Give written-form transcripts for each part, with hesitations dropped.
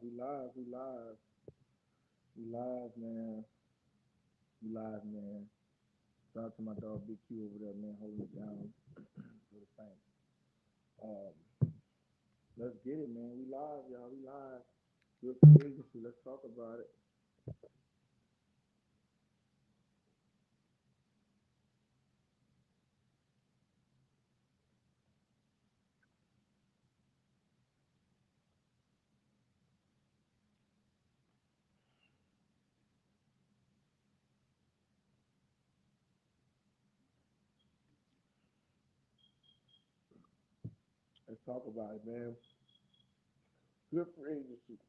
We live. We live. We live, man. We live, man. Shout out to my dog Big Q over there, man, holding it down for the Saints. Let's get it, man. We live, y'all. We live. Good free agency. Let's talk about it. Let's talk about it, man. Good free agency.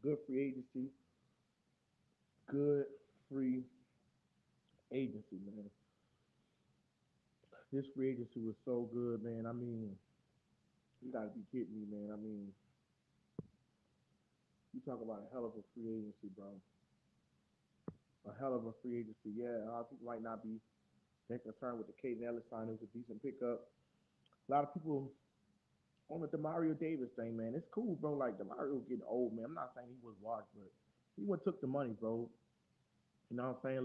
Good free agency. Good free agency, man. This free agency was so good, man. I mean, you gotta be kidding me, man. I mean, you talk about a hell of a free agency, bro. A hell of a free agency. Yeah, a lot of people might not be that concerned with the Caden Ellis sign. It was a decent pickup. A lot of people on the Demario Davis thing, man. It's cool, bro. Like Demario getting old, man. I'm not saying he was washed, but he went took the money, bro. You know what I'm saying?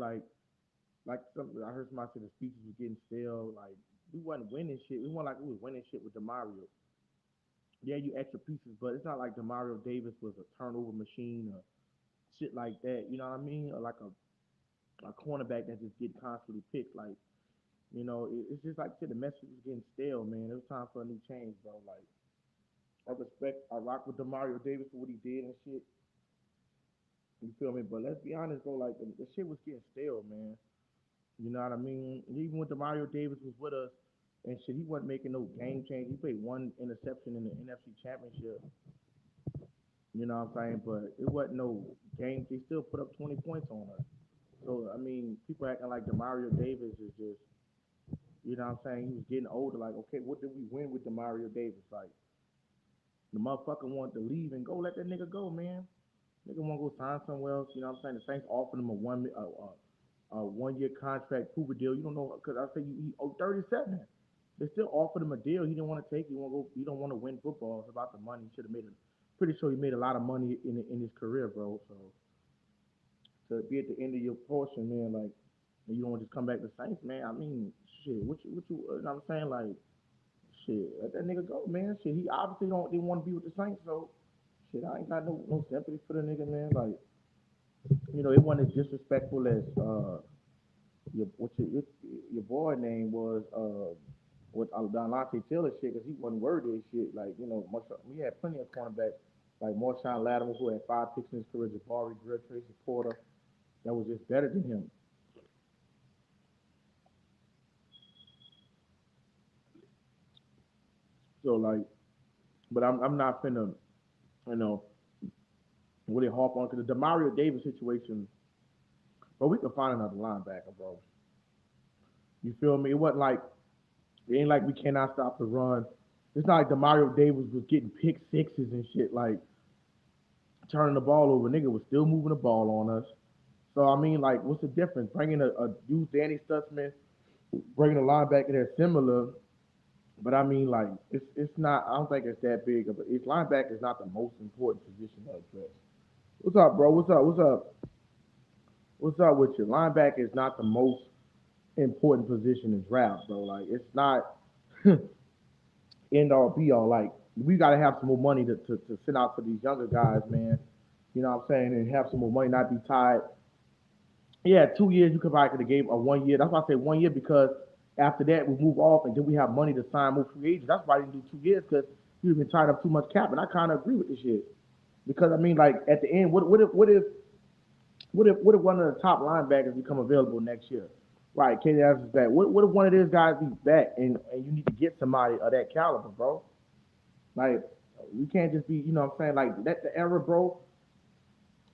Like something I heard somebody say the speeches was getting stale. Like we wasn't winning shit. We weren't like we was winning shit with Demario. Yeah, you extra pieces, but it's not like Demario Davis was a turnover machine or shit like that. You know what I mean? Or like a cornerback that just get constantly picked. Like it's just like shit. The message was getting stale, man. It was time for a new change, bro. Like I rock with Demario Davis for what he did and shit. You feel me? But let's be honest, bro. Like the shit was getting stale, man. You know what I mean? Even when Demario Davis was with us and shit, he wasn't making no game change. He played one interception in the NFC Championship. You know what I'm saying? But it wasn't no game. He still put up 20 points on us. So I mean, people acting like Demario Davis is just, you know what I'm saying? He was getting older. Like, okay, what did we win with Demario Davis? Like, the motherfucker wanted to leave and go. Let that nigga go, man. Nigga want to go sign somewhere else. You know what I'm saying? The Saints offered him a 1 year contract, prove a deal. You don't know because I say he 37. They still offered him a deal. He didn't want to take. He want to go. He don't want to win football. It's about the money. He should have made it. Pretty sure he made a lot of money in his career, bro. So to be at the end of your portion, man, like and you don't want to just come back to Saints, man. I mean, shit. You know what I'm saying? Like, shit. Let that nigga go, man. Shit. He obviously don't didn't want to be with the Saints, so shit. I ain't got no sympathy for the nigga, man. Like, it wasn't as disrespectful as your boy name was with Delonte Taylor shit because he wasn't worthy of shit. Like we had plenty of cornerbacks like Marshawn Lattimore who had 5 picks in his career, Jabari Greer, Tracy Porter that was just better than him. So like, but I'm not finna you know really harp on because the Demario Davis situation. But we can find another linebacker, bro. You feel me? It ain't like we cannot stop the run. It's not like Demario Davis was getting pick sixes and shit. Like turning the ball over. Nigga was still moving the ball on us. So I mean, like, what's the difference? Bringing a use Danny Stutzman, bringing a linebacker that's similar, but I mean, like, it's not. I don't think it's that big of a. It's linebacker is not the most important position to address. What's up, bro? What's up? What's up? What's up with you? Linebacker is not the most important position in draft, bro. Like, it's not end all be all. Like, we got to have some more money to send out to these younger guys, man. You know what I'm saying? And have some more money, not be tied. Yeah, 2 years you could probably could have gave a 1 year. That's why I say 1 year because after that we move off and then we have money to sign more free agents. That's why I didn't do 2 years because you've been tied up too much cap, and I kind of agree with this shit. Because I mean, like at the end, what if one of the top linebackers become available next year? Right, Katie Evans is back. What if one of those guys be back and you need to get somebody of that caliber, bro? Like you can't just be, you know what I'm saying? Like that the era, bro,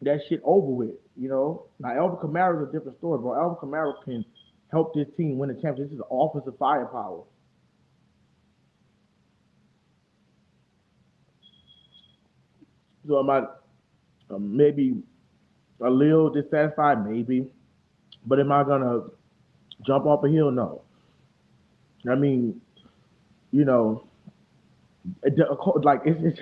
that shit over with. Now Alvin Kamara is a different story, bro. Alvin Kamara can help this team win the championship. This is offensive firepower. So am I maybe a little dissatisfied? Maybe, but am I gonna jump off a hill? No. I mean, you know, like it's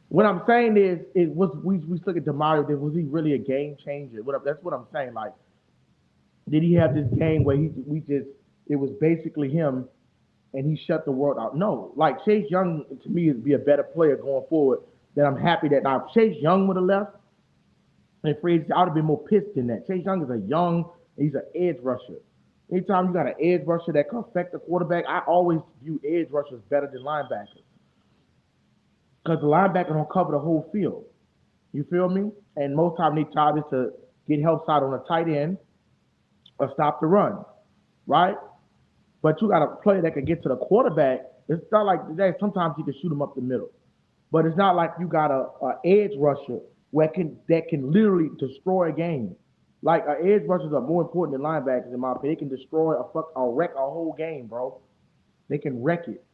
What I'm saying is, it was we look at Demario. Was he really a game changer? That's what I'm saying. Like, did he have this game where it was basically him and he shut the world out? No. Like Chase Young to me would be a better player going forward. That I'm happy that now Chase Young would have left and free agency, I would have been more pissed than that. Chase Young is a young, he's an edge rusher. Anytime you got an edge rusher that can affect the quarterback, I always view edge rushers better than linebackers because the linebacker don't cover the whole field. You feel me? And most time they try to get help side on a tight end or stop the run, right? But you got a player that can get to the quarterback. It's not like that. Sometimes you can shoot him up the middle, but it's not like you got a edge rusher that can literally destroy a game. Like edge rushers are more important than linebackers in my opinion. They can destroy wreck a whole game, bro. They can wreck it.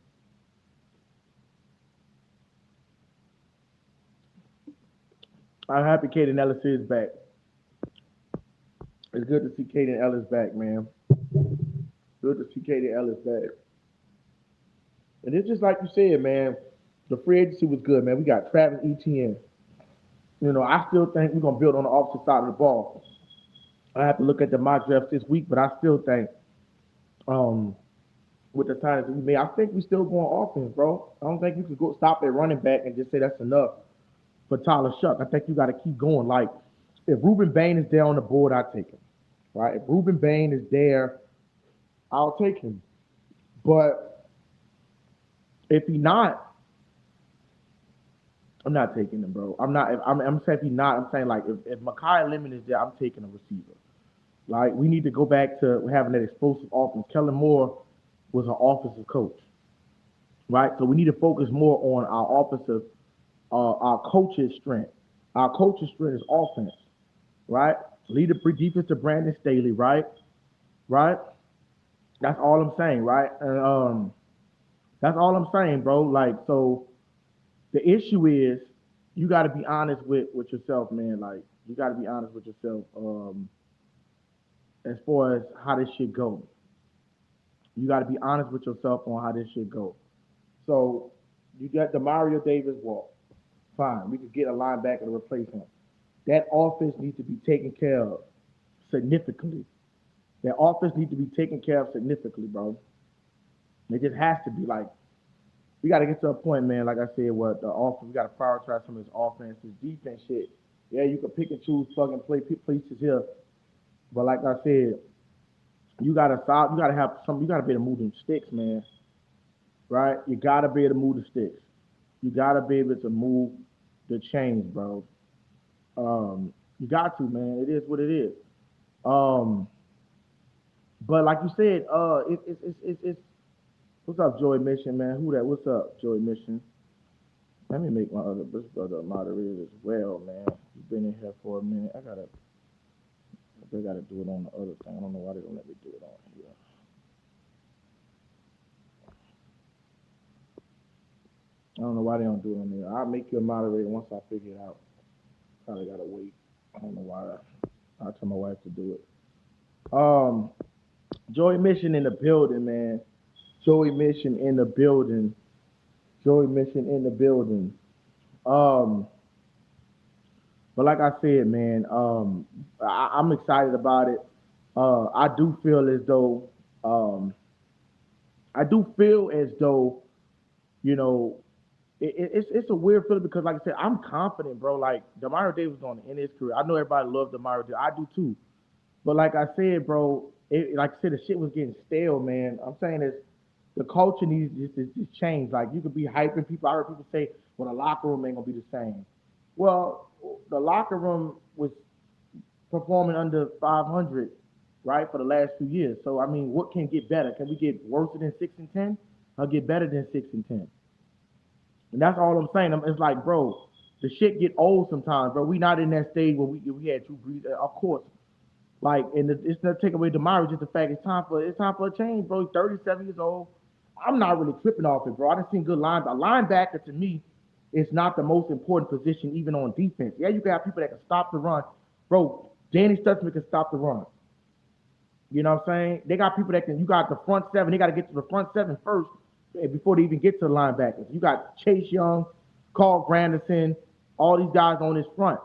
I'm happy Kaden Ellis is back. It's good to see Kaden Ellis back, man. Good to see Kaden Ellis back. And it's just like you said, man. The free agency was good, man. We got Travis Etienne. I still think we're gonna build on the opposite side of the ball. I have to look at the mock drafts this week, but I still think, um, with the times we made, I think we still going offense, bro. I don't think you could go stop at running back and just say that's enough for Tyler Shuck. I think you got to keep going. Like, if Ruben Bain is there on the board, I take him. Right? If Ruben Bain is there, I'll take him. But if he not, I'm not taking him, bro. I'm not. I'm saying if he not, I'm saying like if Mekhi Lemon is there, I'm taking a receiver. Like we need to go back to having that explosive offense. Kellen Moore was an offensive coach, right? So we need to focus more on our offensive, our coach's strength. Our coach's strength is offense, right? Lead the defense to Brandon Staley, right? Right? That's all I'm saying, right? And that's all I'm saying, bro. Like, so the issue is you got to be honest with yourself, man. Like, you got to be honest with yourself as far as how this shit go. You got to be honest with yourself on how this shit go. So you got the Mario Davis walk. Fine, we could get a linebacker to replace him. That offense needs to be taken care of significantly. That offense needs to be taken care of significantly, bro. It just has to be like we got to get to a point, man. Like I said, what the offense, we got to prioritize some of this offense, this defense shit. Yeah, you can pick and choose, fucking play pieces here, but like I said, you gotta stop. You gotta have some. You gotta be able to move them sticks, man. Right? You gotta be able to move the sticks. You gotta be able to move the chains, bro. You got to, man. It is what it is. Um, but like you said, it's what's up, Joy Mission, man? Who that? What's up, Joy Mission? Let me make my other moderator as well, man. You've been in here for a minute. They gotta do it on the other thing. I don't know why they don't let me do it on here. I don't know why they don't do it on there. I'll make you a moderator once I figure it out. Probably gotta wait. I don't know why. I'll tell my wife to do it. Joey Mission in the building, man. Joey Mission in the building. Joey Mission in the building. But like I said, man, I'm excited about it. I do feel as though, I do feel as though, you know, it's a weird feeling because, like I said, I'm confident, bro. Like Demario Davis on the end of his career. I know everybody loves Demario Davis. I do too. But like I said, bro, like I said, the shit was getting stale, man. I'm saying is the culture needs to just change. Like you could be hyping people. I heard people say, "Well, the locker room ain't gonna be the same." Well, the locker room was performing under 500, right, for the last few years. So I mean, what can get better? Can we get worse than 6-10, or get better than 6-10? And that's all I'm saying. It's like, bro, the shit get old sometimes, bro. We not in that stage where we had Drew Brees, of course. Like, and it's not take away Demario, just the fact it's time for a change, bro. He's 37 years old. I'm not really tripping off it, bro. I done seen good lines. A linebacker to me is not the most important position, even on defense. Yeah, you can have people that can stop the run, bro. Danny Stutzman can stop the run. You know what I'm saying? They got people that can. You got the front seven. They got to get to the front seven first before they even get to the linebackers. You got Chase Young. Carl Granderson, all these guys on his front.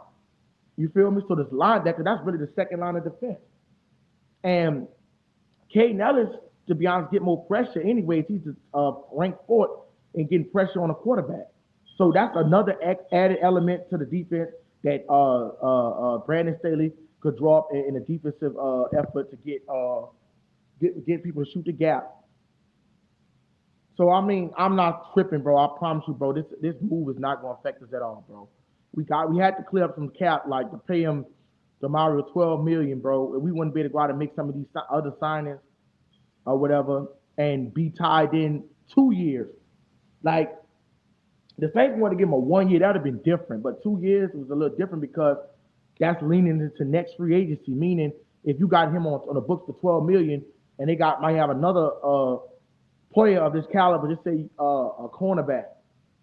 You feel me? So this linebacker, that's really the second line of defense. And Caden Ellis, to be honest, get more pressure anyways. He's ranked fourth in getting pressure on a quarterback. So that's another added element to the defense that Brandon Staley could draw up in a defensive effort to get people to shoot the gap. So I mean, I'm not tripping, bro. I promise you, bro. This move is not going to affect us at all, bro. We had to clear up some cap, like to pay him DeMario $12 million, bro. We wouldn't be able to go out and make some of these other signings or whatever and be tied in 2 years. Like the Saints wanted to give him a 1 year, that would have been different. But 2 years was a little different because that's leaning into next free agency. Meaning, if you got him on the books for $12 million, and they might have another player of this caliber, just say a cornerback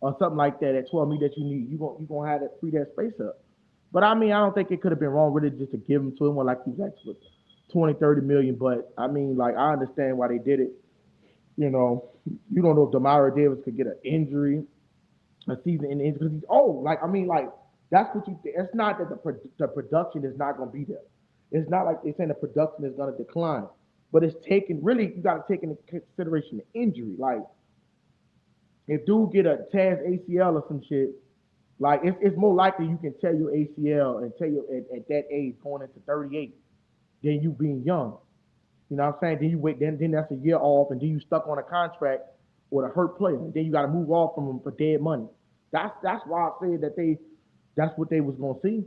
or something like that at $12 million that you need, you gonna have to free that space up. But I mean, I don't think it could have been wrong really just to give him to him, or like he's actually 20, 30 million. But I mean, like I understand why they did it. You know, you don't know if Demario Davis could get an injury, a season in injury because he's old. Like I mean, like that's what you. It's not that the production is not going to be there. It's not like they're saying the production is going to decline, but it's taking really you got to take into consideration the injury. Like if dude get a Taz ACL or some shit, like it's more likely you can tear your ACL and tear your at that age going into 38 than you being young. You know what I'm saying? Then you wait, then that's a year off, and then you stuck on a contract with a hurt player. And then you got to move off from them for dead money. That's why I said that that's what they was gonna see.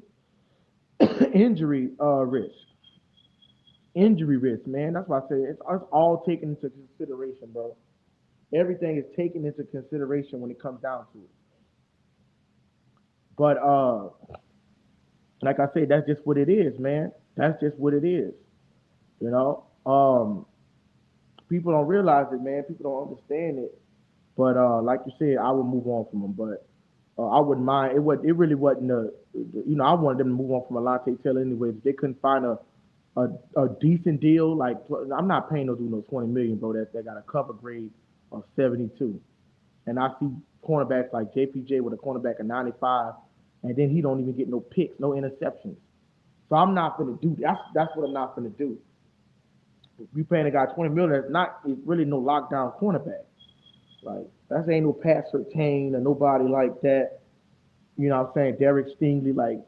Injury risk. Injury risk, man. That's why I said it's all taken into consideration, bro. Everything is taken into consideration when it comes down to it. But like I said, that's just what it is, man. That's just what it is. You know? People don't realize it, man. People don't understand it. But like you said, I would move on from them. But I wouldn't mind. It really wasn't I wanted them to move on from Alontae Taylor anyway. If they couldn't find a decent deal, like I'm not paying no dude no 20 million, bro. That got a cover grade of 72. And I see cornerbacks like JPJ with a cornerback of 95, and then he don't even get no picks, no interceptions. So I'm not gonna do that. That's what I'm not gonna do. We paying a guy 20 million, it's really no lockdown cornerback. Like that ain't no Pat Surtain or nobody like that. You know what I'm saying? Derek Stingley, like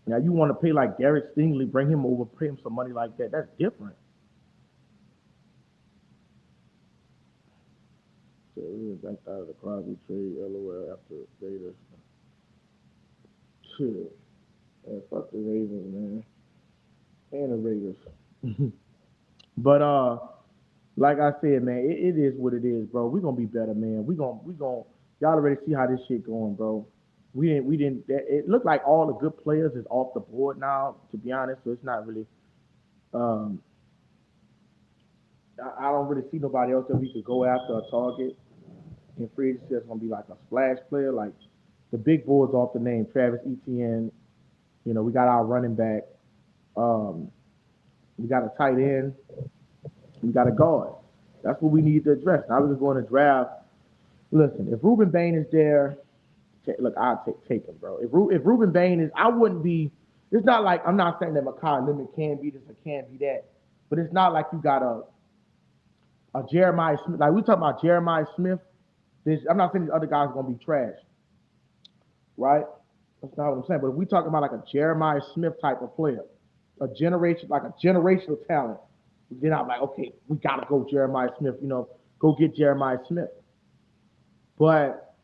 now you want to pay like Derek Stingley, bring him over, pay him some money like that. That's different. So we backed out of the Crosby trade, LOL after Raiders. Shit. Yeah, fuck the Ravens, man. And the Raiders. But like I said, man, it is what it is, bro. We're gonna be better, man. We gonna y'all already see how this shit going, bro. We didn't it looked like all the good players is off the board now, to be honest. So it's not really um I don't really see nobody else that we could go after a target in free agency that's gonna be like a splash player. Like the big boys off the name, Travis Etienne, we got our running back, um, we got a tight end, we got a guard. That's what we need to address. Now we're just going to draft. Listen, if Ruben Bain is there, look, I'll take him, bro. If Ruben Bain is, I wouldn't be. It's not like I'm not saying that Makai Lemon can be this or can be that, but it's not like you got a Jeremiah Smith. Like we talking about Jeremiah Smith. I'm not saying these other guys are gonna be trash, right? That's not what I'm saying. But if we talking about like a Jeremiah Smith type of player, a generational talent, then I'm like, okay, we gotta go Jeremiah Smith. Go get Jeremiah Smith. But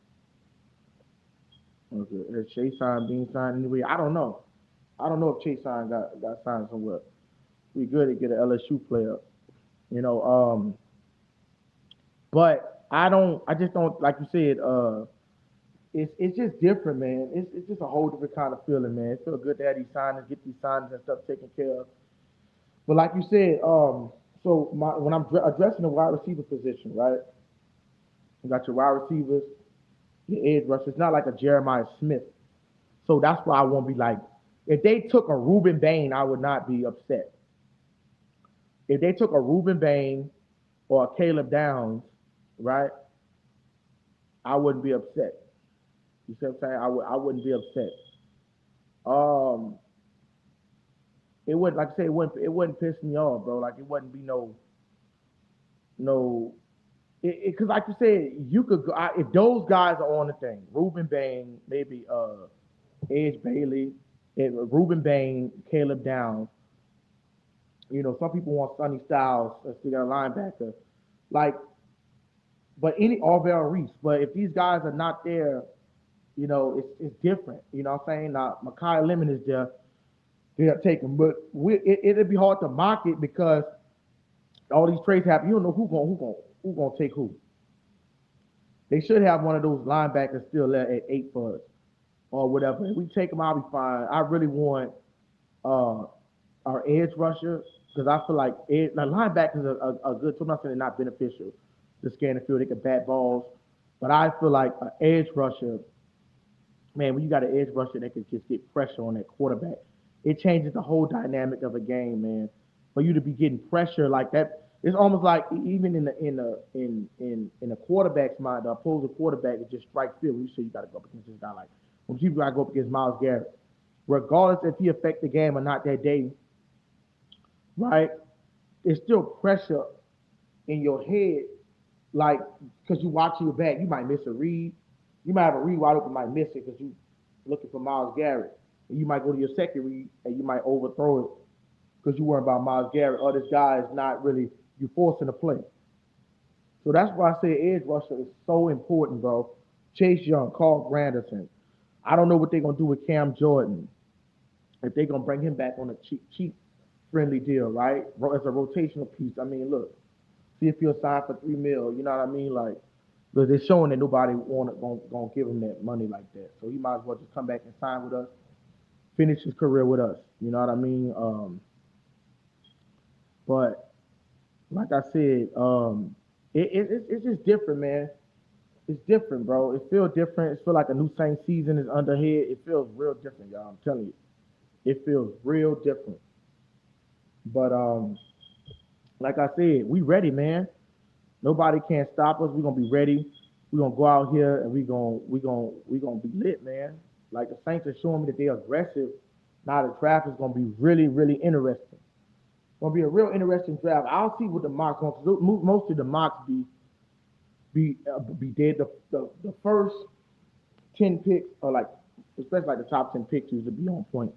okay, is Chase signed, being signed anyway? I don't know. I don't know if Chase signed got signed somewhere. We good to get an LSU player, you know. But I just don't like you said. It's just different, man. It's just a whole different kind of feeling, man. It feels good to have these signings, get these signings and stuff taken care of. But like you said, so when I'm addressing the wide receiver position, right? You got your wide receivers, your edge rushers. It's not like a Jeremiah Smith. So that's why I won't be like, if they took a Ruben Bain, I would not be upset. If they took a Ruben Bain or a Caleb Downs, right, I wouldn't be upset. You see what I'm saying? I wouldn't be upset. Um, it wouldn't, like I said, it wouldn't piss me off, bro. Like it wouldn't be no. Because like you said, you could go if those guys are on the thing. Ruben Bain, maybe Edge Bailey, and Ruben Bain, Caleb Downs. Some people want Sonny Styles as their linebacker. Like, but any Orville Reese. But if these guys are not there, it's different. You know what I'm saying? Now, Makai Lemon is there. They're taking, but it'd be hard to mock it because all these trades happen. You don't know who gonna take who. They should have one of those linebackers still there at 8 for us or whatever. If we take them, I'll be fine. I really want uh, our edge rusher because I feel like now linebackers are good. So I'm not saying they're not beneficial to scan the field. They can bat balls, but I feel like an edge rusher, man, when you got an edge rusher that can just get pressure on that quarterback, it changes the whole dynamic of a game, man. For you to be getting pressure like that, it's almost like even in a quarterback's mind, the opposing quarterback is just strike field. You say you got to go up against this guy like when people got to go up against Myles Garrett, regardless if he affect the game or not that day, right? It's still pressure in your head, like because you watch your back, you might miss a read. You might have a read wide open, might miss it because you looking for Myles Garrett. And you might go to your second read and you might overthrow it because you worry about Myles Garrett. Or this guy is not really you forcing a play. So that's why I say edge rusher is so important, bro. Chase Young, Carl Granderson. I don't know what they're gonna do with Cam Jordan. If they're gonna bring him back on a cheap friendly deal, right? As a rotational piece. I mean, look, see if he'll sign for 3 mil. You know what I mean? Like, but they're showing that nobody gonna give him that money like that. So he might as well just come back and sign with us, finish his career with us. You know what I mean? But like I said, it's just different, man. It's different, bro. It feels different. It feels like a new Saints season is underhead. It feels real different, y'all. I'm telling you, it feels real different. But like I said, we ready, man. Nobody can stop us. We're gonna be ready. We're gonna go out here and we gonna be lit, man. Like the Saints are showing me that they're aggressive. Now the draft is gonna be really, really interesting. It's gonna be a real interesting draft. I'll see what the mocks want. Cause most of the mocks be dead. The first 10 picks are like, especially like the top 10 picks used to be on point.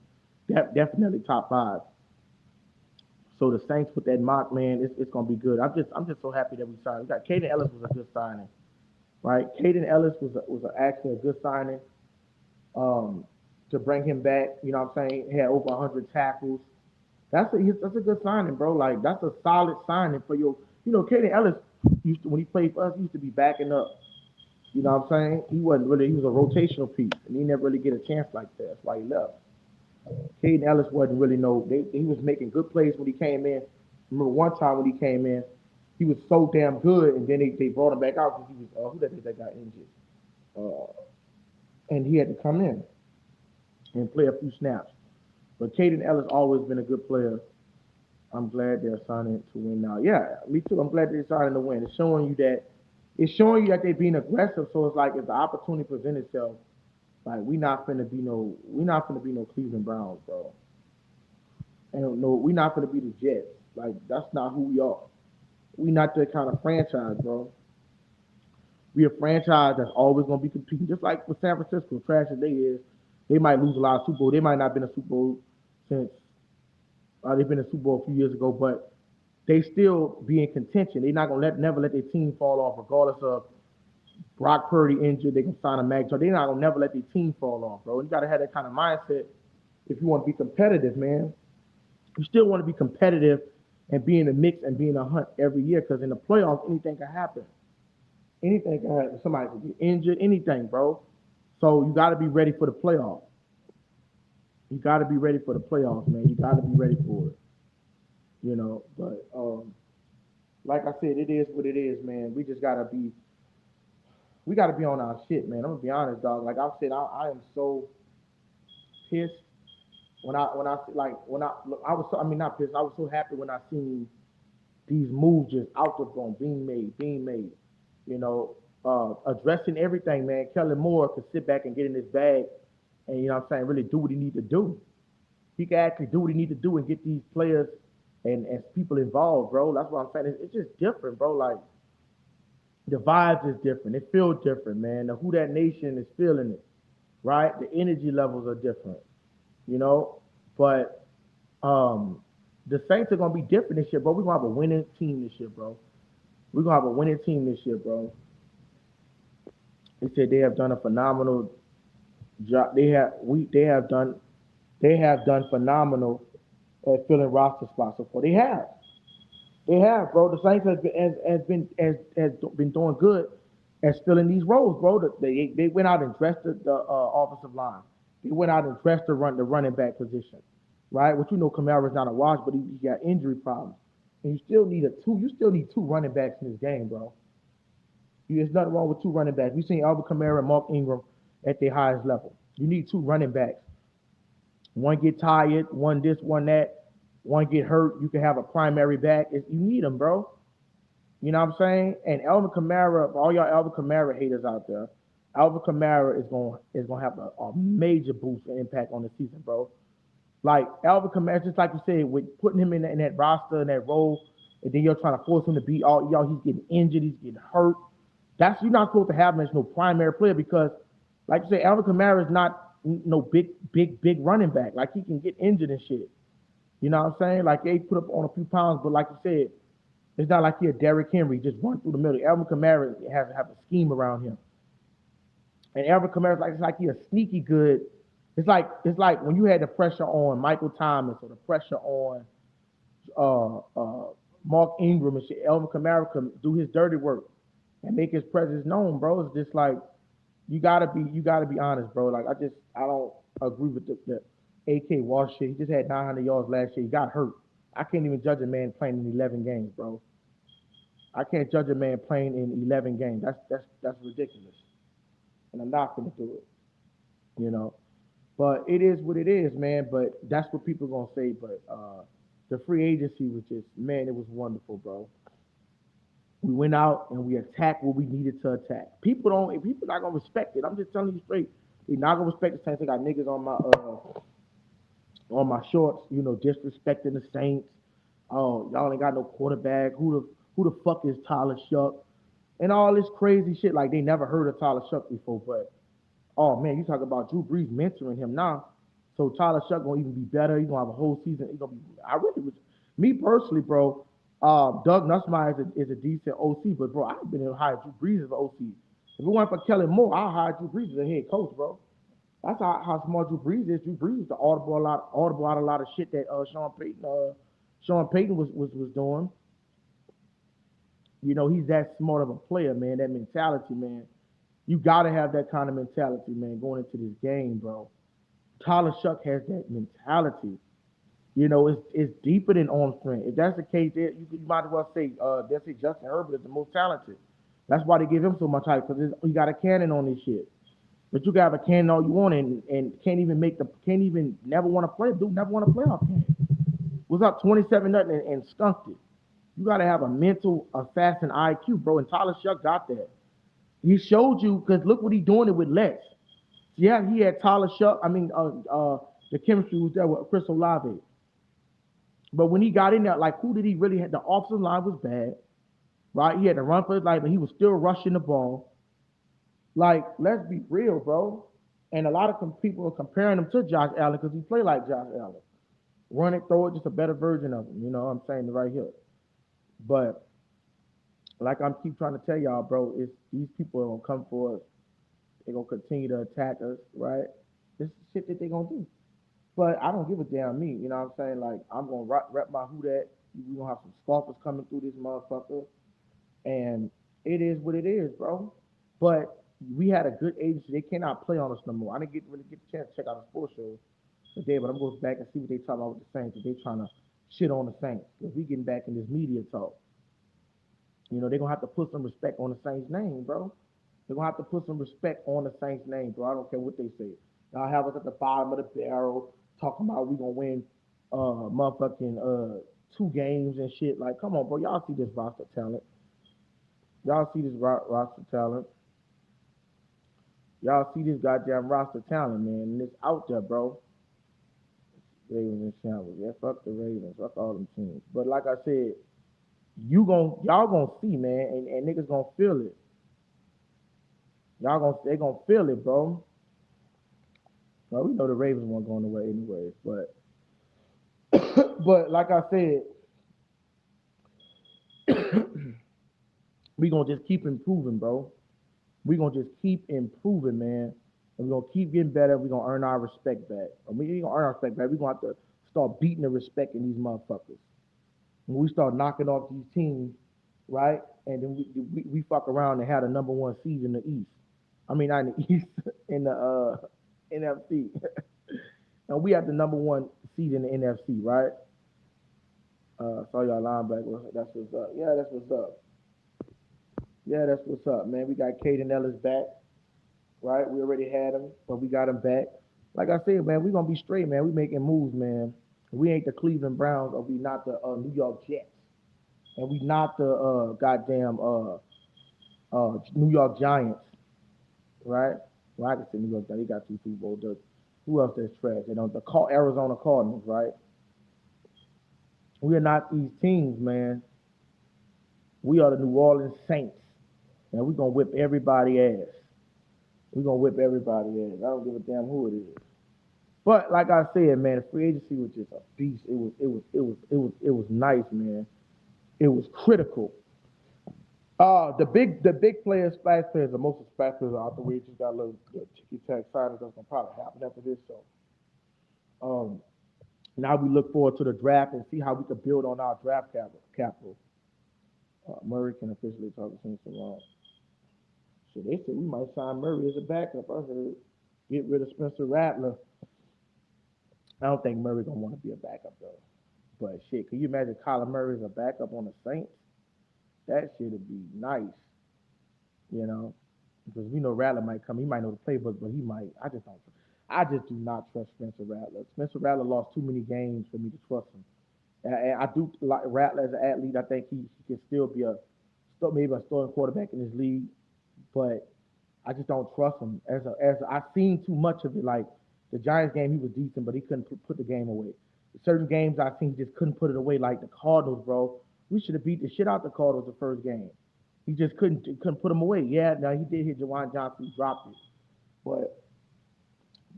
Definitely top five. So the Saints with that mock, man, it's gonna be good. I'm just so happy that we signed. We got Caden Ellis was a good signing, right? Caden Ellis actually a good signing. Um, to bring him back, you know what I'm saying? He had over 100 tackles. That's a good signing, bro. Like that's a solid signing for your. Caden Ellis used to when he played for us, he used to be backing up. You know what I'm saying? He wasn't really. He was a rotational piece, and he never really get a chance like that. That's why he left. Caden Ellis wasn't really no. He was making good plays when he came in. Remember one time when he came in, he was so damn good, and then they brought him back out because he was who that got injured, uh, and he had to come in and play a few snaps. But Caden Ellis always been a good player. I'm glad they're signing to win now. Yeah, me too. I'm glad they're signing to win. It's showing you that they're being aggressive. So it's like if the opportunity presents itself, like we not finna be no Cleveland Browns, bro. And no, we not finna be the Jets. Like that's not who we are. We not that kind of franchise, bro. We a franchise that's always gonna be competing. Just like with San Francisco, trash as they is, they might lose a lot of Super Bowl. They might not been a Super Bowl since they've been in Super Bowl a few years ago, but they still be in contention. They're not gonna never let their team fall off, regardless of Brock Purdy injured. They can sign a Mag. So they're not gonna never let their team fall off, bro. You gotta have that kind of mindset if you want to be competitive, man. You still want to be competitive and be in the mix and be in a hunt every year because in the playoffs anything can happen. Anything can happen. Somebody can get injured. Anything, bro. So you got to be ready for the playoffs. You got to be ready for the playoffs, man. You got to be ready for it. But like I said, it is what it is, man. We gotta be on our shit, man. I'm gonna be honest, dog. Like I said, I am so pissed when I was so, I mean not pissed. I was so happy when I seen these moves just out the phone being made. You know, addressing everything, man. Kellen Moore could sit back and get in his bag and, you know what I'm saying, really do what he need to do. He can actually do what he need to do and get these players and people involved, bro. That's what I'm saying. It's just different, bro. Like, the vibes is different. It feels different, man. The Who That Nation is feeling it, right? The energy levels are different, you know? But the Saints are gonna be different this year, bro. We're gonna have a winning team this year, bro. We're gonna have a winning team this year, bro. They said they have done a phenomenal job. They have done phenomenal at filling roster spots so far. They have, bro. The Saints has been doing good as filling these roles, bro. They went out and dressed the offensive line. They went out and dressed the running back position, right? Which you know Kamara's not a wash, but he got injury problems, and you still need a two. You still need two running backs in this game, bro. There's nothing wrong with two running backs. We've seen Alvin Kamara and Mark Ingram at their highest level. You need two running backs. One get tired, one this, one that, one get hurt. You can have a primary back. You need them, bro. You know what I'm saying? And Alvin Kamara, for all y'all Alvin Kamara haters out there, Alvin Kamara is gonna have a major boost and impact on the season, bro. Like Alvin Kamara, just like you said, with putting him in that roster in that role, and then you're trying to force him to be all y'all. He's getting injured, he's getting hurt. That's you're not supposed to have him as no primary player because, like you said, Alvin Kamara is not no big running back. Like he can get injured and shit. You know what I'm saying? Like they put up on a few pounds, but like you said, it's not like he a Derrick Henry just run through the middle. Alvin Kamara has to have a scheme around him. And Alvin Kamara it's like he a sneaky good. It's like when you had the pressure on Michael Thomas or the pressure on uh, uh, Mark Ingram and shit. Alvin Kamara can do his dirty work and make his presence known, bro. It's just like you gotta be honest, bro. Like I don't agree with the AK Walsh shit. He just had 900 yards last year. He got hurt. I can't even judge a man playing in 11 games, bro. I can't judge a man playing in 11 games. That's ridiculous, and I'm not gonna do it. You know, but it is what it is, man. But that's what people gonna say. But the free agency was just, man, it was wonderful, bro. We went out and we attacked what we needed to attack. People not gonna respect it. I'm just telling you straight. They not gonna respect the Saints. I got niggas on my shorts, disrespecting the Saints. Oh, y'all ain't got no quarterback. Who the fuck is Tyler Shuck? And all this crazy shit. Like they never heard of Tyler Shuck before. But oh man, you talk about Drew Brees mentoring him now. So Tyler Shuck gonna even be better. He's gonna have a whole season. He gonna be. I really was. Me personally, bro. Doug Nussmeier is a decent OC, but bro, I've been able to hire Drew Brees as an OC. If it weren't for Kellen Moore, I'll hire Drew Brees as a head coach, bro. That's how smart Drew Brees is. Drew Brees was the audible out a lot of shit that Sean Payton was doing. He's that smart of a player, man. That mentality, man. You gotta have that kind of mentality, man, going into this game, bro. Tyler Shuck has that mentality. It's deeper than arm strength. If that's the case, you might as well say they say Justin Herbert is the most talented. That's why they give him so much hype because he got a cannon on this shit. But you got a cannon all you want and can't even never want to play. Dude never want to play off game. Was up 27 nothing and skunked it. You got to have a mental assassin IQ, bro. And Tyler Shuck got that. He showed you because look what he doing it with Lex. Yeah, he had Tyler Shuck. I mean, the chemistry was there with Chris Olave. But when he got in there, like who did he really have? The offensive line was bad, right? He had to run for his life, but he was still rushing the ball. Like, let's be real, bro. And a lot of people are comparing him to Josh Allen because he played like Josh Allen. Run it, throw it, just a better version of him. You know what I'm saying right here. But like I'm keep trying to tell y'all, bro, it's these people are gonna come for us. They're gonna continue to attack us, right? This is shit that they're gonna do. But I don't give a damn me. You know what I'm saying? Like I'm gonna rep my who that. We gonna have some scoffers coming through this motherfucker, and it is what it is, bro. But we had a good agency. They cannot play on us no more. I didn't really get the chance to check out the sports show today, but I'm going back and see what they talk about with the Saints. If they trying to shit on the Saints, because we getting back in this media talk. They're gonna have to put some respect on the Saints name, bro. They're gonna have to put some respect on the Saints name, bro. I don't care what they say. Y'all have us at the bottom of the barrel talking about we gonna win motherfucking 2 games and shit. Like, come on, bro. Y'all see this roster talent. Y'all see this roster talent. Y'all see this goddamn roster talent, man. And it's out there, bro. Ravens and Shambles. Yeah, fuck the Ravens. Fuck all them teams. But like I said, y'all gonna see, man, and niggas gonna feel it. They gonna feel it, bro. Well, we know the Ravens weren't going away anyways, but but like I said, we gonna just keep improving, bro. We gonna just keep improving, man. And we gonna keep getting better. We gonna earn our respect back. And we ain't gonna earn our respect back. We gonna have to start beating the respect in these motherfuckers. When we start knocking off these teams, right? And then we fuck around and have the number one seed in the East. I mean, not in the East, in the NFC. And we have the number one seed in the NFC, right? Saw y'all linebacker. That's what's up. Yeah, that's what's up. Yeah, that's what's up, man. We got Caden Ellis back, right? We already had him, but we got him back. Like I said, man, we gonna be straight, man. We making moves, man. We ain't the Cleveland Browns, or we not the New York Jets, and we not the goddamn New York Giants, right? Well, I can say New York Giants. They got two Super Bowls. Who else that's trash? They don't. Arizona Cardinals, right? We are not these teams, man. We are the New Orleans Saints, and we gonna whip everybody ass. We gonna whip everybody ass. I don't give a damn who it is. But like I said, man, the free agency was just a beast. It was nice, man. It was critical. The big players, splash players, the most splash players are out the way. Just got a little ticky tack signings that's gonna probably happen after this. So, um, now we look forward to the draft and see how we can build on our draft capital. Murray can officially talk to Saints around. So they said we might sign Murray as a backup. I said get rid of Spencer Rattler. I don't think Murray gonna want to be a backup though. But shit, can you imagine Kyler Murray as a backup on the Saints? That shit would be nice, you know, because we know Rattler might come. He might know the playbook, but he might. I just don't. I just do not trust Spencer Rattler. Spencer Rattler lost too many games for me to trust him. And I do like Rattler as an athlete. I think he can still be maybe a starting quarterback in this league, but I just don't trust him. As I've seen too much of it. Like the Giants game, he was decent, but he couldn't put the game away. Certain games I've seen he just couldn't put it away. Like the Cardinals, bro. We should have beat the shit out the Cardinals the first game. He just couldn't put them away. Yeah, now he did hit Jawan Johnson, he dropped it, but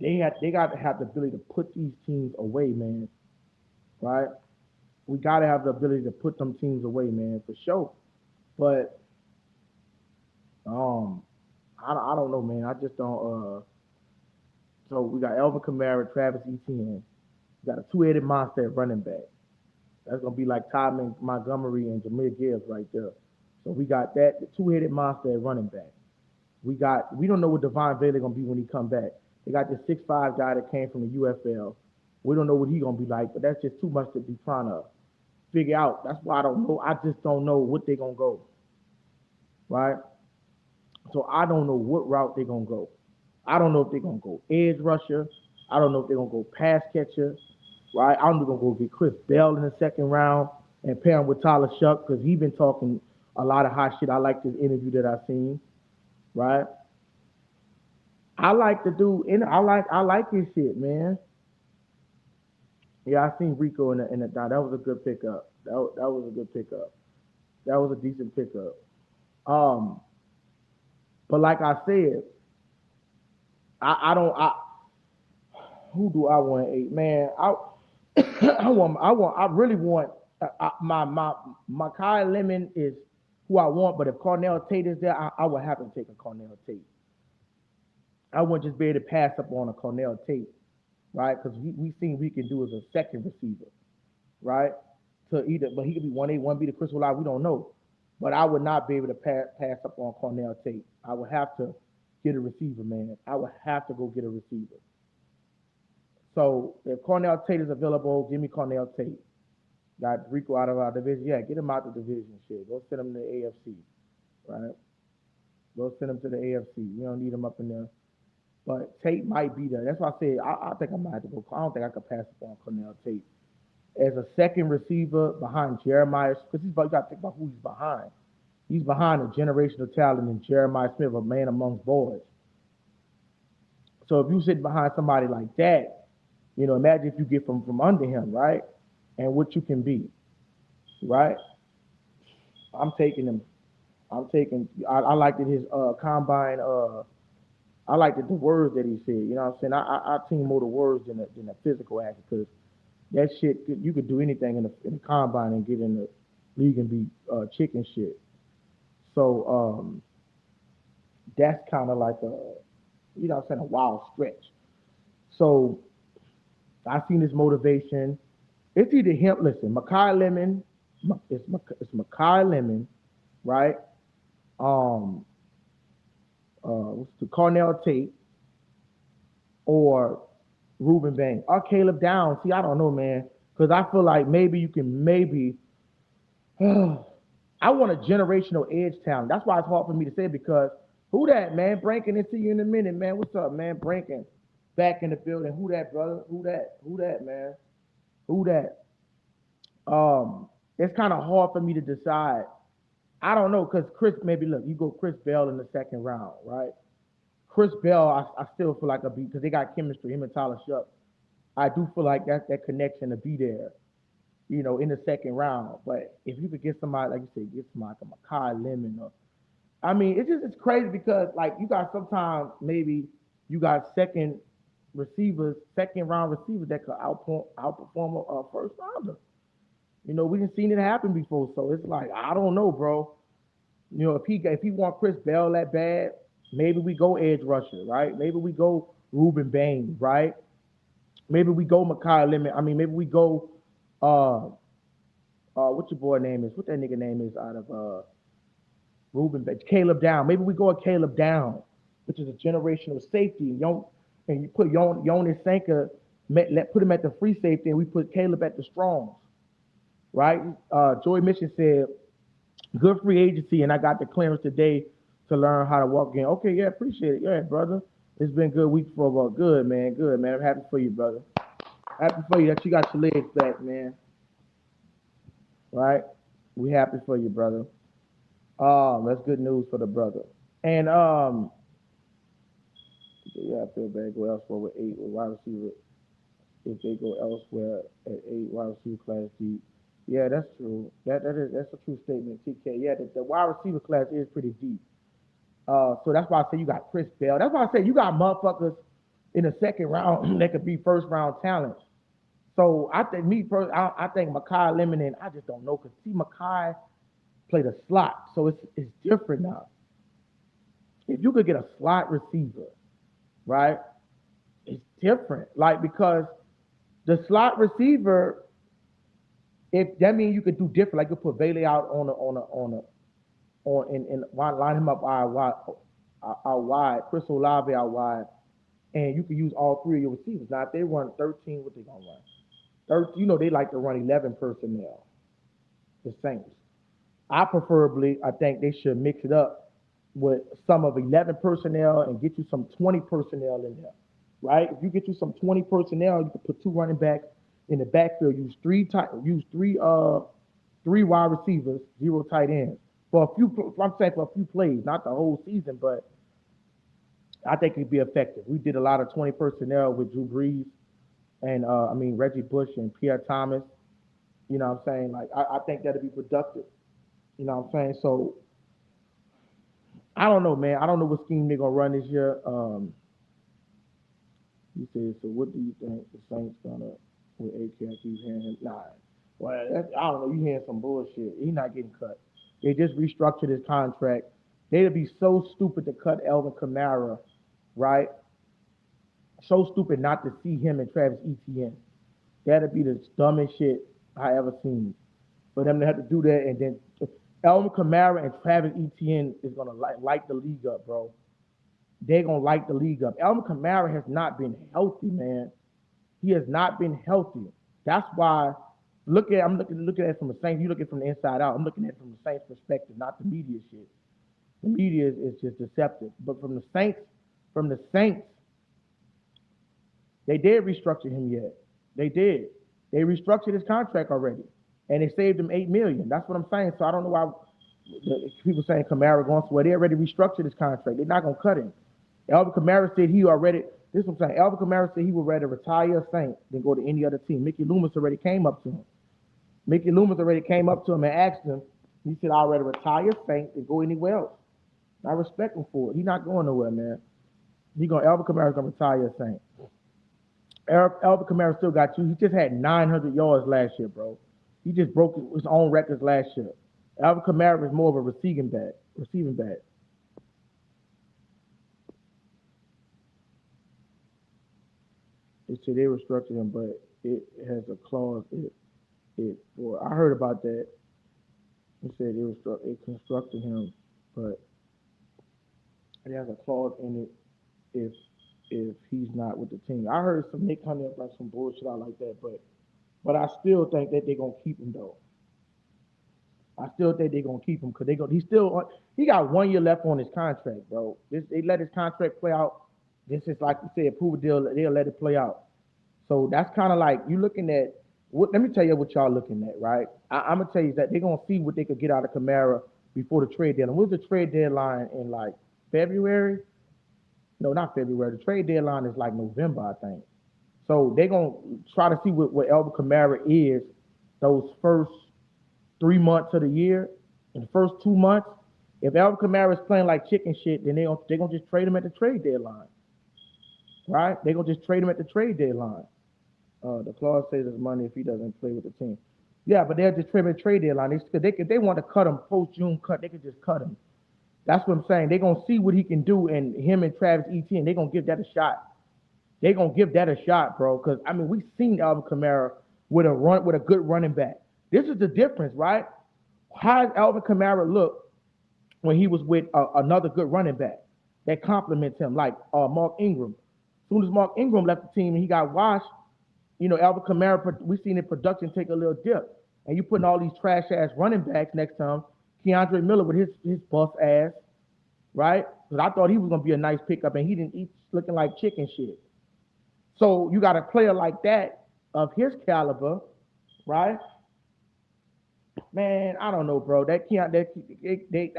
they got to have the ability to put these teams away, man. Right? We got to have the ability to put them teams away, man, for sure. But um, I don't know, man. I just don't. So we got Elvin Kamara, Travis Etienne. We got a two-headed monster at running back. That's gonna be like Ty Montgomery and Jahmyr Gibbs right there. So we got that the two-headed monster at running back. We don't know what Devon Bailey gonna be when he come back. They got this 6'5" guy that came from the UFL. We don't know what he gonna be like, but that's just too much to be trying to figure out. That's why I don't know. I just don't know what they gonna go. Right? So I don't know what route they're gonna go. I don't know if they're gonna go edge rusher. I don't know if they're gonna go pass catcher. Right? I don't know if they're gonna go get Chris Bell in the second round and pair him with Tyler Shuck because he's been talking a lot of hot shit. I like this interview that I've seen. Right? I like the dude, and I like his shit, man. Yeah, I seen Rico in the that was a good pickup. That was a good pickup. That was a decent pickup. Um, but like I said, I don't who do I want to eat? Man, I really want my Kai Lemon is who I want, but if Cornell Tate is there, I would have to take a Cornell Tate. I wouldn't just be able to pass up on a Cornell Tate, right? Because we seen we can do as a second receiver, right? To either, but he could be 1A, 1B to Chris Olave, we don't know. But I would not be able to pass up on Cornell Tate. I would have to get a receiver, man. I would have to go get a receiver. So if Cornell Tate is available, give me Cornell Tate. Got Rico out of our division. Yeah, get him out the division. Shit, go send him to the AFC, right? Go send him to the AFC. We don't need him up in there. But Tate might be there. That's why I said I think I might have to go. I don't think I could pass up on Cornell Tate as a second receiver behind Jeremiah because you got to think about who he's behind. He's behind a generational talent in Jeremiah Smith, a man amongst boys. So if you sit behind somebody like that, imagine if you get from under him, right? And what you can be, right? I'm taking him. I liked it, his combine. I liked it, the words that he said. You know what I'm saying? I team more the words than the physical action because that shit, you could do anything in the combine and get in the league and be chicken shit. So that's kind of like what I'm saying, a wild stretch. So I seen this motivation. It's either him. Listen, Makai Lemon. It's Makai Lemon, right? Um, what's the Cornell Tate or Ruben Bain or Caleb Downs. See, I don't know, man, because I feel like maybe you can maybe. I want a generational edge talent. That's why it's hard for me to say because who that, man? Brankin, and see you in a minute, man. What's up, man? Brankin, back in the building. Who that, brother? Who that? Who that, man? Who that? It's kind of hard for me to decide. I don't know because Chris, maybe look, you go Chris Bell in the second round, right? Chris Bell, I still feel like a beat because they got chemistry, him and Tyler Shuck. I do feel like that connection to be there, in the second round. But if you could get somebody, like you said, get somebody like a Makai Lemon or I mean, it's crazy because like you got sometimes maybe you got second round receivers that could outperform a first rounder. We didn't seen it happen before, so it's like I don't know, bro. If he want Chris Bell that bad, maybe we go edge rusher, right? Maybe we go Ruben Bain, right? Maybe we go Makai Lemon. I mean, maybe we go what your boy name is? What that nigga name is out of Ruben Bain? Caleb Down. Maybe we go a Caleb Down, which is a generational safety. And you put Jonas Sanka, put him at the free safety, and we put Caleb at the strongs, right? Joey Mission said, good free agency, and I got the clearance today to learn how to walk again. Okay, yeah, appreciate it. Yeah, brother. It's been a good week for good, man. Good, man. I'm happy for you, brother. Happy for you that you got your legs back, man. Right? We happy for you, brother. That's good news for the brother. And yeah, I feel bad. Go elsewhere with 8 with wide receiver. If they go elsewhere at 8 wide receiver class deep. Yeah, that's true. That's a true statement, TK. Yeah, the wide receiver class is pretty deep. So that's why I say you got Chris Bell. That's why I say you got motherfuckers in the second round that could be first round talent. So I think I think Makai Lemon, and I just don't know because see Makai played a slot, so it's different now. If you could get a slot receiver, right, it's different. Like because the slot receiver, if that means you could do different, like you put Bailey out and line him up out wide, Chris Olave out wide, and you can use all three of your receivers. Now if they run 13, what they gonna run? 13, they like to run 11 personnel. The Saints. I think they should mix it up with some of 11 personnel and get you some 20 personnel in there, right? If you get you some 20 personnel, you can put 2 running backs in the backfield. Use three wide receivers, 0 tight ends for a few. I'm saying for a few plays, not the whole season, but I think it'd be effective. We did a lot of 20 personnel with Drew Brees and Reggie Bush and Pierre Thomas. You know what I'm saying? Like I think that'd be productive. You know what I'm saying? So I don't know, man. I don't know what scheme they're gonna run this year. He said, so what do you think the Saints gonna with AK keep hearing? Nah. Well, I don't know. You hearing some bullshit. He's not getting cut. They just restructured his contract. They'd be so stupid to cut Elvin Kamara, right? So stupid not to see him and Travis Etienne. That'd be the dumbest shit I ever seen. For them to have to do that, and then Elvin Kamara and Travis Etienne is gonna light the league up, bro. They're gonna light the league up. Elvin Kamara has not been healthy, man. He has not been healthy. That's why I'm looking at it from the Saints. You looking from the inside out. I'm looking at it from the Saints perspective, not the media shit. The media is just deceptive. But from the Saints, they did restructure him yet. They did. They restructured his contract already. And they saved him $8 million. That's what I'm saying. So I don't know People saying Kamara going somewhere. They already restructured his contract. They're not gonna cut him. Alvin Kamara said he already. This is what I'm saying. Alvin Kamara said he would rather retire Saint than go to any other team. Mickey Loomis already came up to him. Mickey Loomis already came up to him and asked him. He said, "I'd rather retire Saint than go anywhere else." I respect him for it. He's not going nowhere, man. Alvin Kamara's gonna retire Saint. Alvin Kamara still got you. He just had 900 yards last year, bro. He just broke his own records last year. Alvin Kamara is more of a receiving back. They said they restructured him, but it has a clause. I heard about that. They said it constructed him, but it has a clause in it if he's not with the team. I heard some Nick Honey about some bullshit out like that, but I still think that they're gonna keep him though. I still think they're gonna keep him because he got 1 year left on his contract, bro. They let his contract play out. This is like you said, prove a deal. They'll let it play out. So that's kind of like you looking at. Let me tell you what y'all looking at, right? I'm gonna tell you that they're gonna see what they could get out of Kamara before the trade deadline. What's the trade deadline in like February? No, not February. The trade deadline is like November, I think. So they're gonna try to see what Alvin Kamara is those first 3 months of the year. In the first 2 months, if Alvin Kamara is playing like chicken shit, then they're gonna just trade him at the trade deadline, right? They're gonna just trade him at the trade deadline. The clause says it's money if he doesn't play with the team. Yeah, but they're just trimming trade deadline. If they want to cut him post June cut, they could just cut him. That's what I'm saying. They're gonna see what he can do, and him and Travis Etienne, they're gonna give that a shot. They're gonna give that a shot, bro. Because I mean, we've seen Alvin Kamara with a good running back. This is the difference, right? How does Alvin Kamara look when he was with another good running back that complements him, like Mark Ingram? As soon as Mark Ingram left the team and he got washed, Alvin Kamara, we seen his production take a little dip. And you putting all these trash ass running backs next to him, Keandre Miller with his bust ass, right? Because I thought he was gonna be a nice pickup, and he didn't eat looking like chicken shit. So you got a player like that of his caliber, right? Man, I don't know, bro. I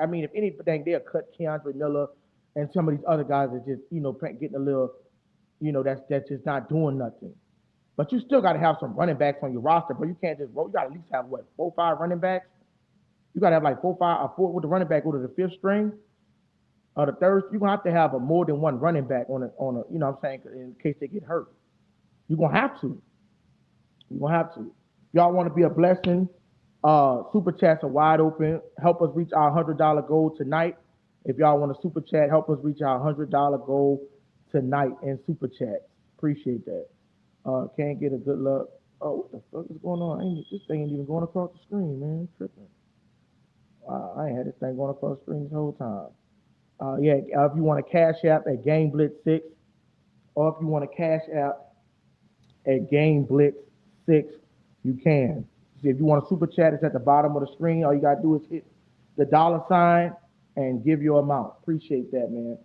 mean, if anything, they'll cut Keandre Miller and some of these other guys that just, getting a little, that's just not doing nothing. But you still got to have some running backs on your roster, bro. You can't just roll. You got to at least have what 4-5 running backs. You got to have like 4-5 or 4 with the running back go to the fifth string or the third. You're gonna have to have more than one running back on a. You know what I'm saying, in case they get hurt. You're gonna have to. You're gonna have to. Y'all want to be a blessing? Super chats are wide open. Help us reach our $100 goal tonight. If y'all want to super chat, help us reach our $100 goal tonight in super chats. Appreciate that. Can't get a good look. Oh, what the fuck is going on? This thing ain't even going across the screen, man. Tripping. Wow, I ain't had this thing going across the screen this whole time. If you want a cash app at Game Blitz 6, or if you want a cash app at Game Blitz 6, you can. If you want a super chat, it's at the bottom of the screen. All you gotta do is hit the $ and give your amount. Appreciate that, man.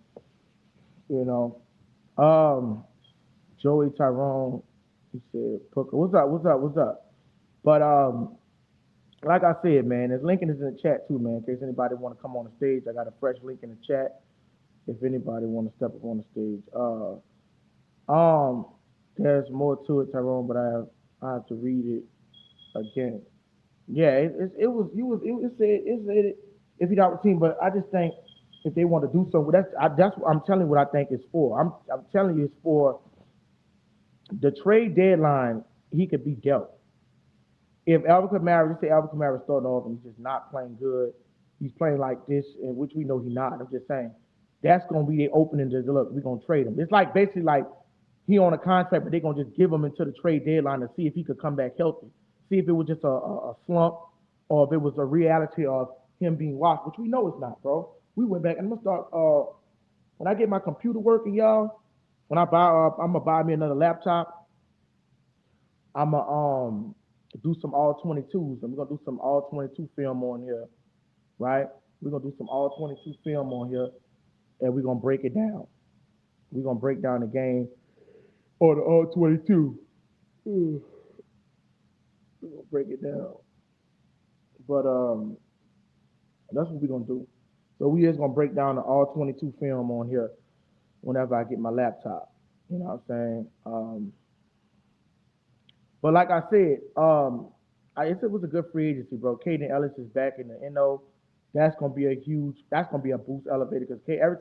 Joey Tyrone, he said, Pooker, what's up? But like I said, man, there's linking is in the chat too, man. In case anybody want to come on the stage, I got a fresh link in the chat. If anybody want to step up on the stage, there's more to it, Tyrone, but I have to read it again. Yeah, it said if you got a team, but I just think if they want to do something, that's what I'm telling you what I think it's for. I'm telling you it's for the trade deadline. He could be dealt. If Alvin Kamara starting off and he's just not playing good, he's playing like this, and which we know he's not. I'm just saying that's gonna be the opening to look. We're gonna trade him. It's like basically like he on a contract, but they're gonna just give him until the trade deadline to see if he could come back healthy. See if it was just a slump or if it was a reality of him being washed, which we know it's not, bro. We went back and I'm gonna start when I get my computer working, y'all. When I'm gonna buy me another laptop. I'm gonna do some all 22s. And we're gonna do some all 22 film on here, right? We're gonna do some all 22 film on here, and we're gonna break it down. We're gonna break down the game or the all 22. We're gonna break it down. But That's what we're gonna do. So we just gonna break down the all 22 film on here whenever I get my laptop. You know what I'm saying? But like I said, it was a good free agency, bro. Caden Ellis is back in the NO. That's gonna be a boost elevator because every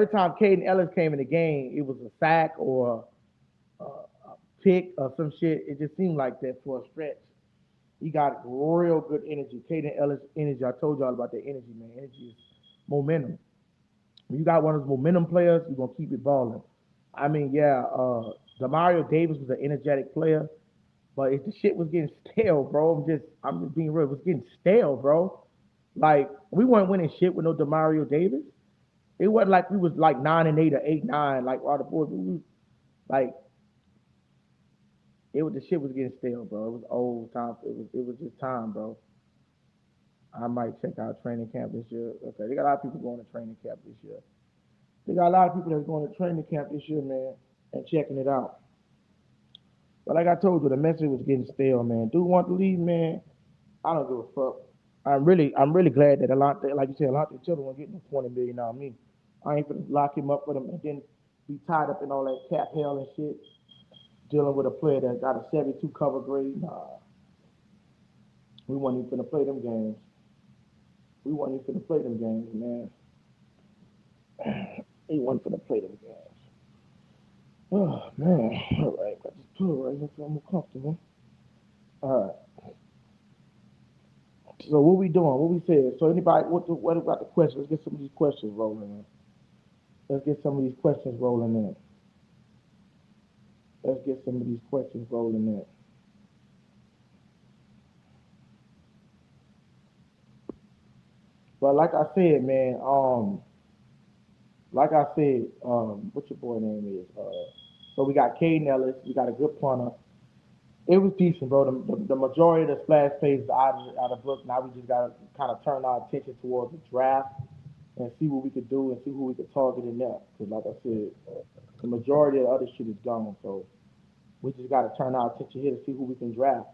time Caden Ellis came in the game, it was a sack or a pick or some shit. It just seemed like that for a stretch. He got real good energy. Caden Ellis energy. I told y'all about that energy, man. Energy is momentum. When you got one of those momentum players, you're gonna keep it balling. I mean, yeah, Demario Davis was an energetic player, but if the shit was getting stale, bro, I'm just being real. It was getting stale, bro. Like we weren't winning shit with no Demario Davis. It wasn't like we was like 9-8 or 8-9 like all the boys. Like the shit was getting stale, bro. It was old time. It was just time, bro. I might check out training camp this year. Okay, they got a lot of people going to training camp this year. They got a lot of people that's going to training camp this year, man, and checking it out. But like I told you, the message was getting stale, man. Dude want to leave, man. I don't give a fuck. I'm really glad that Alante, like you said, Alante Children won't get no 20 million on me. I ain't gonna lock him up for them and then be tied up in all that cap hell and shit, dealing with a player that got a 72 cover grade. Nah, we wasn't even finna play them games. We wasn't even finna play them games, man. He wasn't finna play them games. Oh man, all right, got this pillow right here, so I'm more comfortable. All right. So what we doing? What we said? So anybody, what about the questions? Let's get some of these questions rolling in. Let's get some of these questions rolling in. Let's get some of these questions rolling in. But like I said, man, like I said, what your boy name is? So we got Caden Ellis. We got a good punter. It was decent, bro. The majority of the splash plays is out of book. Now we just gotta kind of turn our attention towards the draft and see what we could do and see who we could target in there. Because like I said, the majority of the other shit is gone. So we just gotta turn our attention here to see who we can draft.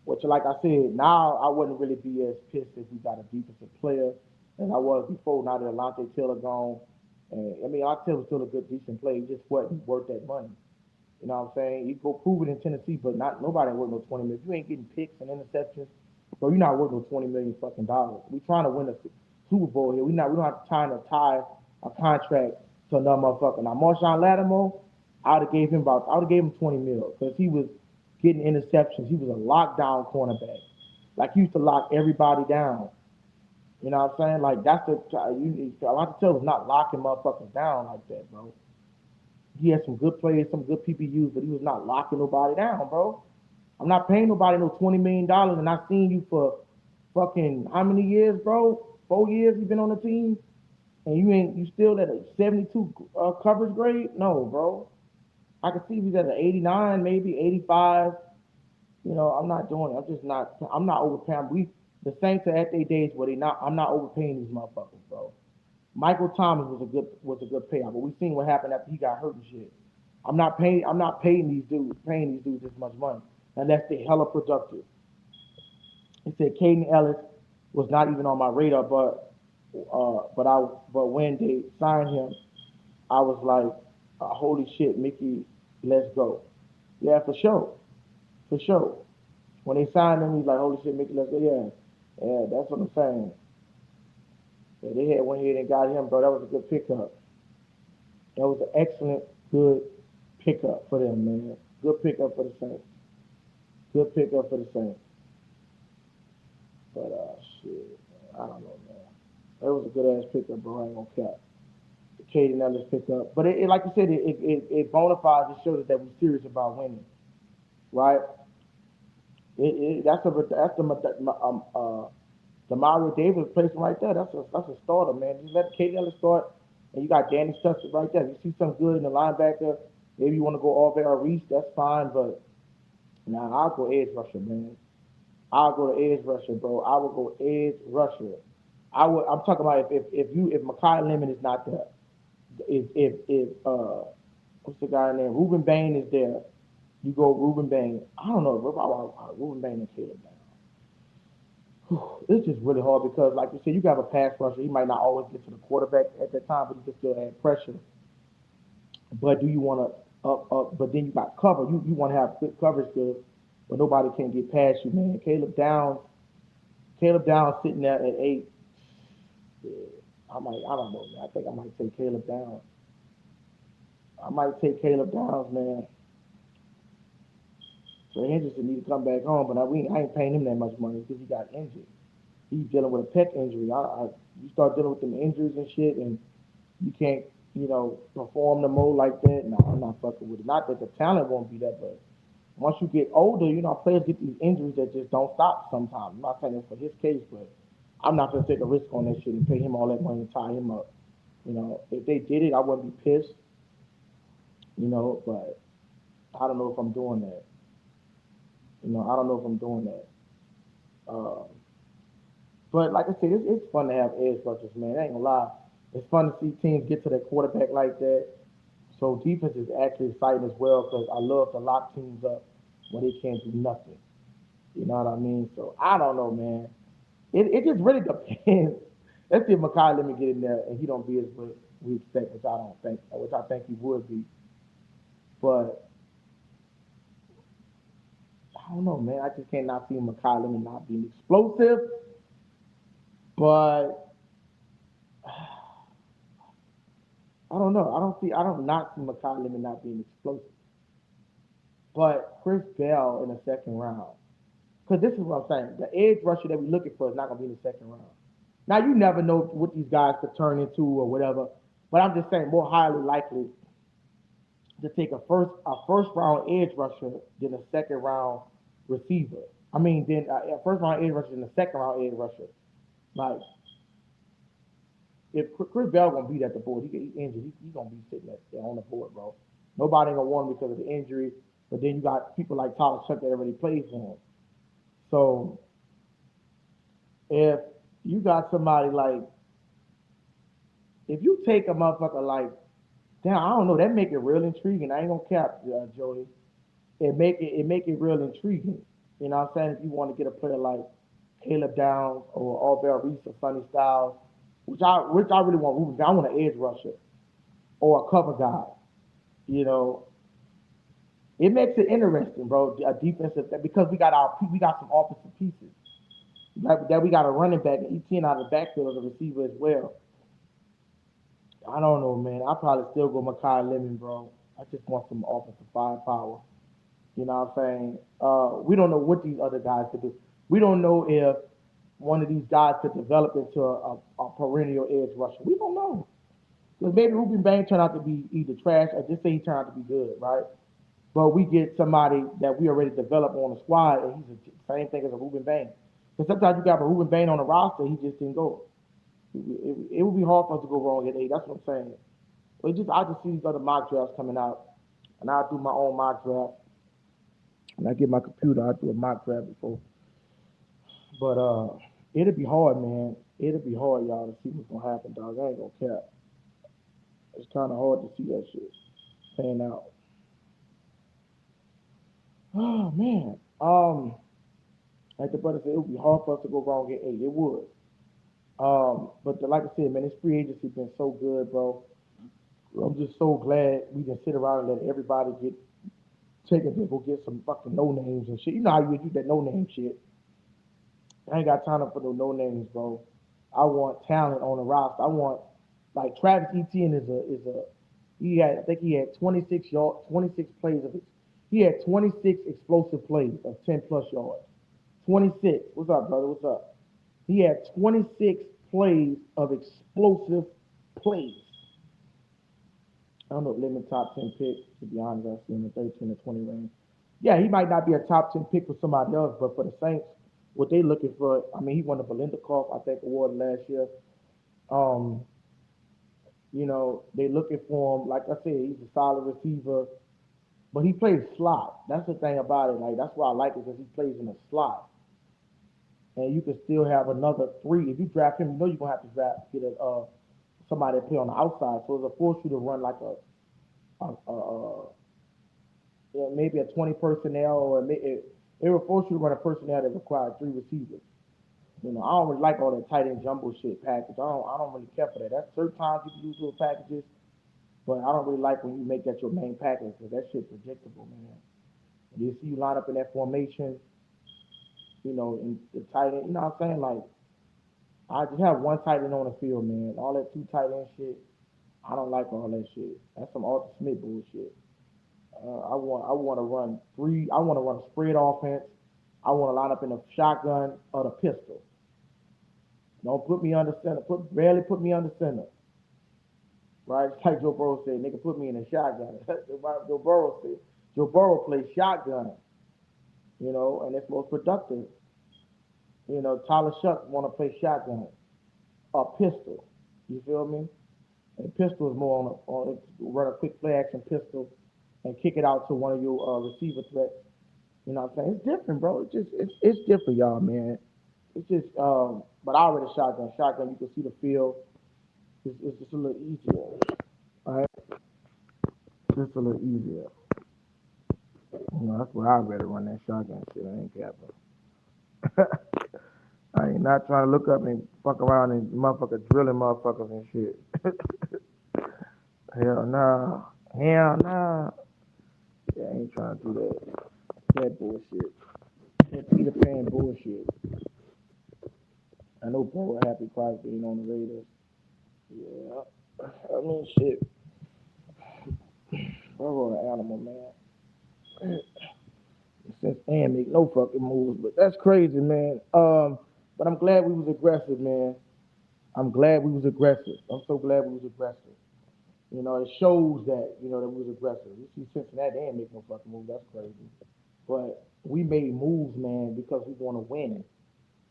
Which, like I said, now I wouldn't really be as pissed if we got a defensive player as I was before. Now that Alante Taylor gone, and I mean, Alante was still a good, decent player. He just wasn't worth that money. You know what I'm saying? You go prove it in Tennessee, but not nobody worth no 20 million. If you ain't getting picks and interceptions, bro, you're not worth no 20 million fucking dollars. We trying to win a Super Bowl here. We don't have time to tie a contract to another motherfucker. Now Marshawn Lattimore, I would have gave him 20 mil because he was getting interceptions. He was a lockdown cornerback. Like he used to lock everybody down. You know what I'm saying? Like that's the I want to tell was not locking motherfuckers down like that, bro. He had some good plays, some good PPUs, but he was not locking nobody down, bro. I'm not paying nobody no $20 million, and I seen you for fucking how many years, bro? 4 years you been on the team, and you still at a 72 coverage grade? No, bro. I could see if he's at an 89, maybe 85. You know, I'm not doing it. I'm just not. I'm not overpaying. The Saints are at their days where they not. I'm not overpaying these motherfuckers, bro. Michael Thomas was a good payout, but we seen what happened after he got hurt and shit. I'm not paying these dudes this much money unless they hella productive. He said Caden Ellis was not even on my radar, but when they signed him, I was like, holy shit, Mickey, let's go. Yeah, for sure, for sure. When they signed him, he's like, holy shit, Mickey, let's go. Yeah, yeah, that's what I'm saying. Yeah, they had went ahead and got him, bro. That was a good pickup. That was an excellent, good pickup for them, man. Good pickup for the Saints. Good pickup for the Saints. But shit, I don't know, man. That was a good ass pickup, bro. I ain't gonna cap. The Caden Ellis pickup, but like you said, it bona fide just shows us that we're serious about winning, right? The Mario Davis placement right there. That's a starter, man. Just let Caden Ellis start, and you got Danny Stussy right there. If you see something good in the linebacker, maybe you want to go Alvaro Reese, that's fine. But nah, I'll go edge rusher, man. I'll go to edge rusher, bro. I would go edge rusher. I'm talking about if Makai Lemon is not there, if what's the guy name? Ruben Bain is there. You go Ruben Bain. I don't know. What about Ruben Bain and Caleb Bain? It's just really hard because, like you said, you got a pass rusher. He might not always get to the quarterback at that time, but he can still add pressure. But do you want to up? But then you got cover. You want to have good coverage good, but nobody can get past you, man. Caleb Downs sitting there at 8. Yeah, I don't know, man. I think I might take Caleb Downs. I might take Caleb Downs, man. So Henderson need to come back home, but I ain't paying him that much money because he got injured. He's dealing with a pec injury. You start dealing with them injuries and shit, and you can't, perform the mode like that. No, I'm not fucking with it. Not that the talent won't be there, but once you get older, players get these injuries that just don't stop sometimes. I'm not saying it's for his case, but I'm not gonna take a risk on that shit and pay him all that money and tie him up. If they did it, I wouldn't be pissed, but I don't know if I'm doing that. I don't know if I'm doing that. Uh, but like I said, it's fun to have edge rushers, man. I ain't gonna lie. It's fun to see teams get to their quarterback like that. So defense is actually exciting as well because I love to lock teams up when they can't do nothing. You know what I mean? So I don't know, man. It just really depends. Let's see if Makai let me get in there and he don't be as what we expect, which I think he would be. But I don't know, man. I just cannot see Makai Lemon not being explosive. But I don't know. I don't not see Makai Lemon not being explosive. But Chris Bell in the second round. Because this is what I'm saying. The edge rusher that we're looking for is not going to be in the second round. Now, you never know what these guys could turn into or whatever. But I'm just saying, more highly likely to take a first round edge rusher than a second round receiver. I mean, then a first round edge rusher than a second round edge rusher. Like, if Chris Bell gonna be at the board, he injured, he gonna be sitting there on the board, bro. Nobody gonna want him because of the injury. But then you got people like Tyler Chuck that already played for him. So if you got somebody like, if you take a motherfucker like, damn, I don't know, that make it real intriguing. I ain't gonna cap, Jody. It make it real intriguing. You know what I'm saying? If you want to get a player like Caleb Downs or Albert Reese or Sonny Styles, which I really want. I want an edge rusher or a cover guy. You know, it makes it interesting, bro. A defensive because we got some offensive pieces. That we got a running back and ETN out of the backfield as a receiver as well. I don't know, man. I probably still go Makai Lemon, bro. I just want some offensive firepower. You know what I'm saying? We don't know what these other guys could do. We don't know if one of these guys could develop into a perennial edge rusher. We don't know. Because maybe Ruben Bain turned out to be either trash or just say he turned out to be good, right? But we get somebody that we already developed on the squad, and he's the same thing as a Ruben Bain. Because sometimes you got a Ruben Bain on the roster, he just didn't go. It would be hard for us to go wrong at 8. That's what I'm saying. I just see these other mock drafts coming out, and I'll do my own mock draft. And I get my computer, I'll do a mock draft before. But it'll be hard, man. It'll be hard, y'all, to see what's gonna happen, dog. I ain't gonna cap. It's kind of hard to see that shit playing out. Oh man. Like the brother said, it would be hard for us to go wrong at 8. It would. But like I said, man, this free agency been so good, bro. I'm just so glad we can sit around and let everybody get taken to go get some fucking no names and shit. You know how you do that no name shit. I ain't got time for no names, bro. I want talent on the roster. I want like Travis Etienne is a I think he had 26 plays he had 26 explosive plays of 10 plus yards. 26. What's up, brother? What's up? He had 26 plays of explosive plays. I don't know if Lemon top 10 pick. To be honest, I see him in 13 to 20 range. Yeah, he might not be a top 10 pick for somebody else, but for the Saints, what they looking for, I mean, he won the Belindakoff, I think, award last year. Um, they looking for him. Like I said, he's a solid receiver, but he plays slot. That's the thing about it. Like that's why I like it because he plays in a slot, and you can still have another 3. If you draft him, you know you're gonna have to get somebody to play on the outside. So it's a force you to run like maybe a 20 personnel, or it will force you to run a personnel that requires 3 receivers. You know, I don't really like all that tight end jumbo shit package. I don't really care for that. That's certain times you can use those packages, but I don't really like when you make that your main package because that shit predictable, man. You see you line up in that formation, you know, in the tight end. You know what I'm saying? Like I just have one tight end on the field, man. All that two tight end shit, I don't like all that shit. That's some Arthur Smith bullshit. I want to run three. I want to run a spread offense. I want to line up in the shotgun or the pistol. Don't put me under center. Barely put me under center. Right? It's like Joe Burrow said, nigga, put me in a shotgun. Joe Burrow said. Joe Burrow plays shotgun, you know, and it's most productive. You know, Tyler Shuck want to play shotgun or pistol. You feel me? And pistol is more on run a quick play action pistol and kick it out to one of your receiver threats. You know what I'm saying? It's different, bro. It's different, y'all, man. It's just but I already shotgun. Shotgun, you can see the field. It's just a little easier. All right, just a little easier. You know, that's why I'd rather run that shotgun shit. I ain't capping. I ain't not trying to look up and fuck around and motherfucker drilling motherfuckers and shit. Hell nah. Hell nah. Yeah, I ain't trying to do that. That bullshit. That Peter Pan bullshit. I know Bro Happy Crosby ain't on the Raiders. Yeah. I mean shit. Bro an animal, man. Since ain't make no fucking moves, but that's crazy, man. But I'm glad we was aggressive, man. I'm glad we was aggressive. I'm so glad we was aggressive. You know, it shows that, you know, that we was aggressive. You see Cincinnati, they ain't make no fucking move. That's crazy. But we made moves, man, because we want to win.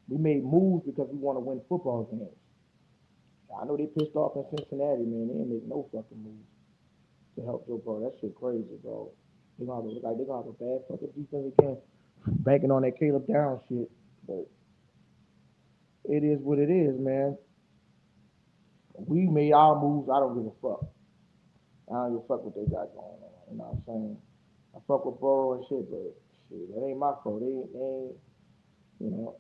We made moves because we want to win football games. I know they pissed off in Cincinnati, man. They ain't make no fucking moves to help Joe Burrow. That shit crazy, bro. They gonna have a, look like they gonna have a bad fucking defense again, banking on that Caleb Down shit. But it is what it is, man. We made our moves. I don't give a fuck. I don't give a fuck what they got going on. You know what I'm saying? I fuck with Burrow and shit, but shit, that ain't my fault. They ain't you know,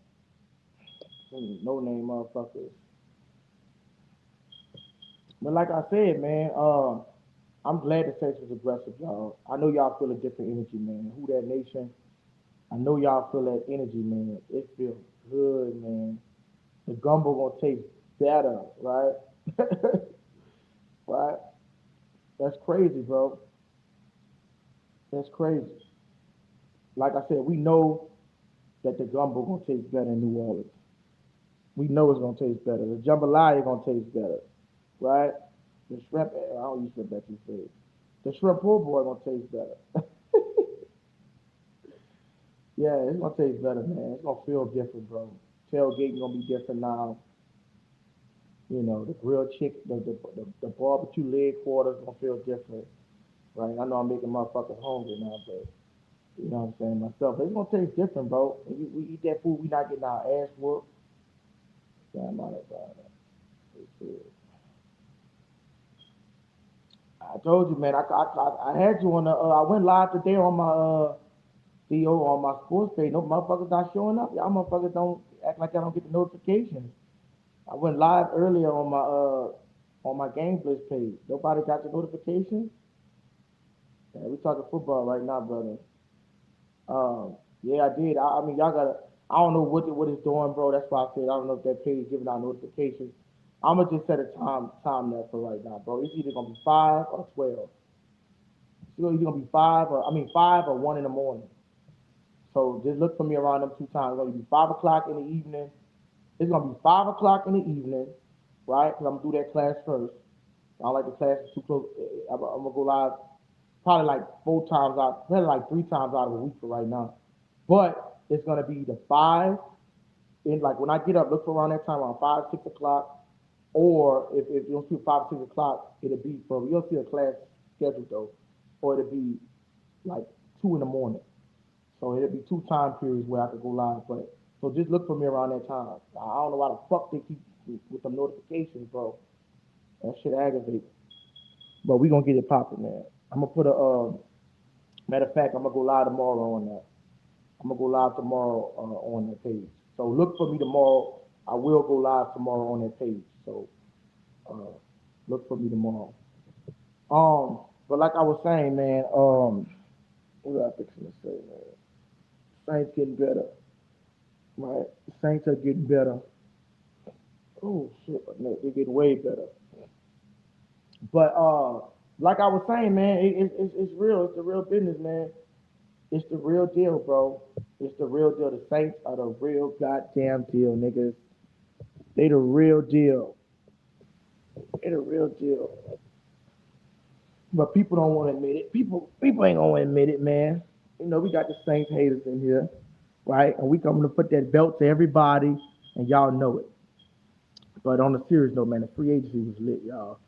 no name motherfuckers. But like I said, man, I'm glad the Texas was aggressive, y'all. I know y'all feel a different energy, man. Who that nation? I know y'all feel that energy, man. It feels good, man. The gumbo gonna taste better, right? Right? That's crazy, bro. That's crazy. Like I said, we know that the gumbo gonna taste better in New Orleans. We know it's gonna taste better. The jambalaya gonna taste better, right? The shrimp, I don't use shrimp that you said. The shrimp poor boy gonna taste better. Yeah, it's gonna taste better, man. It's gonna feel different, bro. Tailgating gonna be different now. You know, the grilled chicken, the barbecue leg quarters gonna feel different, right? I know I'm making motherfuckers hungry now, but you know what I'm saying myself. But it's gonna taste different, bro. When we eat that food, we not getting our ass whooped. Damn, out about it. I told you, man. I had you on the. I went live today on my CEO on my sports page. No motherfuckers not showing up. Y'all motherfuckers don't act like I don't get the notifications. I went live earlier on my game blitz page. Nobody got the notification. Yeah, we talking football right now, brother. Yeah, I did. I mean, y'all gotta. I don't know what it's doing, bro. That's why I said I don't know if that page giving out notifications. I'm gonna just set a time there for right now, bro. It's either gonna be 5 or 12. It's either gonna be 5 or 1 in the morning. So just look for me around them two times. It's gonna be 5 o'clock in the evening. It's gonna be 5 o'clock in the evening, right? Because I'm gonna do that class first. I don't like the class is too close. I'm gonna go live probably like 4 times out, probably like 3 times out of a week for right now. But it's gonna be the five in like when I get up, look for around that time around 5, 6 o'clock. Or if you don't see 5, 6 o'clock, it'll be for you'll see a class scheduled though, or it'll be like 2 in the morning. So it'll be two time periods where I could go live. But so just look for me around that time. I don't know why the fuck they keep with them notifications, bro. That shit aggravates. But we gonna get it popping, man. I'm gonna put a matter of fact, I'm gonna go live tomorrow on that. I'm gonna go live tomorrow on that page. So look for me tomorrow. I will go live tomorrow on that page. So uh, look for me tomorrow. But like I was saying, man, what was I fixing to say, man? Saints getting better, right? Saints are getting better. Oh shit, no, they're getting way better. But like I was saying, man, it's real. It's the real business, man. It's the real deal, bro. It's the real deal. The Saints are the real goddamn deal, niggas. They the real deal. They the real deal. But people don't want to admit it. People ain't gonna admit it, man. You know, we got the Saints haters in here, right? And we coming to put that belt to everybody, and y'all know it. But on a serious note, man, the free agency was lit, y'all.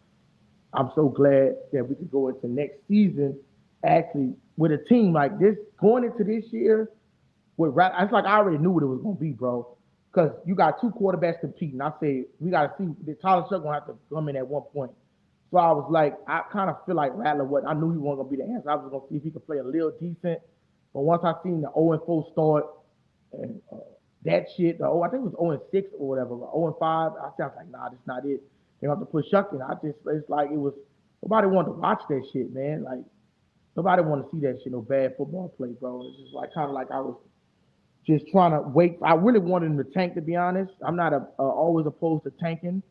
I'm so glad that we could go into next season actually with a team like this going into this year with it's like I already knew what it was gonna be, bro. Because you got two quarterbacks competing. I say we gotta see the Tyler Shuck gonna have to come in at one point. So I was like, I kind of feel like Rattler. What I knew he wasn't gonna be the answer. I was gonna see if he could play a little decent. But once I seen the 0-4 start and that shit, I think it was 0-6 or whatever, 0-5. I was like, nah, that's not it. They have to put Shuck in. It's like it was nobody wanted to watch that shit, man. Like nobody wanted to see that shit, no bad football play, bro. It's just like kind of like I was just trying to wait. I really wanted him to tank, to be honest. I'm not always opposed to tanking,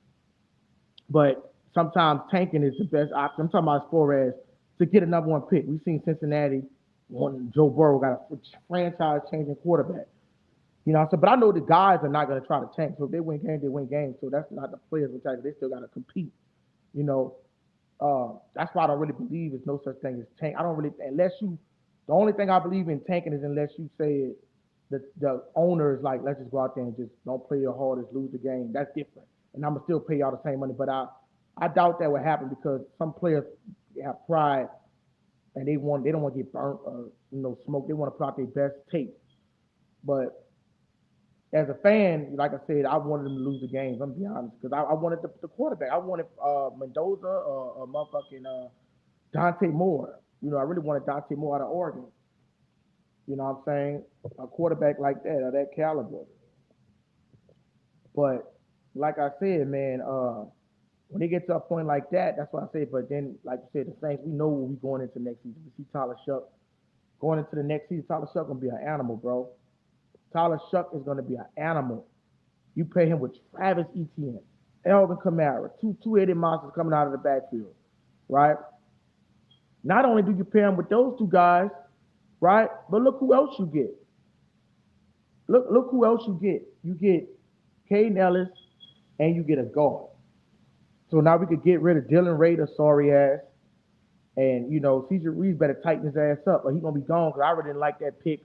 but sometimes tanking is the best option. I'm talking about as far as to get a number one pick. We've seen Cincinnati when Joe Burrow got a franchise changing quarterback. You know what I'm saying? But I know the guys are not going to try to tank. So if they win games, they win games. So that's not the players' mentality. They still got to compete. You know, that's why I don't really believe there's no such thing as tank. I don't really, unless you, the only thing I believe in tanking is unless you say the owner is like, let's just go out there and just don't play your hardest, lose the game. That's different. And I'm gonna still pay y'all the same money. But I doubt that would happen because some players have pride and they don't want to get burnt or smoke. They want to put out their best tape. But as a fan, like I said, I wanted them to lose the games. I'm gonna be honest, because I wanted the quarterback. I wanted Mendoza or motherfucking Dante Moore. I really wanted Dante Moore out of Oregon. You know what I'm saying? A quarterback like that, of that caliber. But like I said, man, when they get to a point like that, that's what I say. But then, like you said, the Saints, we know where we going into next season. We see Tyler Shuck going into the next season. Tyler Shuck gonna be an animal, bro. Tyler Shuck is gonna be an animal. You pay him with Travis Etienne, Elvin Kamara, two-headed monsters coming out of the backfield, right? Not only do you pair him with those two guys, right? But look who else you get. Look who else you get. You get Caden Ellis and you get a guard. So now we could get rid of Dylan Rader, sorry ass. And CJ Reeves better tighten his ass up, or he gonna be gone. Cause I really didn't like that pick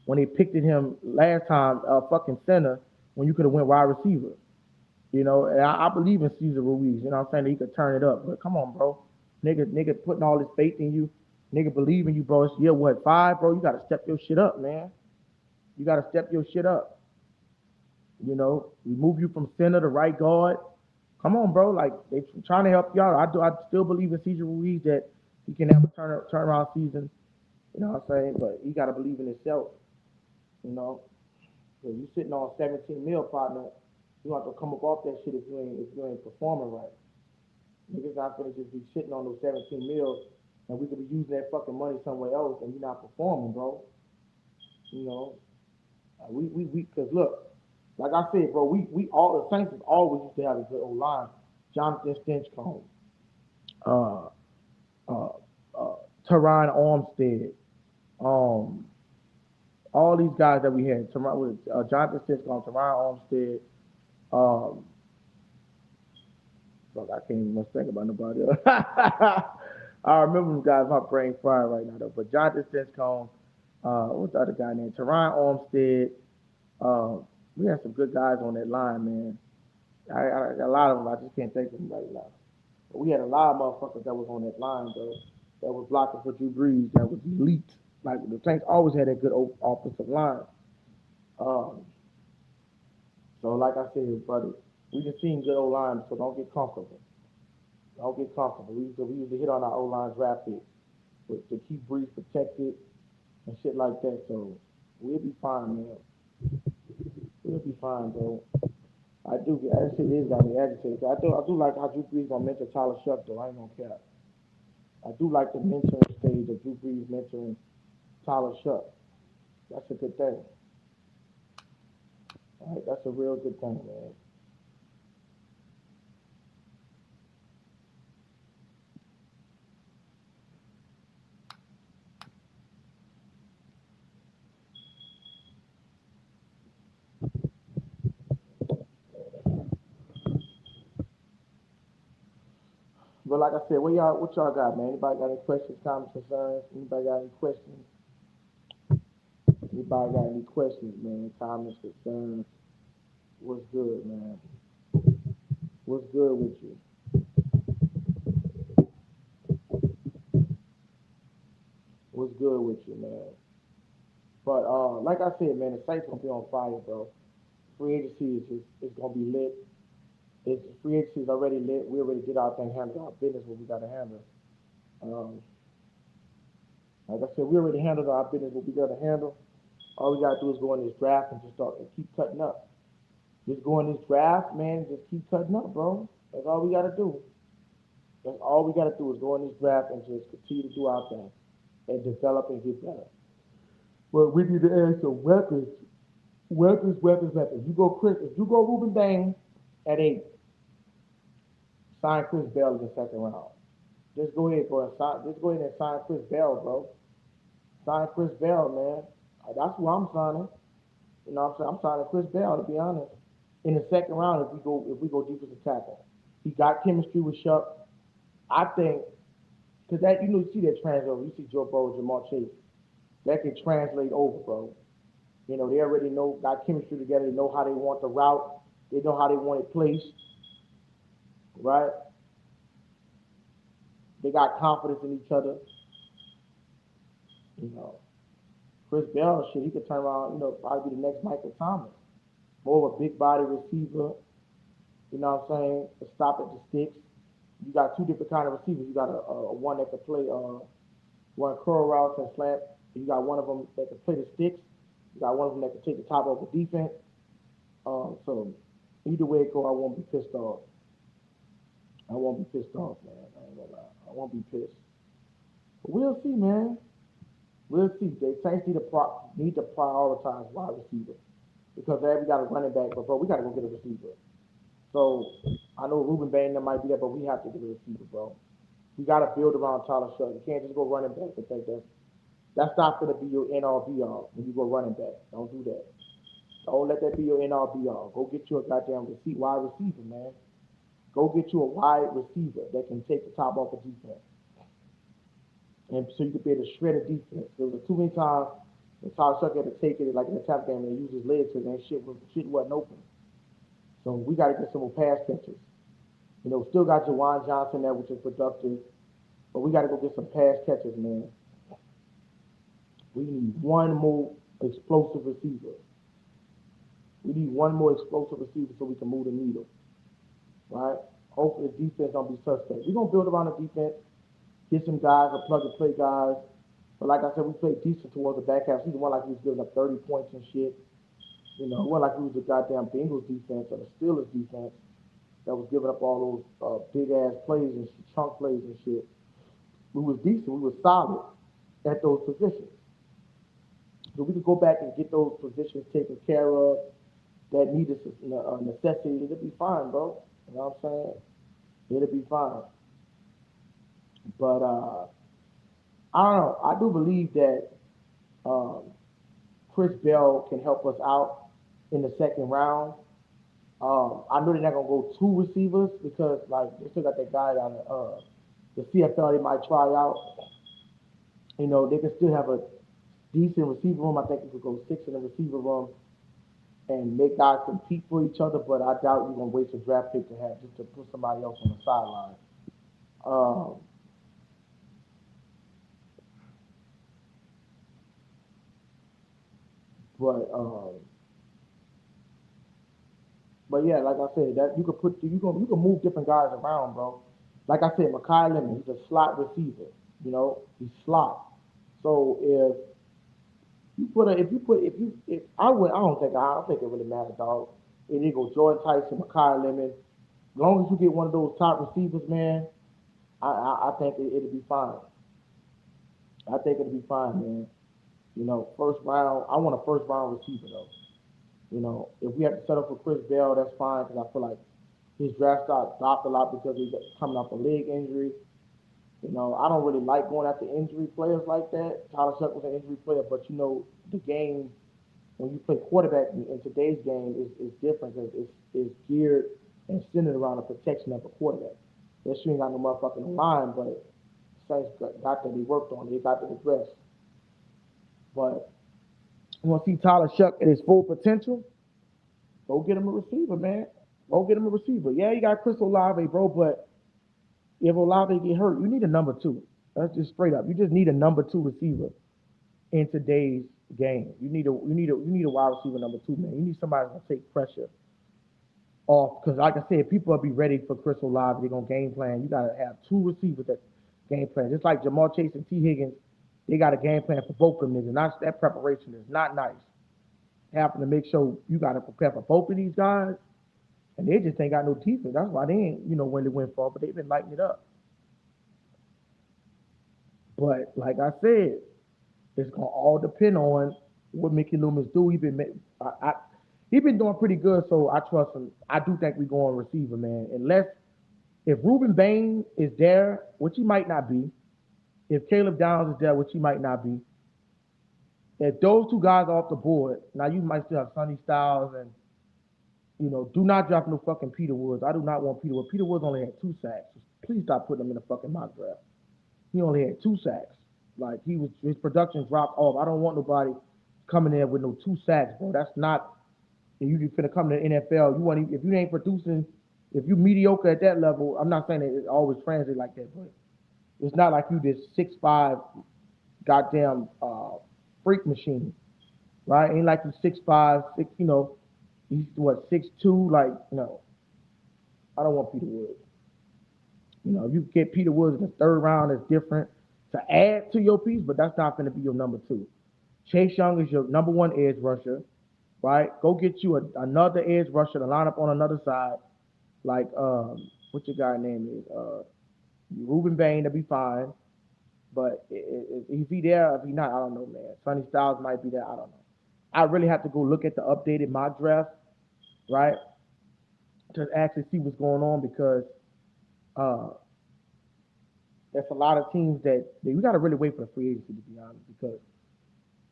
when they picked at him last time, fucking center, when you could have went wide receiver. And I believe in Cesar Ruiz. You know what I'm saying? That he could turn it up. But come on, bro. Nigga putting all this faith in you. Nigga believe in you, bro. It's year what, 5, bro? You gotta step your shit up, man. You gotta step your shit up. We move you from center to right guard. Come on, bro. Like they trying to help y'all. I still believe in Cesar Ruiz that he can have a turnaround season. You know what I'm saying? But he gotta believe in himself. You know. So you sitting on 17 mil, partner. You have to come up off that shit if you ain't performing right. Niggas not gonna just be sitting on those 17 mils and we could be using that fucking money somewhere else and you're not performing, bro. You know, we, cause look, like I said, bro, we all the Saints always used to have a good old line. Jonathan Stinchcomb, uh, uh, Teron Armstead, um, all these guys that we had, Jonathan Stinchcomb, Teron Armstead, um, fuck, I can't even think about nobody else. I remember them guys, my brain fried right now though. But Jonathan Stinchcomb, what's the other guy named? Teron Armstead. We had some good guys on that line, man. A lot of them, I just can't think of them right now. But we had a lot of motherfuckers that was on that line, though, that was blocking for Drew Brees, that was elite. Like the Saints always had a good offensive line. Um, so like I said, brother, we just seen good old line, so don't get comfortable. Don't get comfortable. We used to hit on our O line draft picks to keep Brees protected and shit like that. So we'll be fine, man. He'll be fine, bro. I do. That shit is got me agitated. I do like how Drew Brees gonna mentor Tyler Shuck though. I ain't gonna care. I do like the mentoring stage of Drew Brees mentoring Tyler Shuck. That's a good thing. All right, that's a real good thing, man. But like I said, what y'all got, man? Anybody got any questions, comments, concerns? Anybody got any questions? Anybody got any questions, man? Comments, concerns? What's good, man? What's good with you? What's good with you, man? But like I said, man, the site's gonna be on fire, bro. Free agency is gonna be lit. It's free agency is already lit. We already did our thing, handled our business, what we gotta handle. Um, like I said, we already handled our business, what we gotta handle. All we gotta do is go in this draft and just start and keep cutting up. Just go in this draft, man, and just keep cutting up, bro. That's all we gotta do. That's all we gotta do is go in this draft and just continue to do our thing and develop and get better. But we need to add some weapons. Weapons. If you go Ruben Dane at 8, sign Chris Bell in the second round. Just go ahead, bro. Just go ahead and sign Chris Bell, bro. Sign Chris Bell, man. That's who I'm signing. You know what I'm saying? I'm signing Chris Bell, to be honest. In the second round, if we go defensive tackle. He got chemistry with Shuck. I think because that you see that translate. You see Joe Burrow, Jamar Chase. That can translate over, bro. They already know got chemistry together. They know how they want the route. They know how they want it placed, right? They got confidence in each other. You know, Chris Bell, shit, he could turn around. Probably be the next Michael Thomas. More of a big body receiver. You know what I'm saying? To stop at the sticks. You got two different kind of receivers. You got a one that could play one curl routes and slant. You got one of them that can play the sticks. You got one of them that can take the top off the defense. So either way it go, I won't be pissed off. I won't be pissed off, man. I ain't gonna lie. I won't be pissed. But we'll see, man. We'll see. They Saints need to prioritize wide receiver because we got a running back, but bro, we gotta go get a receiver. So I know Ruben Bain might be there, but we have to get a receiver, bro. We gotta build around Tyler Shuck. You can't just go running back and think that's not gonna be your end all be all when you go running back. Don't do that. Don't let that be your end all be all. Go get you a goddamn wide receiver, man. Go get you a wide receiver that can take the top off the defense. And so you can be able to shred a defense. There was too many times when Tyler Shuck had to take it like in a tap game and use his legs because shit wasn't open. So we got to get some more pass catchers. Still got Jawan Johnson there, which is productive, but we got to go get some pass catchers, man. We need one more explosive receiver. We need one more explosive receiver so we can move the needle, right? Hopefully the defense don't be suspect. We're gonna build around the defense, get some guys, or plug and play guys. But like I said, we played decent towards the back half. Season one, like we was giving up 30 points and shit. It wasn't like we was the goddamn Bengals defense or the Steelers defense that was giving up all those big ass plays and chunk plays and shit. We was decent. We was solid at those positions. So we could go back and get those positions taken care of that need a necessity. It'll be fine, bro. You know what I'm saying? It'll be fine. But I don't know. I do believe that um, Chris Bell can help us out in the second round. I know they're not gonna go two receivers because like they still got that guy on the CFL they might try out. They can still have a decent receiver room. I think we could go 6 in the receiver room and make guys compete for each other. But I doubt you're gonna waste a draft pick to have just to put somebody else on the sideline. Um, but But yeah, like I said, that you can move different guys around, bro. Like I said, Makai Lemon, he's a slot receiver. He's slot. So if if I would, I don't think it really matters, dog. If you go Jordan Tyson, Makai Lemon, as long as you get one of those top receivers, man, I think it'll be fine. I think it'll be fine, man. You know, first round, I want a first round receiver though. You know, if we have to settle for Chris Bell, that's fine because I feel like his draft stock dropped a lot because he's coming off a leg injury. You know, I don't really like going after injury players like that. Tyler Shuck was an injury player, but you know, the game when you play quarterback in today's game is different because it's geared and centered around the protection of a quarterback. Yes, you ain't got no motherfucking line, but Saints got that they worked on. They got that addressed. But you want to see Tyler Shuck at his full potential? Go get him a receiver, man. Go get him a receiver. Yeah, you got Chris Olave, bro, but if Olave get hurt, you need a number two. That's just straight up. You just need a number two receiver in today's game. You need a wide receiver number two, man. You need somebody that's gonna take pressure off because, like I said, people will be ready for Chris Olave. They're gonna game plan. You gotta have two receivers that game plan. Just like Jamal Chase and T Higgins, they got a game plan for both of them. And that preparation is not nice. Having to make sure you gotta prepare for both of these guys, and they just ain't got no defense. That's why they ain't when they win far, but they've been lighting it up. But like I said, it's gonna all depend on what Mickey Loomis do. He been doing pretty good, so I trust him. I do think we go on receiver, man. Unless if Ruben Bain is there, which he might not be, if Caleb Downs is there, which he might not be, if those two guys are off the board, now you might still have Sonny Styles and do not drop no fucking Peter Woods. I do not want Peter Woods. Peter Woods only had 2 sacks. Please stop putting him in the fucking mock draft. He only had 2 sacks. Like his production dropped off. I don't want nobody coming there with no 2 sacks, bro. That's not. If you finna come to the NFL, if you ain't producing, if you mediocre at that level, I'm not saying that it always translates like that, but it's not like you this 6'5" goddamn freak machine, right? Ain't like you 6'5", six. He's what 6'2", like no. I don't want Peter Woods. If you get Peter Woods in the third round, it's different to add to your piece, but that's not going to be your number two. Chase Young is your number one edge rusher, right? Go get you another edge rusher to line up on another side, like what your guy name is, Ruben Bain. That'll be fine. But if he there, if he not, I don't know, man. Sonny Styles might be there. I don't know. I really have to go look at the updated mock draft, right, to actually see what's going on because uh, there's a lot of teams that we got to really wait for the free agency to be honest because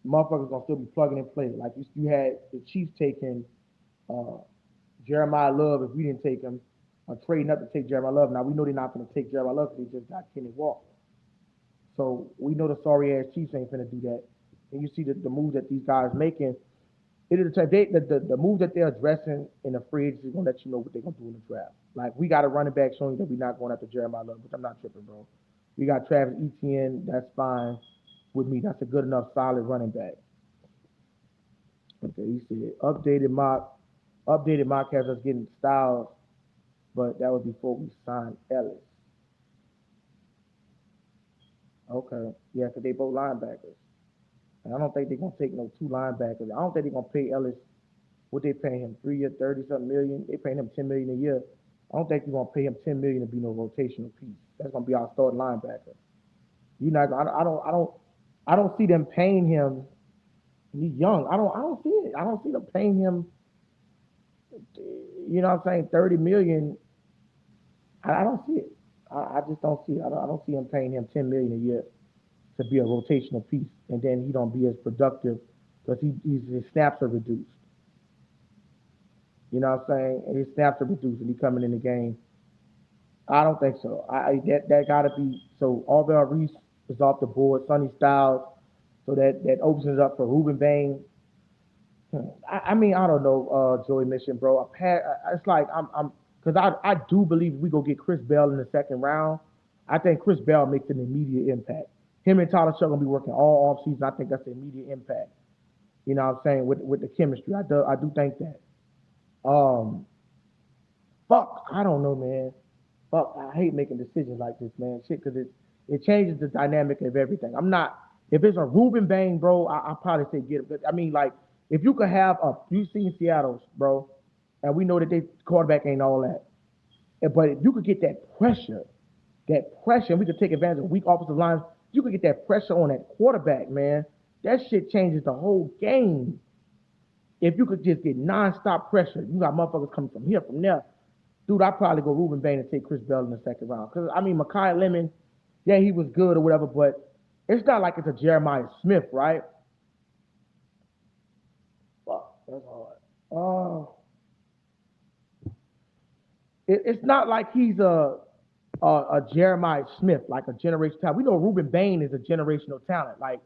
motherfuckers gonna still be plugging and playing. Like you had the Chiefs taking uh, Jeremiah Love if we didn't take him, or trading up to take Jeremiah Love. Now we know they're not gonna take Jeremiah Love because they just got Kenny Walker. So we know the sorry ass Chiefs ain't gonna do that. And you see the moves that these guys making. It is the move that they're addressing in the free agency is gonna let you know what they're gonna do in the draft. Like we got a running back showing that we're not going after Jeremiah Love, which I'm not tripping, bro. We got Travis Etienne, that's fine with me. That's a good enough solid running back. Okay, he said updated mock has us getting Styles, but that was before we signed Ellis. Okay, yeah, because they both linebackers. And I don't think they're gonna take no two linebackers. I don't think they're gonna pay Ellis what they paying him 3 year 30 something million. They paying him 10 million a year. I don't think you're gonna pay him 10 million to be no rotational piece. That's gonna be our starting linebacker. You not I don't see them paying him. He's young. I don't see it. I don't see them paying him. You know what I'm saying? 30 million. I don't see it. I just don't see it. I don't see him paying him 10 million a year to be a rotational piece, and then he don't be as productive because his snaps are reduced. You know what I'm saying? And his snaps are reduced, and he coming in the game. I don't think so. That gotta be so. Arvell Reese is off the board. Sonny Styles, so that opens it up for Ruben Bain. I mean, I don't know, Joey Mission, bro. It's like I'm because I do believe we go get Chris Bell in the second round. I think Chris Bell makes an immediate impact. Him and Tyler Shuck gonna be working all off season. I think that's an immediate impact. You know what I'm saying with the chemistry. I do think that. Um, fuck, I don't know, man. Fuck, I hate making decisions like this, man. Shit, because it changes the dynamic of everything. I'm not. If it's a Ruben Bain, bro, I probably say get him. But I mean, like, if you could have you seen Seattle's, bro, and we know that they quarterback ain't all that. But if you could get that pressure, and we could take advantage of weak offensive lines, you could get that pressure on that quarterback, man. That shit changes the whole game. If you could just get nonstop pressure, you got motherfuckers coming from here, from there. Dude, I'd probably go Ruben Bain and take Chris Bell in the second round. Because, I mean, Mekhi Lemon, yeah, he was good or whatever, but it's not like it's a Jeremiah Smith, right? Fuck, that's hard. Oh, it's not like he's a Jeremiah Smith, like a generational talent. We know Ruben Bain is a generational talent. Like,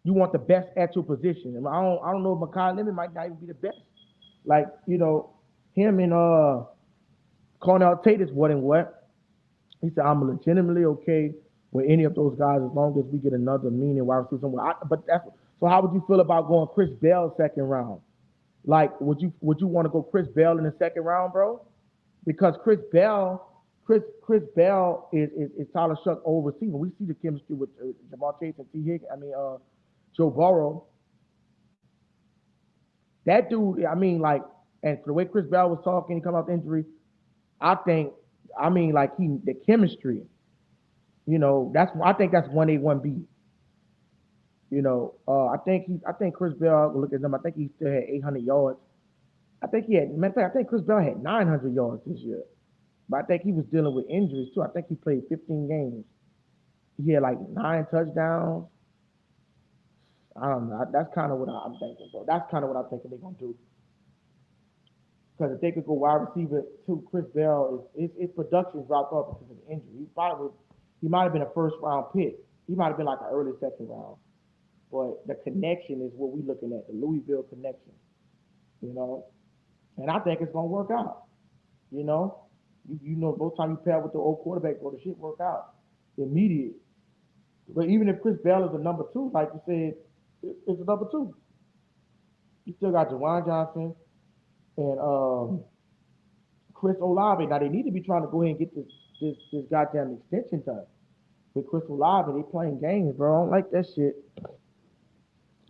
you want the best at your position. And I don't know if Mekhi Lemon might not even be the best. Like, him and Cornell Tate is what and what. He said, I'm legitimately okay with any of those guys as long as we get another meaning wide receiver somewhere. But that's so. How would you feel about going Chris Bell second round? Like, would you want to go Chris Bell in the second round, bro? Because Chris Bell is Tyler Shuck old receiver. We see the chemistry with Jamar Chase and T. Higgins. I mean, Joe Burrow. That dude. I mean, like, and for the way Chris Bell was talking, he come out with injury. I think. I mean, like the chemistry. I think that's 1A, 1B. I think Chris Bell. Look at him. I think he still had 800 yards. I think he had. Matter of fact, I think Chris Bell had 900 yards this year. But I think he was dealing with injuries too. I think he played 15 games. He had like 9 touchdowns. I don't know. That's kind of what I'm thinking, bro. That's kind of what I'm thinking they're gonna do. Because if they could go wide receiver to Chris Bell, his production dropped off because of the injury. He might have been a first round pick. He might have been like an early second round. But the connection is what we're looking at, the Louisville connection. You know, and I think it's gonna work out. You know, both times you pair with the old quarterback, bro, the shit work out immediate. But even if Chris Bell is a number two, like you said, it's a number two. You still got Jawan Johnson and Chris Olave. Now they need to be trying to go ahead and get this goddamn extension done. With Chris Olave, they playing games, bro. I don't like that shit.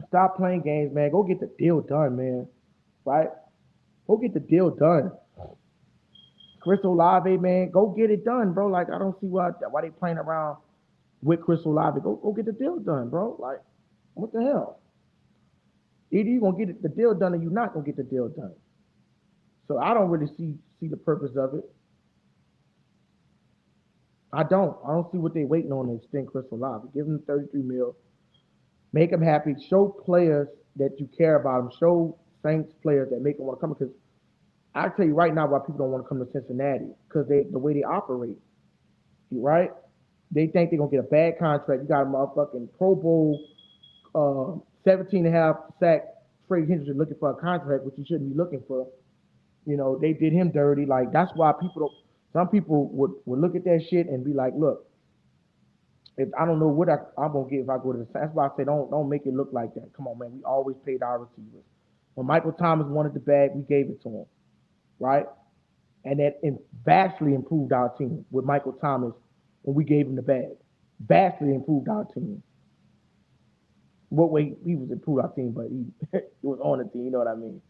Stop playing games, man. Go get the deal done, man. Right? Go get the deal done. Chris Olave, man, go get it done, bro. Like, I don't see why they playing around with Chris Olave. Go get the deal done, bro. Like, what the hell? Either you gonna get the deal done or you not gonna get the deal done. So I don't really see the purpose of it. I don't. I don't see what they waiting on to extend Chris Olave. Give him 33 mil. Make them happy. Show players that you care about them. Show Saints players that make them want to come. Because I tell you right now why people don't want to come to Cincinnati. Because the way they operate, right? They think they're gonna get a bad contract. You got a motherfucking Pro Bowl, 17 and a half sack Freddie Henderson looking for a contract, which you shouldn't be looking for. They did him dirty. Like, that's why some people would look at that shit and be like, look, if I don't know what I'm gonna get if I go to the Saints. That's why I say don't make it look like that. Come on, man. We always paid our receivers. When Michael Thomas wanted the bag, we gave it to him, right? And that vastly improved our team with Michael Thomas when we gave him the bag. Vastly improved our team. What way he was improved our team, but he was on the team. You know what I mean?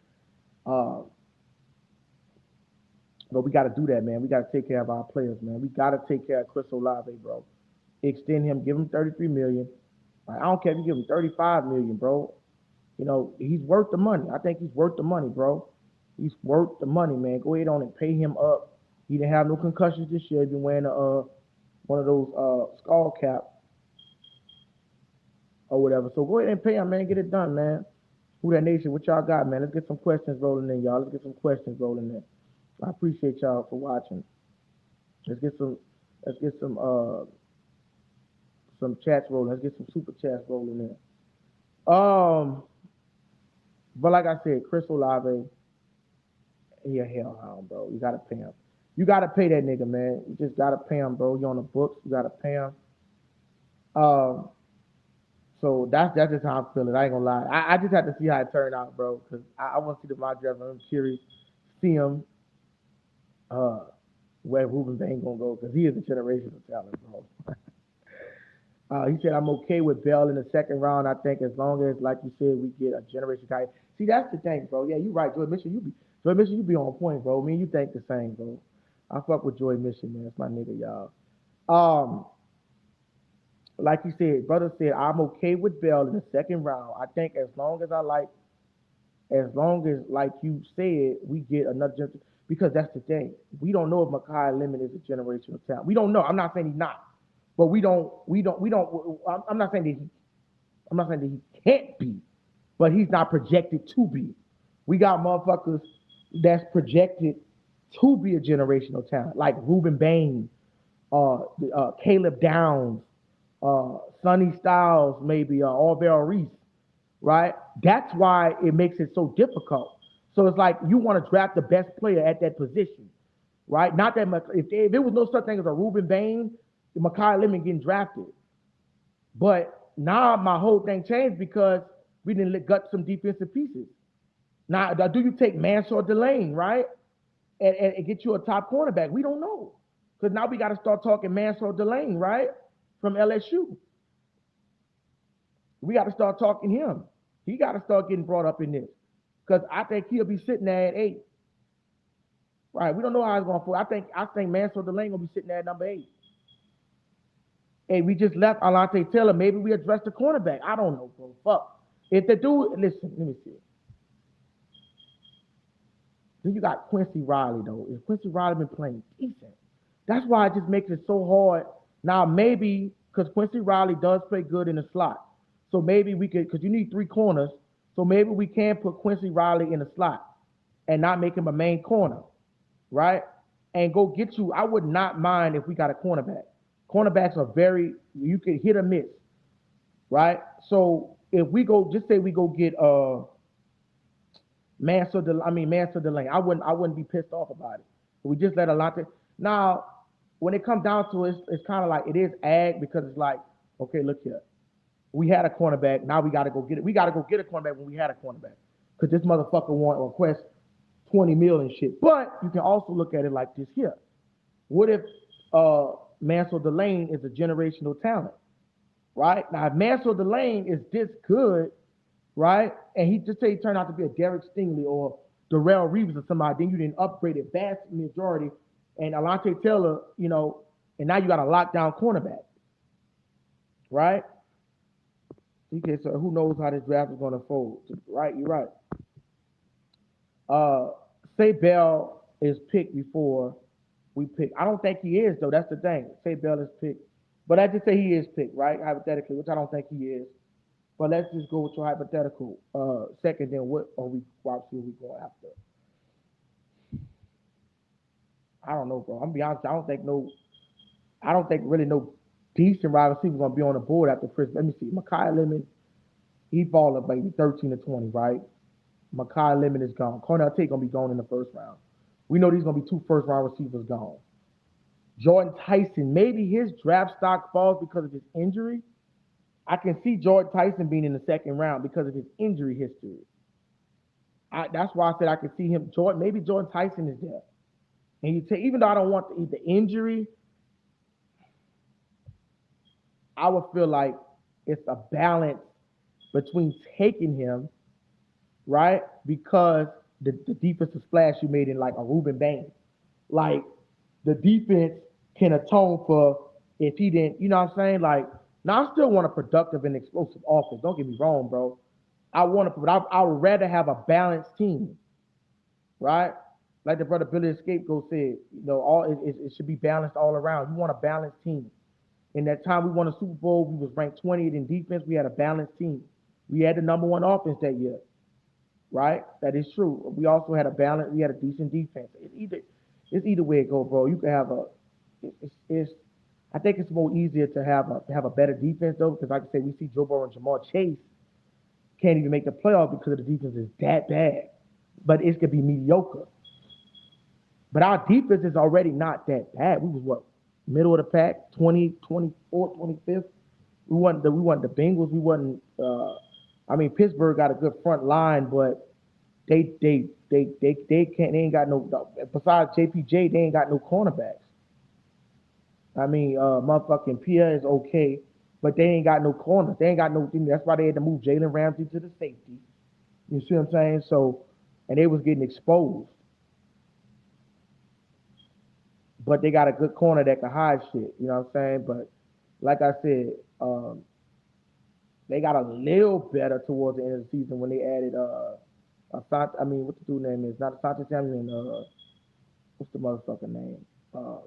But we got to do that, man. We got to take care of our players, man. We got to take care of Chris Olave, bro. Extend him, give him 33 million. Like, I don't care if you give him 35 million, bro. He's worth the money. I think he's worth the money, bro. He's worth the money, man. Go ahead on and pay him up. He didn't have no concussions this year. He's been wearing one of those skull cap or whatever. So go ahead and pay him, man. Get it done, man. Who That Nation? What y'all got, man? Let's get some questions rolling in, y'all. Let's get some questions rolling in. I appreciate y'all for watching. Let's get some chats rolling. Let's get some super chats rolling in. But like I said, Chris Olave, he a hellhound, bro. You gotta pay him. You gotta pay that nigga, man. You just gotta pay him, bro. You on the books. You gotta pay him. So that's just how I'm feeling. I ain't gonna lie. I just have to see how it turned out, bro. Cause I want to see the mock draft. I'm curious. See him. Where Ruben Bain gonna go? Cause he is a generational talent, bro. He said, I'm okay with Bell in the second round. I think as long as, like you said, we get a generation type. See, that's the thing, bro. Yeah, you're right. Joy Mission, you be on point, bro. Me and you think the same, bro. I fuck with Joy Mission, man. That's my nigga, y'all. Um, like you said, brother said, I'm okay with Bell in the second round. I think as long as, like you said, we get another generation, because that's the thing. We don't know if Makai Lemon is a generational talent. We don't know. I'm not saying he's not, but we don't. I'm not saying that I'm not saying that he can't be, but he's not projected to be. We got motherfuckers that's projected to be a generational talent, like Ruben Bain, Caleb Downs, Sonny Styles, maybe Orville Reese, right? That's why it makes it so difficult. So it's like you want to draft the best player at that position, right? Not that much. If there was no such thing as a Ruben Bain, Makai Lemon getting drafted. But now my whole thing changed because we didn't gut some defensive pieces. Now, do you take Mansour Delane, right? And get you a top cornerback? We don't know. Because now we got to start talking Mansour Delane, right? From LSU. We got to start talking him. He got to start getting brought up in this. Because I think he'll be sitting there at 8. Right? We don't know how it's going to fall. I think Mansour Delane going to be sitting there at number 8. Hey, we just left Alontae Taylor. Maybe we address the cornerback. I don't know, bro. Fuck. If the dude, listen, let me see. Then you got Quincy Riley, though. If Quincy Riley been playing decent, that's why it just makes it so hard. Now, maybe, because Quincy Riley does play good in the slot. So maybe we could, because you need 3 corners. So maybe we can put Quincy Riley in the slot and not make him a main corner, right? And go get you. I would not mind if we got a cornerback. Cornerbacks are you can hit or miss, right? So if we go, just say we go get Mansour Delane. I wouldn't be pissed off about it. We just let Alontae. Now, when it comes down to it, it's kind of like it is ag, because it's like, okay, look here. We had a cornerback. Now we got to go get it. We got to go get a cornerback when we had a cornerback, because this motherfucker want to request 20 million shit. But you can also look at it like this here. What if Mansour Delane is a generational talent, right? Now, if Mansour Delane is this good, right, and he just say he turned out to be a Derek Stingley or Darrell Reeves or somebody, then you didn't upgrade it vast majority, and Alontae Taylor, and now you got a lockdown cornerback, right? Okay, so who knows how this draft is going to fold, right? You're right. Say Bell is picked before we pick. I don't think he is, though. That's the thing. Say Bell is picked. But I just say he is picked, right? Hypothetically, which I don't think he is. But let's just go with your hypothetical. Second, then what are we going after? I don't know, bro. I'm gonna be honest. I don't think really no decent wide receiver gonna be on the board after Chris. Let me see. Makai Lemon, he falling maybe 13 to 20, right? Makai Lemon is gone. Cornell Tate gonna be gone in the first round. We know these gonna be 2 first-round receivers gone. Jordan Tyson, maybe his draft stock falls because of his injury. I can see Jordan Tyson being in the second round because of his injury history. That's why I said I could see him. Maybe Jordan Tyson is there. And even though I don't want the injury, I would feel like it's a balance between taking him, right? Because the defensive splash you made in like a Ruben Bain. Like, the defense can atone for if he didn't, you know what I'm saying? Like, now I still want a productive and explosive offense. Don't get me wrong, bro. I would rather have a balanced team, right? Like the brother Billy Scapegoat said, it should be balanced all around. You want a balanced team. In that time we won a Super Bowl, we was ranked 20th in defense. We had a balanced team. We had the number 1 offense that year, right? That is true. We also had we had a decent defense. It's either way it go, bro. You can have I think it's more easier to have a better defense, though, because like I said, we see Joe Burrow and Jamar Chase can't even make the playoffs because the defense is that bad. But it could be mediocre. But our defense is already not that bad. We was what? Middle of the pack, 20, 24th, 25th. We wasn't the Bengals. We wasn't Pittsburgh got a good front line, but they ain't got no, besides JPJ, they ain't got no cornerbacks. Motherfucking Pierre is okay. but they ain't got no corners. They ain't got no. That's why they had to move Jalen Ramsey to the safety. You see what I'm saying? So, and they was getting exposed, but they got a good corner that can hide shit. You know what I'm saying? But like I said, they got a little better towards the end of the season when they added I mean, what the dude name is? Not Asante Samuel. What's the motherfucker name? Uh,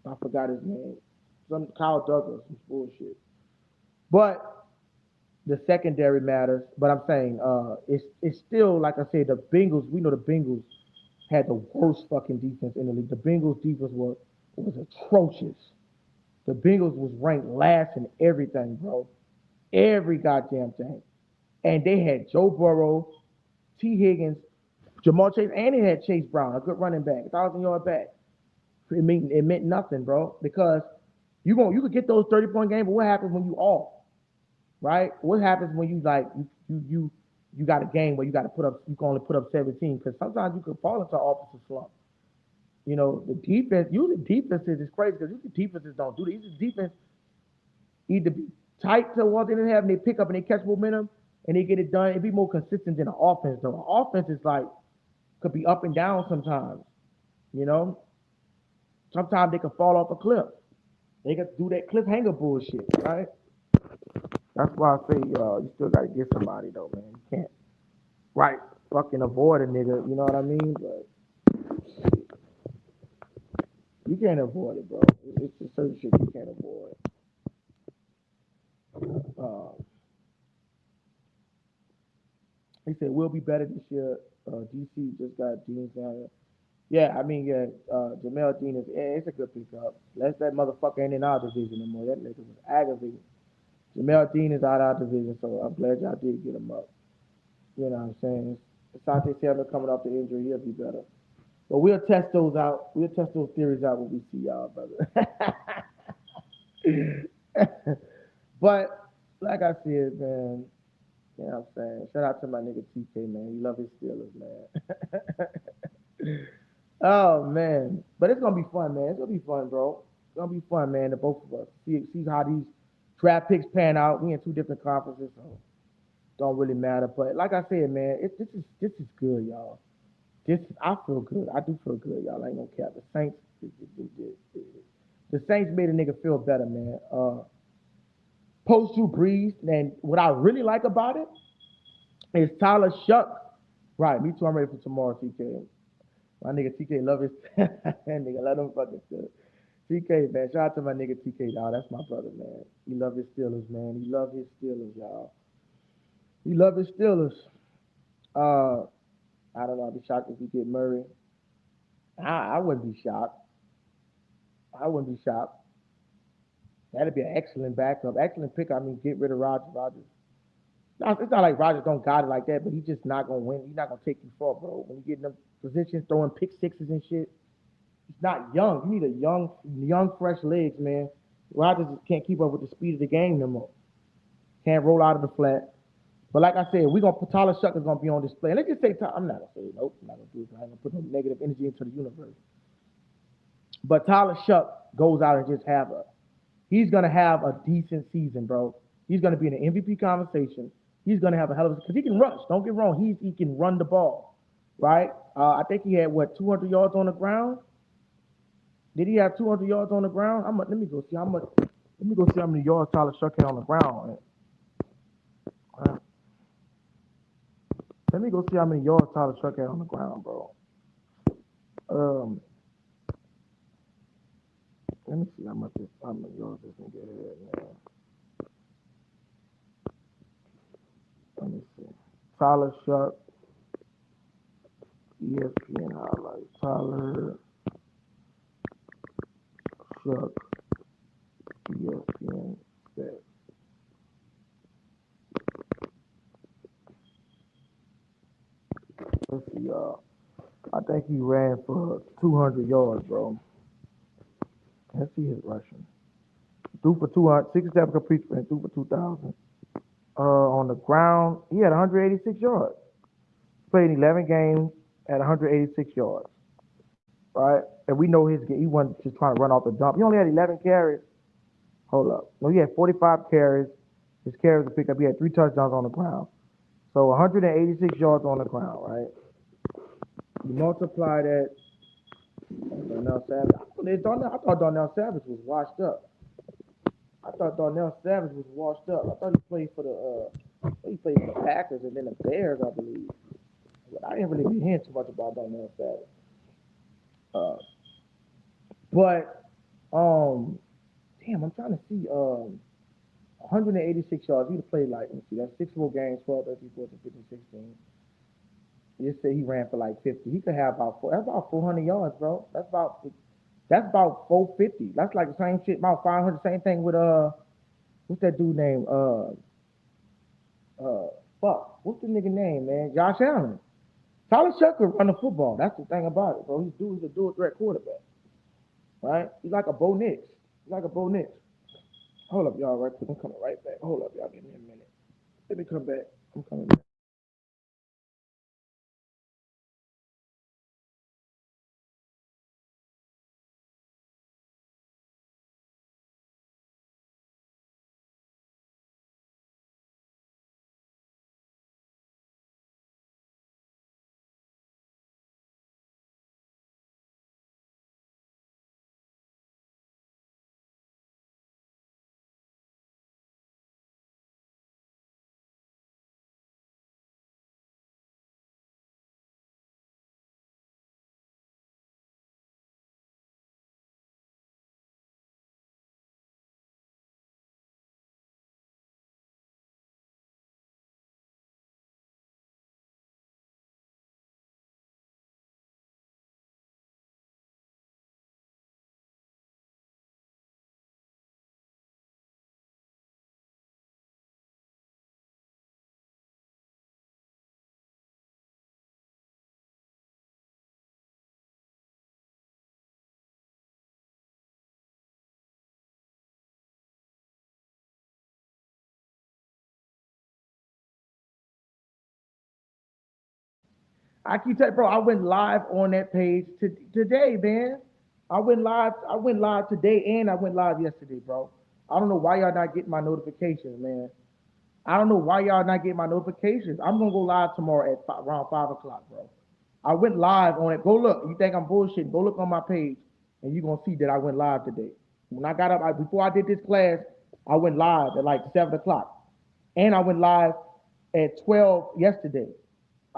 I forgot his name. Some Kyle Douglas, some bullshit. But the secondary matters. But I'm saying, it's still like I said, the Bengals. We know the Bengals had the worst fucking defense in the league. The Bengals defense was atrocious. The Bengals was ranked last in everything, bro. Every goddamn thing. And they had Joe Burrow, T. Higgins, Jamal Chase, and they had Chase Brown, a good running back, 1,000-yard back. It meant nothing, bro, because you could get those 30-point games, but what happens when you off, right? What happens when you like you got a game where you can only put up 17 because sometimes you could fall into an offensive slump. You know, the defense, usually defenses is crazy because usually defenses don't do this. Usually defense either be tight to what they didn't have and they pick up and they catch momentum and they get it done. It'd be more consistent than the offense though. The offense is like could be up and down sometimes. You know, sometimes they could fall off a cliff. They could do that cliffhanger bullshit, right? That's why I say you still gotta get somebody though, man. You can't right fucking avoid a nigga. You know what I mean? But you can't avoid it, bro. It's just certain shit you can't avoid. Um, he said we'll be better this year. DC just got Gene Sanders. Yeah, I mean, yeah, Jamel Dean is it's a good pickup. Let that motherfucker ain't in our division anymore. That nigga was aggravating. Jamel Dean is out of our division, so I'm glad y'all did get him up. You know what I'm saying? Asante Samuel coming off the injury, he'll be better. But we'll test those out. We'll test those theories out when we see y'all, brother. But like I said, man, you know what I'm saying? Shout out to my nigga TK, man. He love his Steelers, man. Oh man, but it's gonna be fun, man. It's gonna be fun, bro. It's gonna be fun, man. The both of us see how these draft picks pan out. We in two different conferences, so don't really matter. But like I said, man, this is good, y'all. I feel good. I do feel good, y'all. I ain't gonna cap. The Saints made a nigga feel better, man. Post Drew Brees, and what I really like about it is Tyler Shuck. Right, me too. I'm ready for tomorrow, TK. My nigga TK love his nigga. Let him fucking good. TK, man. Shout out to my nigga TK, y'all. That's my brother, man. He love his Steelers, man. He love his Steelers, y'all. He love his Steelers. Uh, I don't know. I'd be shocked if we get Murray. I wouldn't be shocked. I wouldn't be shocked. That'd be an excellent backup. Excellent pick. I mean, get rid of Rodgers. Rodgers. It's not like Rodgers don't got it like that, but he's just not gonna win. He's not gonna take you far, bro. When you get in them positions, throwing pick sixes and shit, he's not young. You need a young, fresh legs, man. Rodgers can't keep up with the speed of the game no more. Can't roll out of the flat. But like I said, we gonna put Tyler Shuck is gonna be on display. And let's just say, I'm not gonna say nope. I'm not gonna do it. I'm not gonna put no negative energy into the universe. But Tyler Shuck goes out and just he's gonna have a decent season, bro. He's gonna be in the MVP conversation. He's gonna have a hell of a because he can rush. Don't get wrong. He can run the ball, right? I think he had 200 yards on the ground. Did he have 200 yards on the ground? Let me go see how much. Let me go see how many yards Tyler Shuck had on the ground. Let me go see how many yards Tyler Shuck had on the ground, bro. Um, Let me see how many yards this nigga had, man. Let me see. Tyler Shuck, ESPN highlights. Tyler Shuck, ESPN stats. Let's see, y'all. I think he ran for 200 yards, bro. Let's see his rushing. Threw for 200, 67 complete and threw for 2,000. On the ground, he had 186 yards. Played 11 games at 186 yards, right? And we know he wasn't just trying to run off the dump. He only had 11 carries, Hold up. No, he had 45 carries. His carries were picked up. He had 3 touchdowns on the ground. So 186 yards on the ground, right? You multiply that. Darnell Savage. I thought Darnell Savage was washed up. I thought Darnell Savage was washed up. I thought he played for the Packers and then the Bears, I believe. But I didn't really be hearing too much about Darnell Savage. Uh, but damn, I'm trying to see 186 yards. He'd have played like, let's see, that's 6 more games, 12, 13, 14, 15, 16. Just say he ran for like 50. He could have that's about 400 yards, bro. That's about 450. That's like the same shit, about 500. Same thing with what's that dude name? Uh, fuck, what's the nigga name, man? Josh Allen. Tyler Shuck could run the football. That's the thing about it, bro. He's a dual threat quarterback, right? He's like a Bo Nix. He's like a Bo Nix. Hold up, y'all, right quick. I'm coming right back. Hold up, y'all. Give me a minute. Let me come back. I'm coming back. I keep telling, bro. I went live on that page today, man. I went live. I went live today, and I went live yesterday, bro. I don't know why y'all not getting my notifications, man. I don't know why y'all not getting my notifications. I'm gonna go live tomorrow at around 5 o'clock, bro. I went live on it. Go look. You think I'm bullshitting? Go look on my page, and you are gonna see that I went live today. When I got up, before I did this class, I went live at like 7 o'clock, and I went live at 12 yesterday.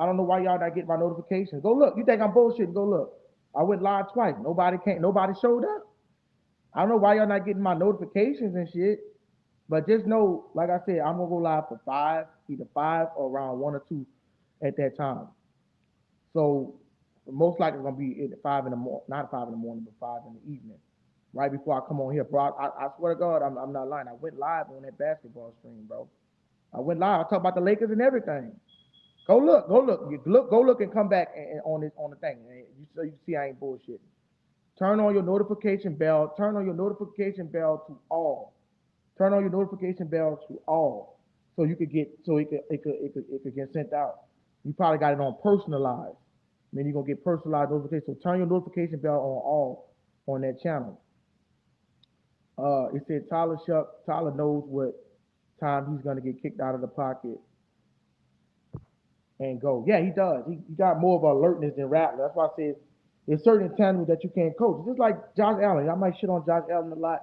I don't know why y'all not getting my notifications. Go look. You think I'm bullshitting? Go look. I went live twice. Nobody came. Nobody showed up. I don't know why y'all not getting my notifications and shit. But just know, like I said, I'm gonna go live for 5, either 5 or around 1 or 2 at that time. So most likely it's gonna be at 5 in the morning, not 5 in the morning, but 5 in the evening, right before I come on here, bro. I swear to God, I'm not lying. I went live on that basketball stream, bro. I went live. I talked about the Lakers and everything. Go look, and come back on this on the thing, so you see I ain't bullshitting. Turn on your notification bell. Turn on your notification bell to all. Turn on your notification bell to all, so you could get so it could get sent out. You probably got it on personalized. I mean, you're gonna get personalized notifications. So turn your notification bell on all on that channel. It said Tyler knows what time he's gonna get kicked out of the pocket and go. Yeah, he does. He got more of an alertness than Rattler. That's why I said there's certain intangibles that you can't coach. Just like Josh Allen. I might shit on Josh Allen a lot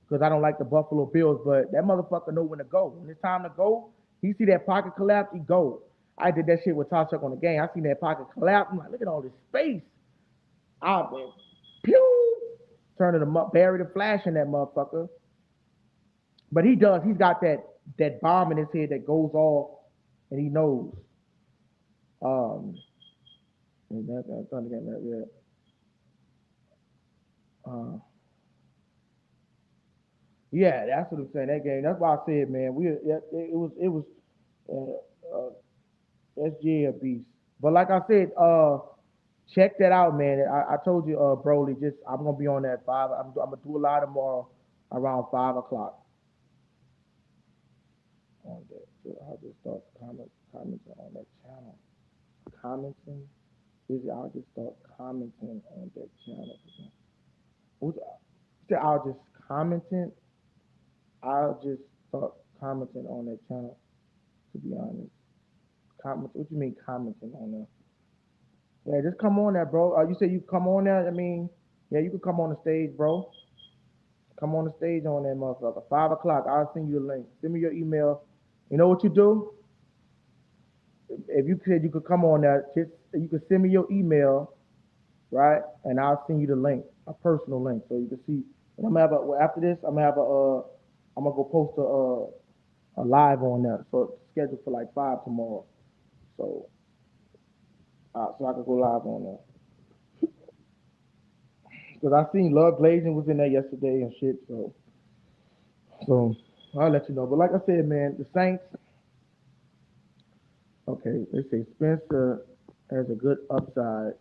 because I don't like the Buffalo Bills, but that motherfucker know when to go. When it's time to go, he see that pocket collapse, he go. I did that shit with Todd Chuck on the game. I seen that pocket collapse. I'm like, look at all this space. I went, pew, turning him up, bury the flash in that motherfucker. But he does. He's got that bomb in his head that goes off, and he knows. Um, that's understand that. Yeah. Yeah, that's what I'm saying. That game. That's why I said, man, it was SGA a beast. But like I said, check that out, man. I told you, Broly, just I'm gonna be on that 5. I'm gonna do a lot tomorrow around 5 o'clock on that. So I'll just start commenting on that channel. Commenting. I'll just start commenting on that channel. I'll just commenting just start commenting on that channel. To be honest, comment. What you mean commenting on there? Yeah, just come on there, bro. You said you come on there. I mean, yeah, you could come on the stage, bro. Come on the stage on that motherfucker. 5 o'clock. I'll send you a link. Send me your email. You know what you do? If you said you could come on there, just you could send me your email, right? And I'll send you the link, a personal link, so you can see. And I'm gonna have a well, after this. I'm gonna have I'm gonna go post a live on there. So it's scheduled for like 5 tomorrow. So so I can go live on there. Because I seen Love Glazing was in there yesterday and shit. So I'll let you know. But like I said, man, the Saints. Okay, they say Spencer has a good upside.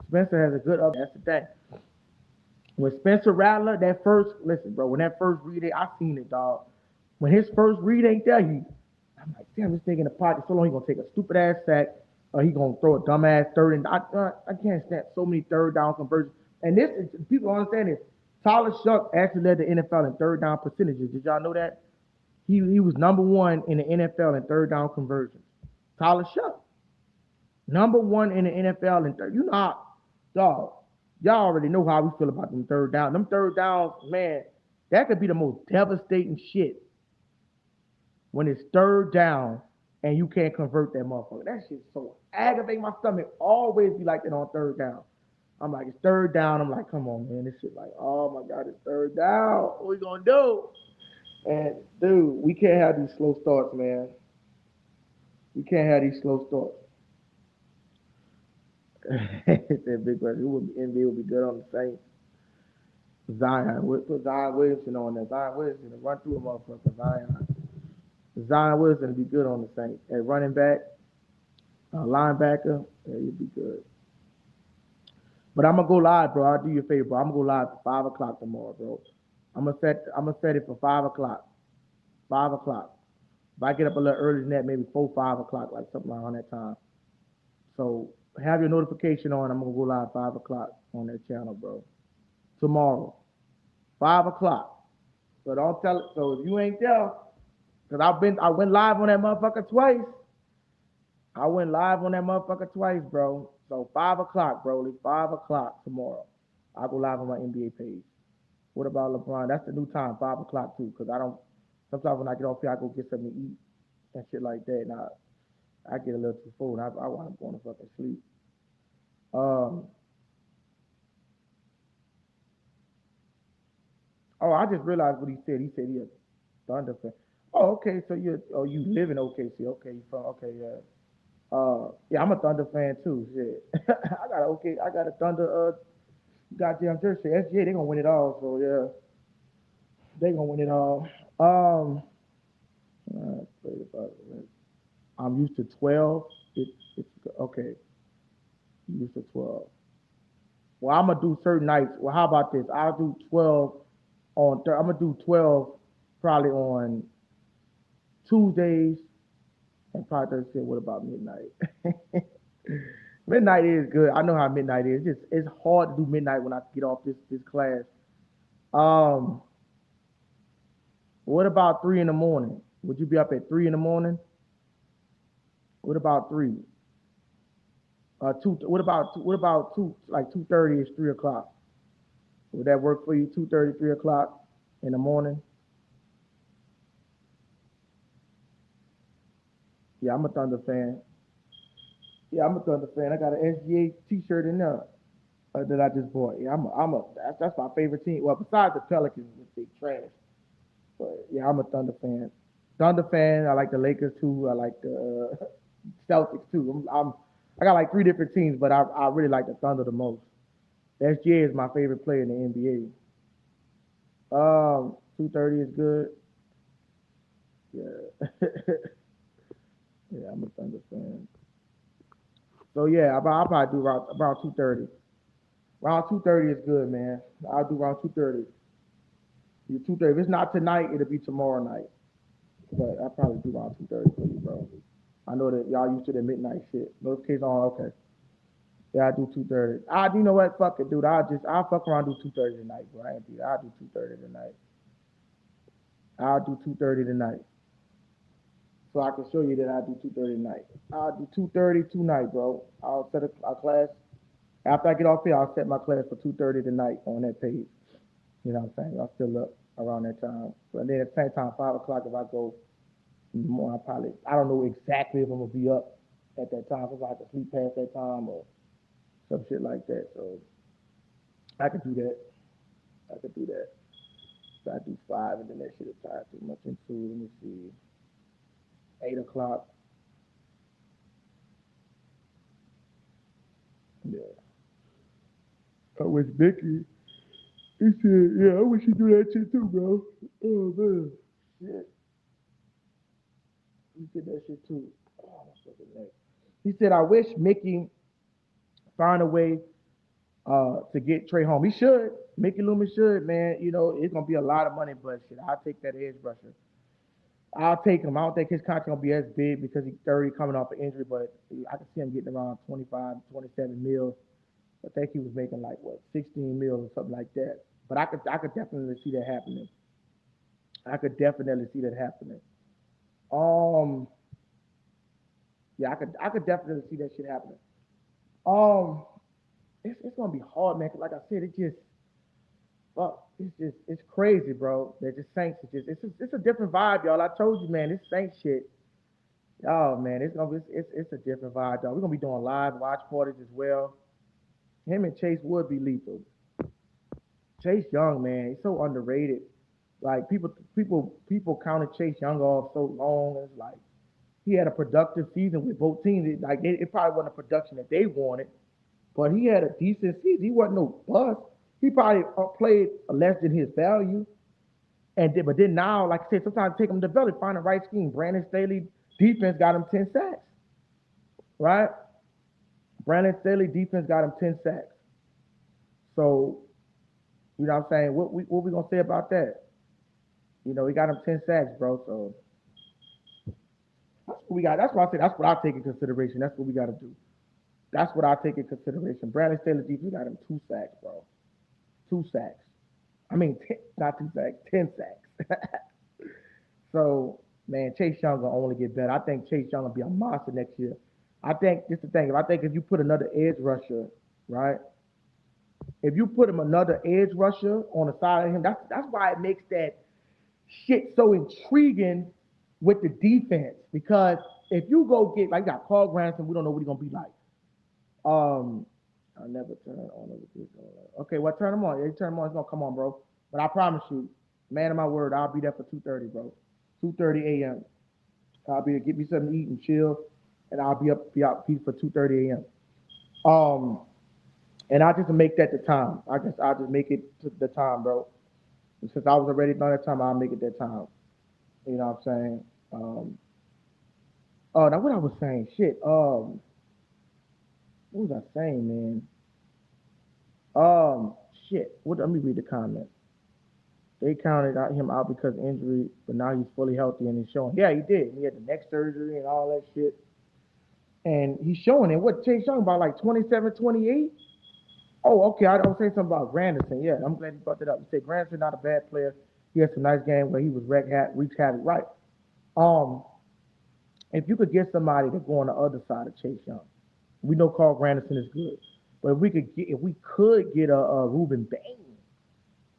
Spencer has a good upside. That's the thing. When Spencer Rattler, that first, listen, bro, when that first read, I seen it, dog. When his first read ain't there, I'm like, damn, this nigga in the pocket so long, he gonna take a stupid ass sack, or he gonna throw a dumb ass third, and I can't stand so many third down conversions. And this, people don't understand this. Tyler Shuck actually led the NFL in third down percentages. Did y'all know that? He was number one in the NFL in third down conversions. Tyler Shuck, number one in the NFL in third. You know how, dog. Y'all already know how we feel about them third down. Them third downs, man, that could be the most devastating shit when it's third down and you can't convert that motherfucker. That shit's so aggravating. My stomach always be like that on third down. I'm like, it's third down. I'm like, come on, man. This shit like, oh my God, it's third down. What we gonna do? And dude, we can't have these slow starts, man. We can't have these slow starts. That big question. Who would be NBA would be good on the Saints? Zion. Put Zion Williamson on there. Zion Williamson to run through a motherfucker. Zion Williamson would be good on the Saints. At running back, linebacker, yeah, he'd be good. But I'm gonna go live, bro. I'll do you a favor, bro. I'm gonna go live at 5 o'clock tomorrow, bro. I'm gonna set it for 5 o'clock. 5 o'clock. If I get up a little earlier than that, maybe 4, 5 o'clock, like something around that time. So have your notification on. I'm gonna go live 5 o'clock on that channel, bro. Tomorrow, 5 o'clock. So don't tell it. So if you ain't there, cause I went live on that motherfucker twice. I went live on that motherfucker twice, bro. So 5 o'clock, bro. It's 5 o'clock tomorrow. I'll go live on my NBA page. What about LeBron? That's the new time, 5 o'clock too. Cause I don't. Sometimes when I get off here, I go get something to eat and shit like that. And I get a little too full. And I want to go to fucking sleep. Um. Oh, I just realized what he said. He said he a Thunder fan. Oh, okay. So you live in OKC? Okay, you from? Okay, yeah. Yeah, I'm a Thunder fan too. Shit, I got a Thunder goddamn jersey. SGA, they gonna win it all. So yeah, they gonna win it all. Um, I'm used to 12. It's okay. I'm used to 12. Well, I'm gonna do certain nights. Well, how about this? I'll do 12 on. I'm gonna do 12 probably on Tuesdays and probably Thursday. What about midnight? Midnight is good. I know how midnight is. It's hard to do midnight when I get off this class. Um, what about 3 in the morning? Would you be up at 3 in the morning? What about three? Two. What about two? Like 2:30 is 3 o'clock. Would that work for you? 2:30, 3 o'clock in the morning? Yeah, I'm a Thunder fan. Yeah, I'm a Thunder fan. I got an SGA T-shirt in there that I just bought. Yeah, that's my favorite team. Well, besides the Pelicans, which they trash. But yeah, I'm a Thunder fan. Thunder fan. I like the Lakers too. I like the Celtics too. I got like three different teams, but I really like the Thunder the most. SGA is my favorite player in the NBA. 2:30 is good. Yeah, yeah, I'm a Thunder fan. So yeah, I'll probably do around 2:30. Around 2:30 is good, man. I'll do around 2:30. 2:30. If it's not tonight, it'll be tomorrow night. But I'll probably do around 2:30 for you, bro. I know that y'all used to the midnight shit. Notification on, okay. Yeah, I do 2:30. You know what? Fuck it, dude. I'll fuck around and do 2:30 tonight, bro. I ain't do that. I'll do 2:30 tonight. I'll do 2:30 tonight. So I can show you that I do 2:30 tonight. I'll do 2:30 tonight, bro. I'll set a class. After I get off here, I'll set my class for 2:30 tonight on that page. You know what I'm saying? I'll still up around that time. But then at the same time, 5 o'clock, if I go more, I probably, I don't know exactly if I'm going to be up at that time. If I have to sleep past that time or some shit like that. So I could do that. I could do that. So I do 5 and then that shit is tied too much into, let me see, 8 o'clock. Yeah. I wish Vicky, he said, yeah, I wish you do that shit too, bro. Oh, man. Shit. He did that shit too. Oh, my fucking neck. He said, I wish Mickey find a way to get Trey home. He should. Mickey Loomis should, man. You know, it's gonna be a lot of money, but shit, I'll take that edge rusher. I'll take him. I don't think his contract gonna be as big because he's 30 coming off an injury, but I can see him getting around 25, 27 mils. I think he was making like what 16 mils or something like that. But I could definitely see that happening. I could definitely see that happening. Um, yeah, I could definitely see that shit happening. Um, it's gonna be hard, man. 'Cause like I said, it just fuck. It's crazy, bro. They're just Saints. It's a different vibe, y'all. I told you, man. This Saints shit. Oh man, it's a different vibe, y'all. We're gonna be doing live watch parties as well. Him and Chase would be lethal. Chase Young, man, he's so underrated. Like people counted Chase Young off so long. It's like he had a productive season with both teams. It probably wasn't a production that they wanted, but he had a decent season. He wasn't no bust. He probably played less than his value. But then now, like I said, sometimes take him to belly, find the right scheme. Brandon Staley defense got him 10 sacks, right? Brandon Staley defense got him 10 sacks. So you know what I'm saying? What we gonna say about that? You know, he got him 10 sacks, bro. So that's what we got. That's why I say that's what I take in consideration. That's what we got to do. That's what I take in consideration. Brandon Staley defense got him 2 sacks, bro. 2 sacks. I mean, not 2 sacks, 10 sacks. So, man, Chase Young will only get better. I think Chase Young will be a monster next year. I think this is the thing. If you put another edge rusher, right? If you put him another edge rusher on the side of him, that's why it makes that shit so intriguing with the defense. Because if you go get like you got Paul Granson, we don't know what he's gonna be like. Um, I never turn on over. Okay, well turn him on. You turn him on, it's gonna come on, bro. But I promise you, man of my word, I'll be there for 2:30, bro. 2:30 a.m. I'll be get me something to eat and chill, and I'll be out for 2:30 a.m. Um, and I just make that the time. I'll just make it to the time, bro. And since I was already done that time, I'll make it that time. You know what I'm saying? Oh, now what I was saying, shit. What was I saying, man? Shit. Let me read the comment. They counted out him out because of injury, but now he's fully healthy and he's showing. Yeah, he did. He had the neck surgery and all that shit. And he's showing it. What Chase Young about like 27, 28? Oh, okay. I was saying something about Granderson. Yeah, I'm glad you brought that up. You said Granderson not a bad player. He had some nice game where he was wreaked havoc. Right. Um, if you could get somebody to go on the other side of Chase Young, we know Carl Granderson is good, but if we could get a Ruben Bain,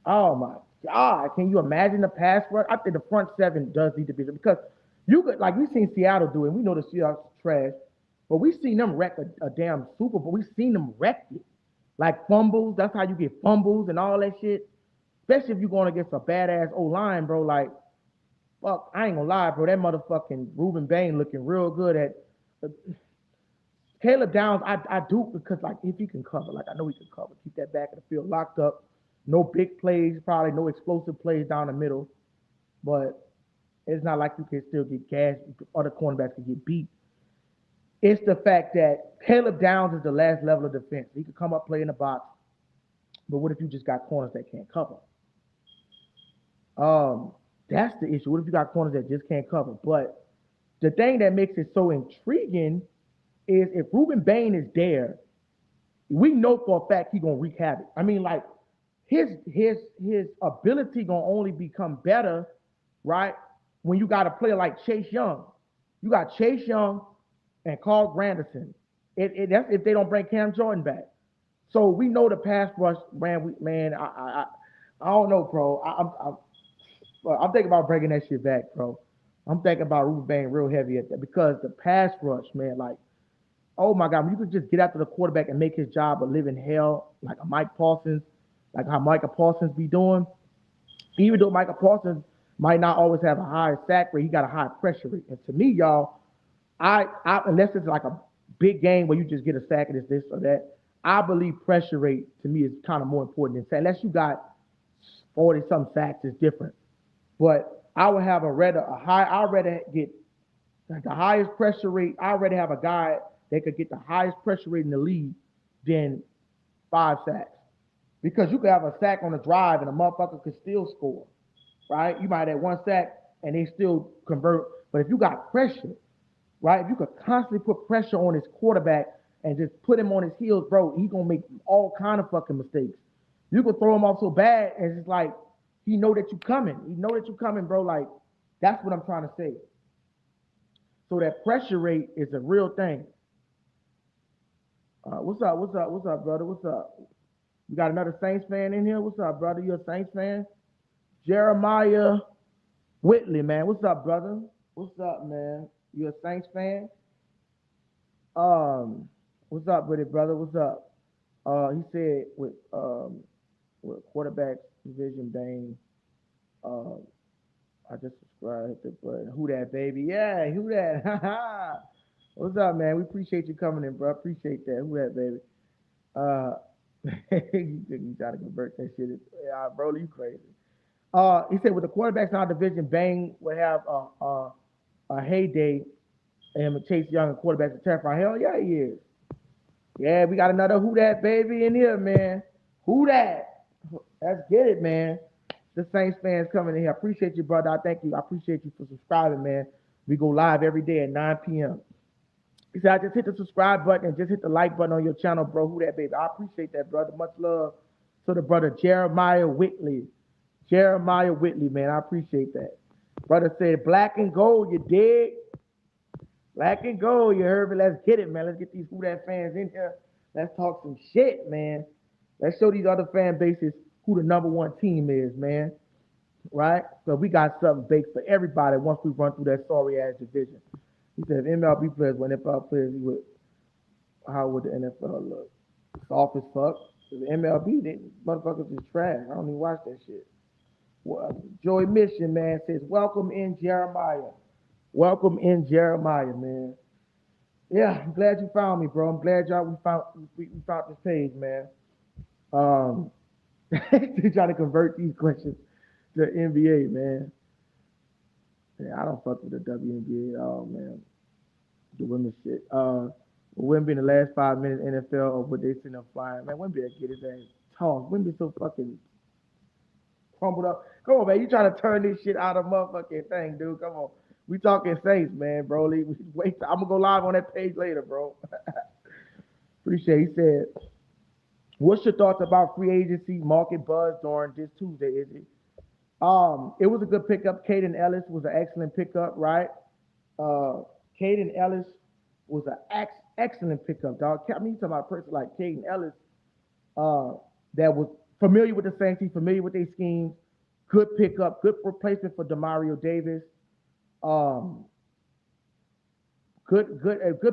oh my God, can you imagine the pass rush? I think the front seven does need to be there because you could like we've seen Seattle do it. We know the Seahawks trash, but we've seen them wreck a damn Super Bowl. We've seen them wreck it. Like fumbles, that's how you get fumbles and all that shit. Especially if you're going against a badass O line, bro. Like, fuck, I ain't gonna lie, bro. That motherfucking Ruben Bain looking real good at Caleb Downs. I do because like if he can cover, like I know he can cover, keep that back of the field locked up. No big plays, probably no explosive plays down the middle, but it's not like you can still get gas. Other cornerbacks can get beat. It's the fact that Caleb Downs is the last level of defense. He could come up, play in the box, but what if you just got corners that can't cover? Um, that's the issue. What if you got corners that just can't cover? But the thing that makes it so intriguing is if Ruben Bain is there, we know for a fact he gonna wreak havoc. I mean, like his ability gonna only become better right? When you got a player like Chase Young, you got Chase Young and Carl Granderson. That's if they don't bring Cam Jordan back. So we know the pass rush, man. I don't know, bro. I'm thinking about bringing that shit back, bro. I'm thinking about Ruben being real heavy at that because the pass rush, man, like, oh my God, when you could just get after the quarterback and make his job a living hell, like a Mike Parsons, like how Micah Parsons be doing. Even though Micah Parsons might not always have a high sack rate, he got a high pressure rate. And to me, y'all, I unless it's like a big game where you just get a sack and it's this or that, I believe pressure rate to me is kind of more important than sack. Unless you got 40 some sacks, it's different. But I would have I'd rather get the highest pressure rate. I'd rather have a guy that could get the highest pressure rate in the league than 5 sacks. Because you could have a sack on a drive and a motherfucker could still score, right? You might have 1 sack and they still convert. But if you got pressure, right? If you could constantly put pressure on his quarterback and just put him on his heels, bro, he's gonna make all kind of fucking mistakes. You could throw him off so bad, and it's like he know that you coming. He know that you coming, bro. Like that's what I'm trying to say. So that pressure rate is a real thing. What's up? What's up? What's up, brother? What's up? You got another Saints fan in here? What's up, brother? You a Saints fan? Jeremiah Whitley, man. What's up, brother? What's up, man? You a Saints fan? What's up with it, brother? What's up? He said with quarterback division Bane. Uh, I just subscribed hit the button. Who that baby? Yeah, who that? What's up, man? We appreciate you coming in, bro. Appreciate that. Who that baby? Uh, you try to convert that shit. Yeah, bro, you crazy. He said with the quarterbacks in our division, Bang would have a heyday, and Chase Young and quarterbacks are terrifying. Hell yeah, he is. Yeah, we got another who that baby in here, man. Who that? Let's get it, man. The Saints fans coming in here. I appreciate you, brother. I thank you. I appreciate you for subscribing, man. We go live every day at 9 p.m. He said, I just hit the subscribe button and just hit the like button on your channel, bro. Who that baby? I appreciate that, brother. Much love to the brother Jeremiah Whitley. Jeremiah Whitley, man. I appreciate that. Brother said, black and gold, you dig? Black and gold, you heard me. Let's get it, man. Let's get these Who That fans in here. Let's talk some shit, man. Let's show these other fan bases who the number one team is, man. Right? So we got something baked for everybody once we run through that sorry ass division. He said if MLB players were NFL players, how would the NFL look? Soft as fuck. The MLB, they motherfuckers is trash. I don't even watch that shit. Well, Joey Mission, man, says, welcome in Jeremiah. Welcome in Jeremiah, man. Yeah, I'm glad you found me, bro. I'm glad we found this page, man. Trying to convert these questions to NBA, man. Yeah, I don't fuck with the WNBA at all, man. The women's shit. Wemby in the last 5 minutes NFL or what they send them flying. Man, Wemby get his ass tossed. Wemby so fucking crumbled up. Come on, man. You trying to turn this shit out of motherfucking thing, dude. Come on. We talking Saints, man, bro. Wait, I'm gonna go live on that page later, bro. Appreciate it. He said, what's your thoughts about free agency market buzz during this Tuesday, Izzy? It was a good pickup. Caden Ellis was an excellent pickup, right? Caden Ellis was an excellent pickup, dog. I mean, you talking about a person like Caden Ellis that was familiar with the Saints, familiar with their schemes, good pickup, good replacement for Demario Davis. Good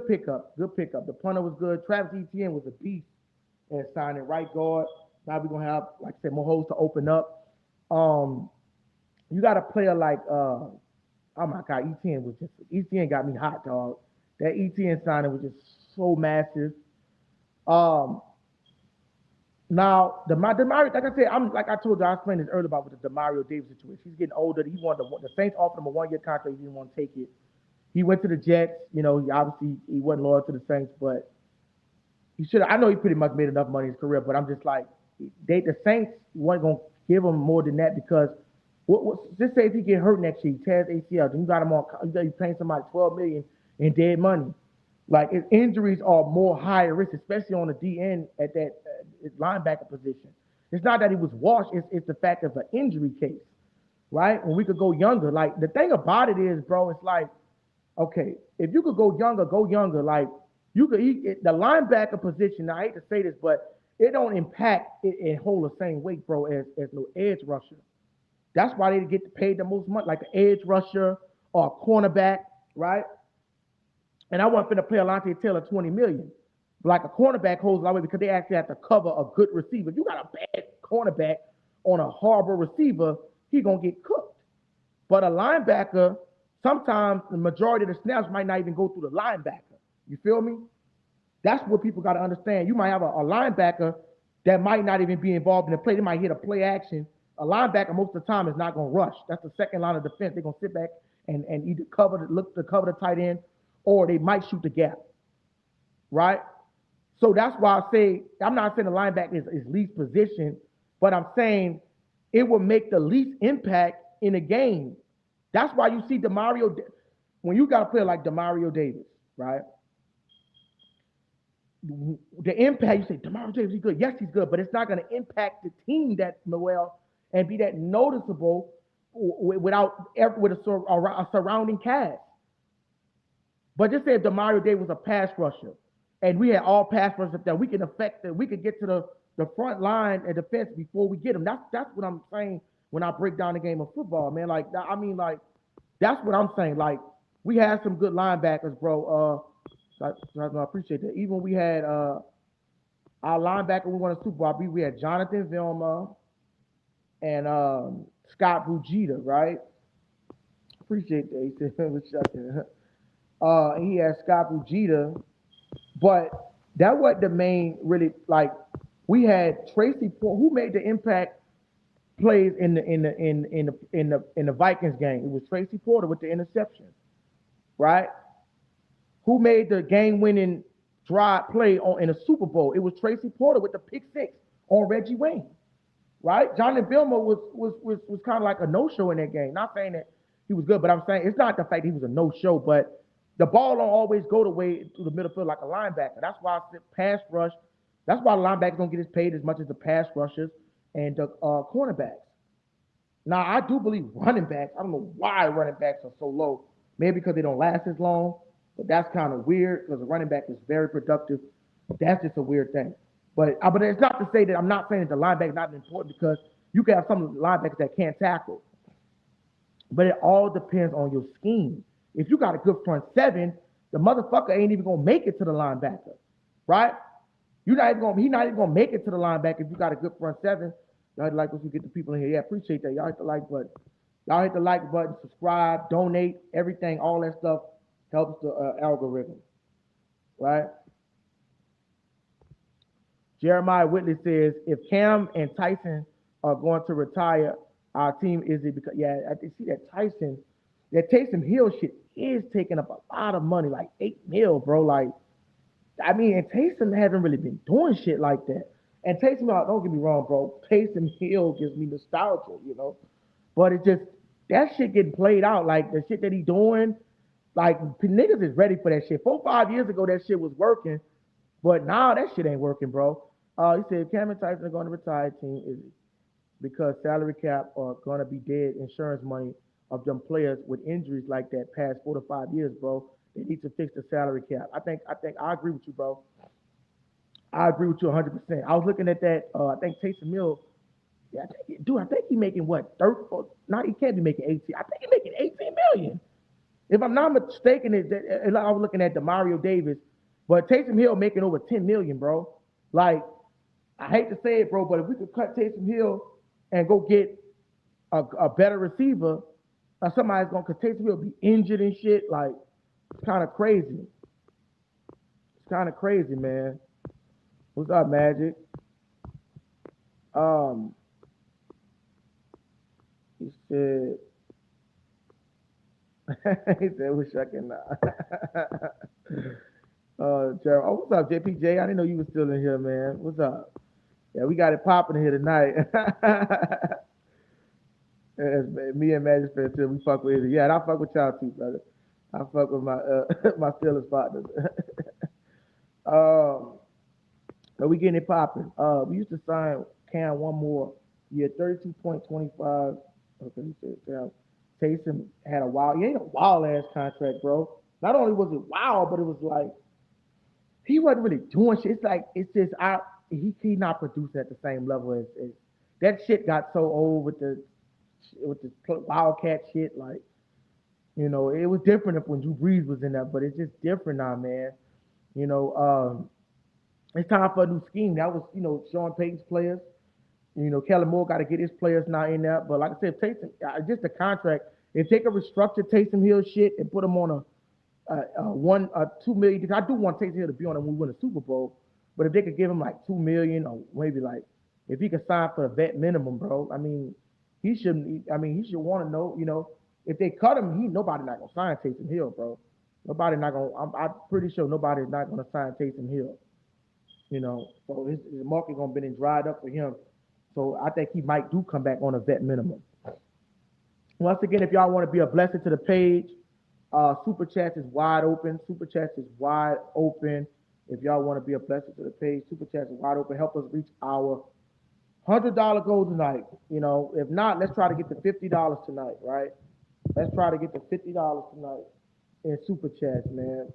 pickup. The punter was good. Travis Etienne was a beast and signing right guard. Now we're gonna have, like I said, more holes to open up. You got a player like oh my God, Etienne got me hot, dog. That Etienne signing was just so massive. Now Demario, like I said, like I told you, I explained this earlier about with the Demario Davis situation. He's getting older. He wanted the Saints offered him a 1-year contract. He didn't want to take it. He went to the Jets. You know, he wasn't loyal to the Saints, but he should. I know he pretty much made enough money in his career, but I'm just like, the Saints weren't gonna give him more than that because just say if he get hurt next year, he tears ACL, then you got him on. You paying somebody $12 million in dead money. Like his injuries are more higher risk, especially on the DN at that linebacker position. It's not that he was washed; it's the fact of an injury case, right? When we could go younger. Like the thing about it is, bro, it's like, okay, if you could go younger, go younger. Like you could the linebacker position. Now, I hate to say this, but it don't impact it and hold the same weight, bro, as no edge rusher. That's why they get paid the most money, like an edge rusher or a cornerback, right? And I wasn't finna play Alontae Taylor 20 million. Like a cornerback holds a lot of weight because they actually have to cover a good receiver. If you got a bad cornerback on a horrible receiver, he gonna get cooked. But a linebacker, sometimes the majority of the snaps might not even go through the linebacker. You feel me? That's what people got to understand. You might have a linebacker that might not even be involved in the play. They might hit a play action. A linebacker most of the time is not going to rush. That's the second line of defense. They're going to sit back and either look to cover the tight end, or they might shoot the gap, right? So that's why I say I'm not saying the linebacker is least position, but I'm saying it will make the least impact in a game. That's why you see Demario when you got a player like Demario Davis, right? The impact, you say, Demario Davis, he's good. Yes, he's good, but it's not going to impact the team that well and be that noticeable without with a surrounding cast. But just say if Demario Davis was a pass rusher and we had all pass rushers that we can affect that we could get to the front line and defense before we get them. That's what I'm saying when I break down the game of football, man. Like I mean, like that's what I'm saying. Like we had some good linebackers, bro. I appreciate that. Even we had our linebacker, we won a Super Bowl. We had Jonathan Vilma and Scott Fujita, right? Appreciate that. He said, he had Scott Fujita, but that wasn't the main really. Like we had Tracy Porter, who made the impact plays in the Vikings game. It was Tracy Porter with the interception, right? Who made the game-winning drive play in a Super Bowl? It was Tracy Porter with the pick six on Reggie Wayne, right? Jonathan Vilma was kind of like a no-show in that game. Not saying that he was good, but I'm saying it's not the fact he was a no-show, but the ball don't always go the way to the middle field like a linebacker. That's why I said pass rush. That's why the linebackers don't get as paid as much as the pass rushers and the cornerbacks. Now, I do believe running backs, I don't know why running backs are so low. Maybe because they don't last as long, but that's kind of weird because a running back is very productive. That's just a weird thing. But it's not to say that I'm not saying that the linebacker is not important because you can have some linebackers that can't tackle. But it all depends on your scheme. If you got a good front seven, the motherfucker ain't even gonna make it to the linebacker, right? He's not even gonna make it to the linebacker if you got a good front seven. Y'all hit the like once we get the people in here. Yeah, appreciate that. Y'all hit the like button. Y'all hit the like button, subscribe, donate, everything, all that stuff helps the algorithm, right? Jeremiah Whitley says, if Cam and Tyson are going to retire, our team is it because I can see that Taysom Hill shit is taking up a lot of money, like 8 mil, bro. Like, I mean, and Taysom hasn't really been doing shit like that. And Taysom, don't get me wrong, bro. Taysom Hill gives me nostalgia, you know. But it just that shit getting played out, like the shit that he doing, like niggas is ready for that shit. 4-5 years ago, that shit was working, but now that shit ain't working, bro. He said Cameron Tyson are going to retire team is because salary cap are going to be dead insurance money of them players with injuries like that past 4 to 5 years, bro. They need to fix the salary cap. I think I agree with you, bro. I agree with you 100%. I was looking at that. I think Taysom Hill. Yeah, I think he making what 30? Not he can't be making 18. I think he making 18 million. If I'm not mistaken, I was looking at Demario Davis, but Taysom Hill making over 10 million, bro. Like, I hate to say it, bro, but if we could cut Taysom Hill and go get a better receiver, somebody's gonna, cause Taysom Hill be injured and shit. Like, it's kind of crazy. It's kind of crazy, man. What's up, Magic? He said, he said, wish I can. Gerald. Oh, what's up, JPJ? I didn't know you was still in here, man. What's up? Yeah, we got it popping here tonight. Me and Magic Fan too. We fuck with it. Yeah, and I fuck with y'all too, brother. I fuck with my my Steelers partners. But we getting it popping. We used to sign Cam one more year, 32.25 Okay, he said, Taysom had a wild, he ain't a wild ass contract, bro. Not only was it wild, but it was like he wasn't really doing shit. It's like it's just he not producing at the same level as that shit got so old with the Wildcat shit. Like it was different if when Drew Brees was in there, but it's just different now, man. You know, it's time for a new scheme. That was Sean Payton's players. Kellen Moore got to get his players now in there. But like I said, Taysom, just the contract. If they could restructure Taysom Hill shit and put him on a 2 million, because I do want Taysom Hill to be on it when we win a Super Bowl. But if they could give him like 2 million or maybe like if he could sign for a vet minimum, bro. I mean, he shouldn't. I mean, he should want to know. If they cut him, nobody not gonna sign Taysom Hill, bro. Nobody not gonna. I'm pretty sure nobody's not gonna sign Taysom Hill. So his market gonna been dried up for him. So I think he might do come back on a vet minimum. Once again, if y'all want to be a blessing to the page, Super Chats is wide open. Super Chats is wide open. If y'all want to be a blessing to the page, Super Chats is wide open. Help us reach our $100 goal tonight. If not, let's try to get to $50 tonight, right? Let's try to get to $50 tonight in Super Chats, man.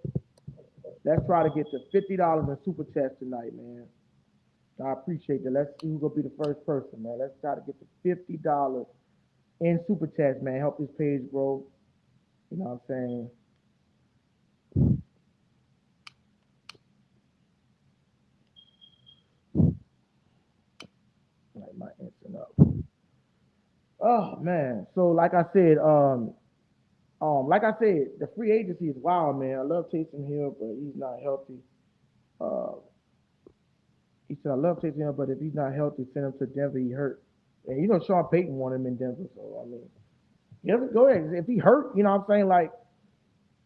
Let's try to get to $50 in Super Chats tonight, man. I appreciate that. Let's see who's gonna be the first person, man. Let's try to get to $50 in Super Chats, man. Help this page grow. You know what I'm saying? Like my instant up. Oh man. So like I said, the free agency is wild, man. I love Taysom Hill, but he's not healthy. Uh, he said I love Taysom Hill, but if he's not healthy, send him to Denver. He hurt. And Sean Payton wanted him in Denver, so I mean, go ahead. If he hurt, you know what I'm saying? Like,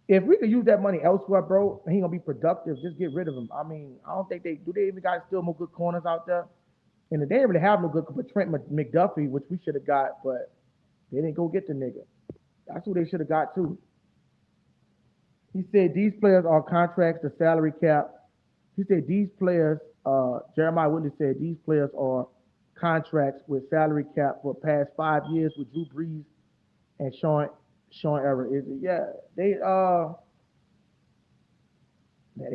if we could use that money elsewhere, bro, and he gonna be productive, just get rid of him. I mean, I don't think they even got still more good corners out there. And they didn't really have no good but Trent McDuffie, which we should have got, but they didn't go get the nigga. That's who they should have got too. He said these players are contracts, the salary cap. He said these players, Jeremiah Whitley said these players are contracts with salary cap for past 5 years with Drew Brees and Sean Everett. Is it? Yeah, they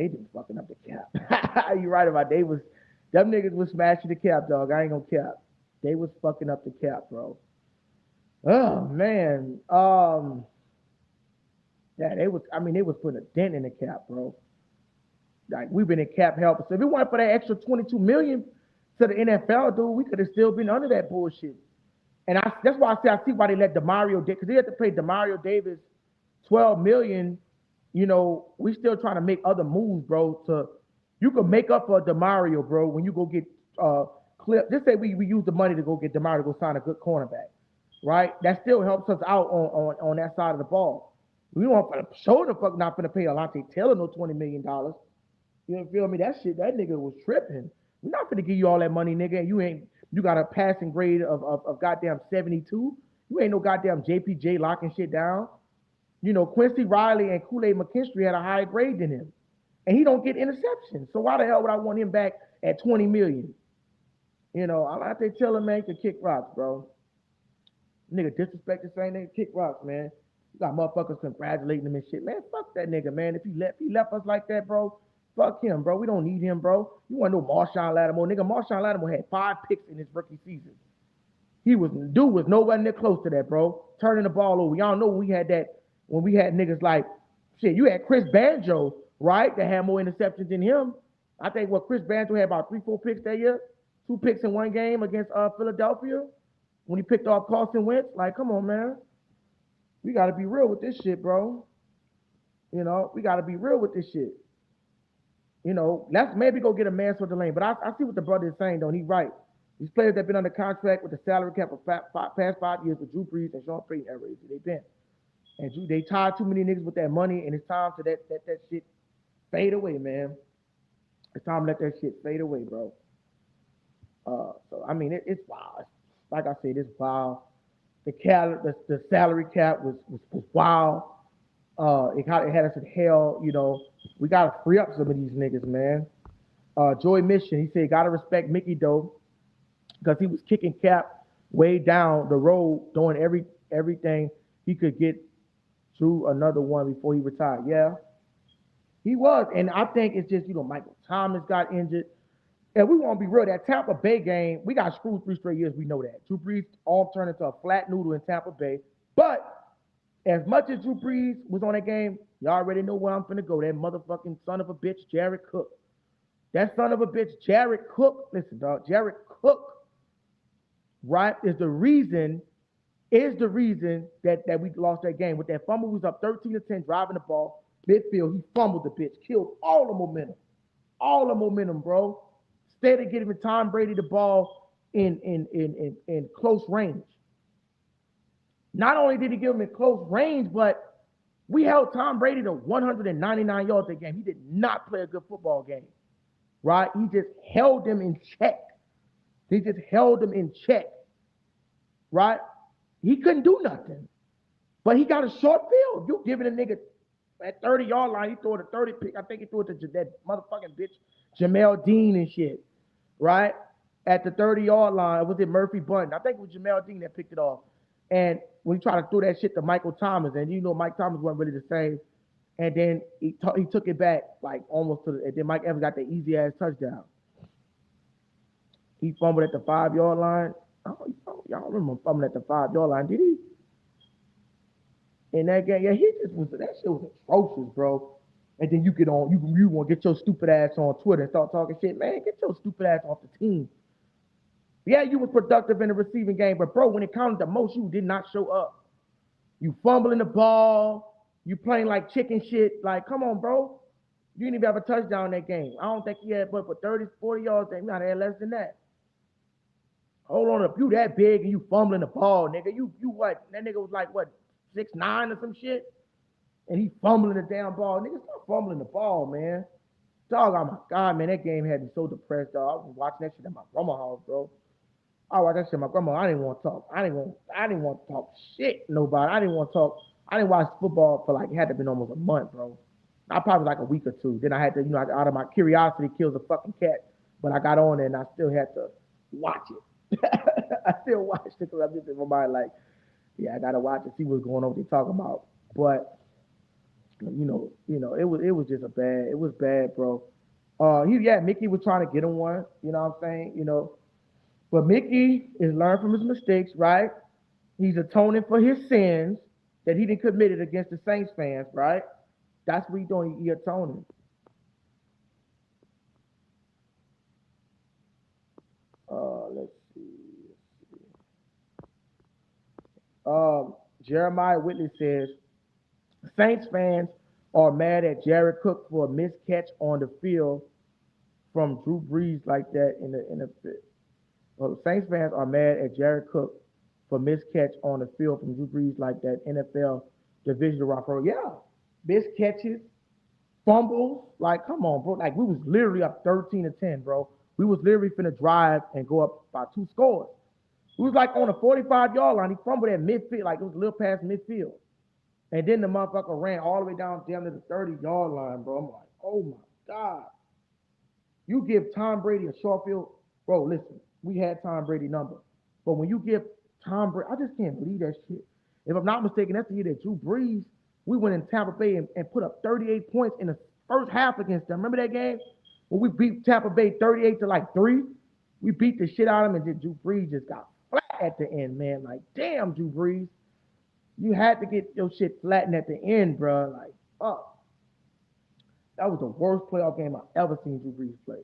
been fucking up the cap. You right about them niggas was smashing the cap, dog. I ain't gonna cap. They was fucking up the cap, bro. Oh man. Yeah, they was putting a dent in the cap, bro. Like we've been in cap help. So if it weren't for that extra 22 million to the NFL, dude, we could have still been under that bullshit. And that's why I see why they let Demario, because they had to pay Demario Davis 12 million. We still trying to make other moves, bro. You can make up for Demario, bro, when you go get Clip. Just say we use the money to go get Demario to go sign a good cornerback, right? That still helps us out on that side of the ball. We don't show the fuck not gonna pay Alontae Taylor no $20 million. You feel me? That nigga was tripping. We're not gonna give you all that money, nigga. And you got a passing grade of goddamn 72. You ain't no goddamn JPJ locking shit down. Quincy Riley and Kool-Aid McKinstry had a higher grade than him. And he don't get interceptions. So why the hell would I want him back at 20 million? Alontae Taylor, man, can kick rocks, bro. Nigga disrespect the same nigga, kick rocks, man. You got motherfuckers congratulating him and shit. Man, fuck that nigga, man. If he left us like that, bro, fuck him, bro. We don't need him, bro. You want to know Marshawn Lattimore? Nigga, Marshawn Lattimore had 5 picks in his rookie season. Dude was nowhere near close to that, bro. Turning the ball over. Y'all know we had that when we had niggas like, shit, you had Chris Banjo, right, that had more interceptions than him. I think Chris Banjo had about 3-4 picks that year. 2 picks in one game against Philadelphia when he picked off Carson Wentz. Like, come on, man. We got to be real with this shit, bro. We got to be real with this shit. Let's maybe go get a man for the lane. But I see what the brother is saying, though. He's right. These players that have been under contract with the salary cap for past 5 years with Drew Brees and Sean Payton era, they've been. And they tied too many niggas with that money, and it's time to let that shit fade away, man. It's time to let that shit fade away, bro. So I mean, it's wild. Like I said, it's wild. The salary cap was wild. It had us in hell. We gotta free up some of these niggas, man. Joy Mission, he said, gotta respect Mickey though, because he was kicking cap way down the road doing everything he could get through another one before he retired. Yeah, he was. And I think it's just, Michael Thomas got injured. And we won't be real. That Tampa Bay game, we got screwed 3 straight years. We know that. Drew Brees all turned into a flat noodle in Tampa Bay. But as much as Drew Brees was on that game, you already know where I'm finna go. That motherfucking son of a bitch, Jared Cook. That son of a bitch, Jared Cook. Listen, dog, Jared Cook, right, is the reason that we lost that game. With that fumble, we was up 13-10, driving the ball, midfield. He fumbled the bitch, killed all the momentum, bro. Instead of giving Tom Brady the ball in close range. Not only did he give him in close range, but we held Tom Brady to 199 yards that game. He did not play a good football game, right? He just held him in check. He just held him in check, right? He couldn't do nothing. But he got a short field. You giving a nigga at 30-yard line, he threw it a 30 pick. I think he threw it to that motherfucking bitch, Jamel Dean and shit, right? At the 30-yard line, was it Murphy Bunting? I think it was Jamel Dean that picked it off. And when he tried to throw that shit to Michael Thomas, and Mike Thomas wasn't really the same. And then he took it back like almost to the, and then Mike Evans got the easy ass touchdown. He fumbled at the 5-yard line. Y'all remember him fumbling at the 5-yard line, did he? In that game, yeah, that shit was atrocious, bro. And then you want to get your stupid ass on Twitter and start talking shit. Man, get your stupid ass off the team. Yeah, you was productive in the receiving game, but bro, when it counted the most, you did not show up. You fumbling the ball, you playing like chicken shit. Like, come on, bro. You didn't even have a touchdown in that game. I don't think he had but for 30, 40 yards. They might have had less than that. Hold on, if you that big and you fumbling the ball, nigga, you what? That nigga was like, what, 6'9" or some shit? And he fumbling the damn ball. Nigga, stop fumbling the ball, man. Dog, oh my God, man, that game had me so depressed, dog. I was watching that shit at my grandma's house, bro. I watched that shit at my grandma. I didn't want to talk. I didn't want to talk shit nobody. I didn't want to talk. I didn't watch football for like, it had to been almost a month, bro. I probably like a week or two. Then I had to, out of my curiosity, kills a fucking cat. But I got on there and I still had to watch it. I still watched it because I'm just in my mind like, yeah, I gotta watch it, see what's going on, what they talking about. But it was just it was bad, bro. Mickey was trying to get him one, you know what I'm saying, But Mickey is learning from his mistakes, right? He's atoning for his sins that he didn't committed against the Saints fans, right? That's what he's doing. He atoning. Let's see. Jeremiah Whitley says Saints fans are mad at Jared Cook for a missed catch on the field from Drew Brees like that in the well, Saints fans are mad at Jared Cook for missed catch on the field from Drew Brees like that NFL divisional rival. Yeah, missed catches, fumbles. Like, come on, bro. Like, we was literally up 13-10, bro. We was literally finna drive and go up by 2 scores. We was like on a 45-yard line. He fumbled at midfield, like it was a little past midfield. And then the motherfucker ran all the way down to the 30-yard line, bro. I'm like, oh my God. You give Tom Brady a short field, bro, listen, we had Tom Brady number. But when you give Tom Brady, I just can't believe that shit. If I'm not mistaken, that's the year that Drew Brees, we went in Tampa Bay and put up 38 points in the first half against them. Remember that game? When we beat Tampa Bay 38 to like 3? We beat the shit out of them, and then Drew Brees just got flat at the end, man. Like, damn, Drew Brees. You had to get your shit flattened at the end, bro. Like, fuck. That was the worst playoff game I've ever seen Drew Brees play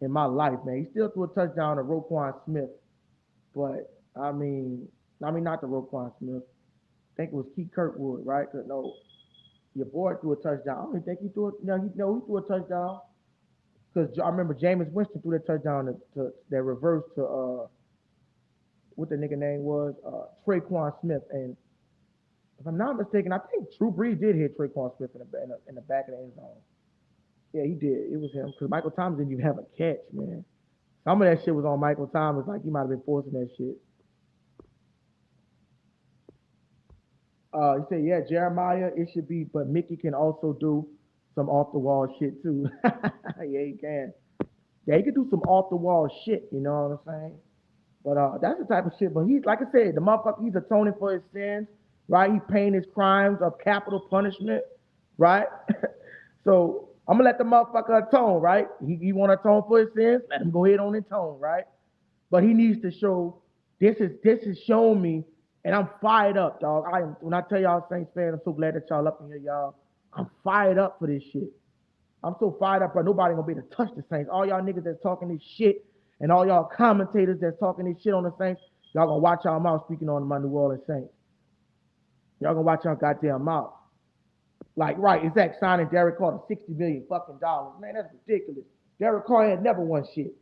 in my life, man. He still threw a touchdown to Roquan Smith, but I mean not to Roquan Smith. I think it was Keith Kirkwood, right? No, your boy threw a touchdown. I don't even think he threw it. No, he threw a touchdown because I remember Jameis Winston threw that touchdown to that reverse to what the nigga name was, Traquan Smith. And if I'm not mistaken, I think Drew Brees did hit Traquan Smith in the back of the end zone. Yeah, he did. It was him because Michael Thomas didn't even have a catch, man. Some of that shit was on Michael Thomas, like he might have been forcing that shit. He said, yeah, Jeremiah, it should be, but Mickey can also do some off the wall shit too. Yeah, he can. Yeah, he can do some off the wall shit, you know what I'm saying? But that's the type of shit. But he's like I said, the motherfucker, he's atoning for his sins, right? He's paying his crimes of capital punishment, right? So I'm gonna let the motherfucker atone, right? He want to atone for his sins, let him go ahead on and atone, right? But he needs to show this is showing me, and I'm fired up, dog. I am when I tell y'all Saints fans, I'm so glad that y'all up in here, y'all. I'm fired up for this shit. I'm so fired up, bro. Nobody gonna be able to touch the Saints. All y'all niggas that's talking this shit, and all y'all commentators that's talking this shit on the Saints, y'all gonna watch y'all mouth speaking on my New Orleans Saints. Y'all gonna watch y'all goddamn mouth. Like, right, is that signing Derek Carr to $60 million fucking dollars? Man, that's ridiculous. Derek Carr had never won shit.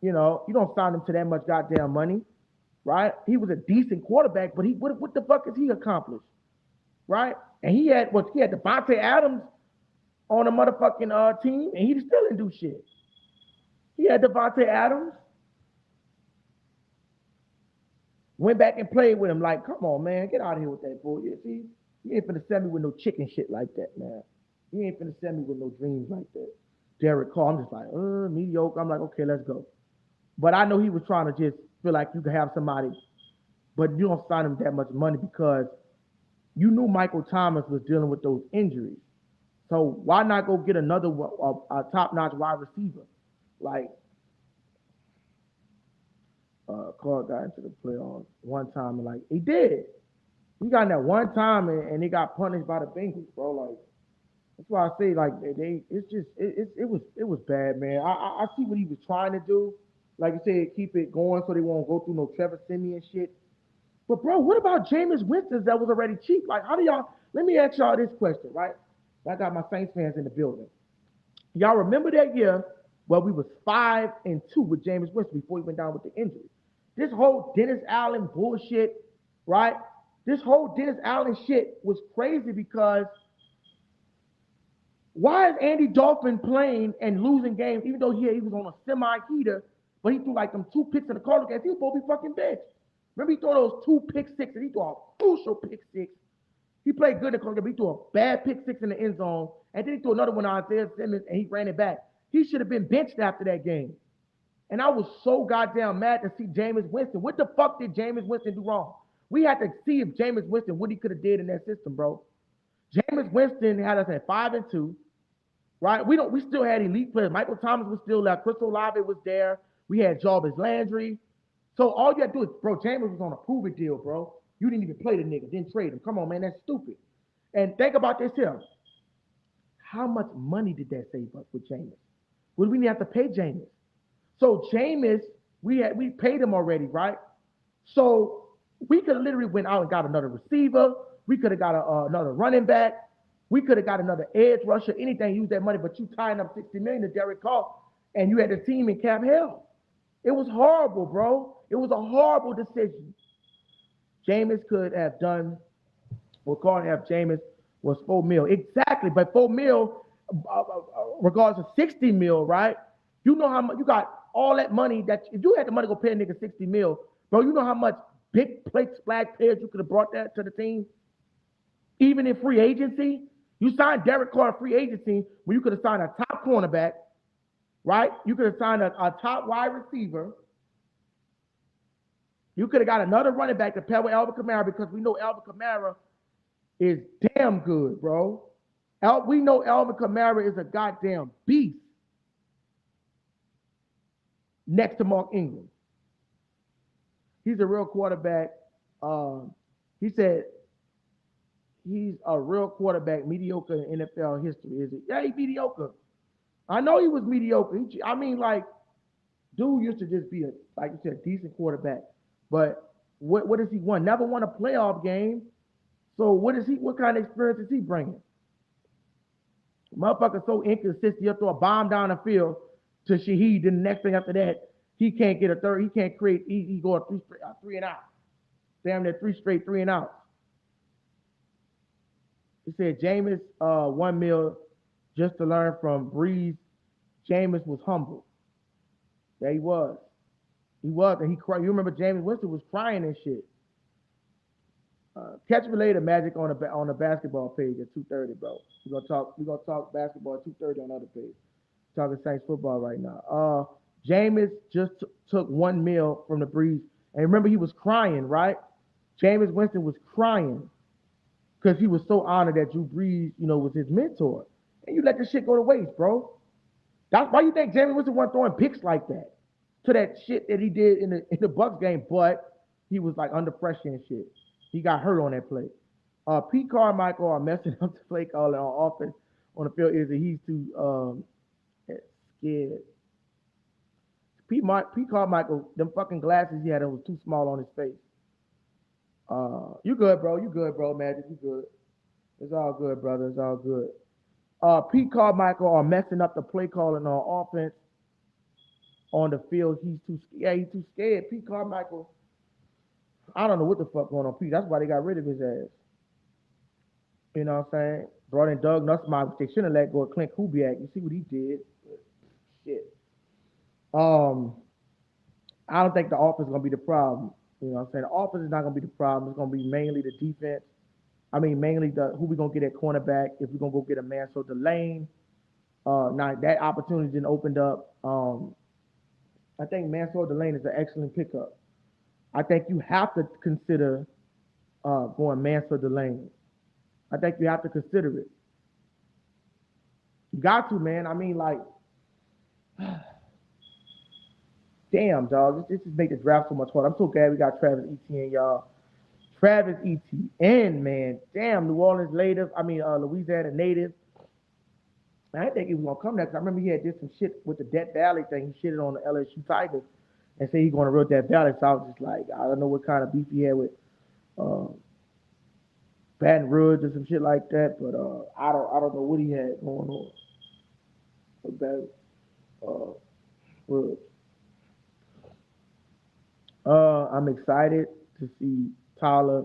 You know, you don't sign him to that much goddamn money, right? He was a decent quarterback, but what the fuck has he accomplished, right? And he had Devontae Adams on a motherfucking team, and he still didn't do shit. He had Devontae Adams, went back and played with him. Like, come on, man, get out of here with that bullshit. See, you ain't finna send me with no chicken shit like that, man. You ain't finna send me with no dreams like that. Derek Carr, I'm just like, mediocre. I'm like, okay, let's go. But I know he was trying to just feel like you could have somebody, but you don't sign him that much money because you knew Michael Thomas was dealing with those injuries. So why not go get another top-notch wide receiver? Like, Carr got into the playoffs one time, and like he did. He got in that one time, and he got punished by the Bengals, bro. Like that's why I say like it was bad, man. I see what he was trying to do. Like you said, keep it going so they won't go through no Trevor Siemian shit. But bro, what about Jameis Winston that was already cheap? Like, how do y'all? Let me ask y'all this question, right? I got my Saints fans in the building. Y'all remember that year where we was 5-2 with Jameis Winston before he went down with the injury? This whole Dennis Allen bullshit, right? This whole Dennis Allen shit was crazy because why is Andy Dalton playing and losing games even though he was on a semi-heater, but he threw like them 2 picks in the Cardinals games? He was supposed to be fucking benched. Remember he threw those 2 pick sixes. He threw a crucial pick six. He played good in the Cardinals game. He threw a bad pick six in the end zone, and then he threw another one on Isaiah Simmons, and he ran it back. He should have been benched after that game. And I was so goddamn mad to see Jameis Winston. What the fuck did Jameis Winston do wrong? We had to see if Jameis Winston, what he could have did in that system, bro. Jameis Winston had us at 5-2, right? We still had elite players. Michael Thomas was still there. Chris Olave was there. We had Jarvis Landry. So all you had to do is, bro, Jameis was on a prove-it deal, bro. You didn't even play the nigga, didn't trade him. Come on, man, that's stupid. And think about this here. How much money did that save us with Jameis? Would we have to pay Jameis? So Jameis, we paid him already, right? So we could have literally went out and got another receiver. We could have got another running back. We could have got another edge rusher, anything, use that money, but you tying up $60 million to Derek Carr, and you had the team in cap hell. It was horrible, bro. It was a horrible decision. Jameis could have done what Carr have Jameis was $4 million. Exactly, but $4 million, regards to $60 million, right? You know how much you got all that money that if you had the money to go pay a nigga $60 million, bro, you know how much big plate splash players you could have brought that to the team? Even in free agency, you signed Derek Carr in free agency when you could have signed a top cornerback, right? You could have signed a top wide receiver. You could have got another running back to pair with Alvin Kamara because we know Alvin Kamara is damn good, bro. We know Alvin Kamara is a goddamn beast next to Mark Ingram. He's a real quarterback. He said he's a real quarterback, mediocre in NFL history. Is it? Yeah, he's mediocre. I know he was mediocre. I mean, like, dude used to just be like you said, decent quarterback. But what has he won? Never won a playoff game. So what kind of experience is he bringing? Motherfucker so inconsistent, he'll throw a bomb down the field to Shaheed. Then the next thing after that, he can't get a third. He can't create. He go a three and out. Damn near 3 straight 3 and outs. He said Jameis $1 million just to learn from Breeze. Jameis was humble. Yeah, he was. He was, and he cried. You remember Jameis Winston was crying and shit. Catch me later, Magic, on the basketball page at 2:30, bro. We're gonna talk basketball at 2:30 on the other page. Talking Saints football right now. Jameis just took 1 mil from the Breeze. And remember, he was crying, right? Jameis Winston was crying because he was so honored that Drew Brees, was his mentor. And you let this shit go to waste, bro. That's why you think Jameis Winston wasn't throwing picks like that to that shit that he did in the Bucks game, but he was like under pressure and shit. He got hurt on that play. Pete Carmichael are messing up the play calling on offense on the field is that he's too scared. Pete Carmichael, them fucking glasses he had was too small on his face. You good, bro? You good, bro? Magic, you good? It's all good, brother. It's all good. Pete Carmichael are messing up the play calling on offense on the field. He's too scared. Pete Carmichael, I don't know what the fuck going on, Pete. That's why they got rid of his ass. You know what I'm saying? Brought in Doug Nussmeier, which they shouldn't have let go of Clint Kubiak. You see what he did? Shit. I don't think the offense is gonna be the problem. You know what I'm saying? The offense is not gonna be the problem. It's gonna be mainly the defense. I mean, mainly who we gonna get at cornerback. If we're gonna go get a man, so Delane. Now that opportunity didn't opened up. I think Mansour Delane is an excellent pickup. I think you have to consider going Mansour Delane. I think you have to consider it. You got to, man. I mean, like, damn, dog. This just make the draft so much harder. I'm so glad we got Travis Etienne, y'all. Travis Etienne, man. Damn, New Orleans native. Louisiana native. I didn't think he was gonna come there because I remember he had did some shit with the Death Valley thing. He shitted on the LSU Tigers and said he's going to real Death Valley. So I was just like, I don't know what kind of beef he had with Baton Rouge or some shit like that, but I don't know what he had going on with Baton Rouge. I'm excited to see Tyler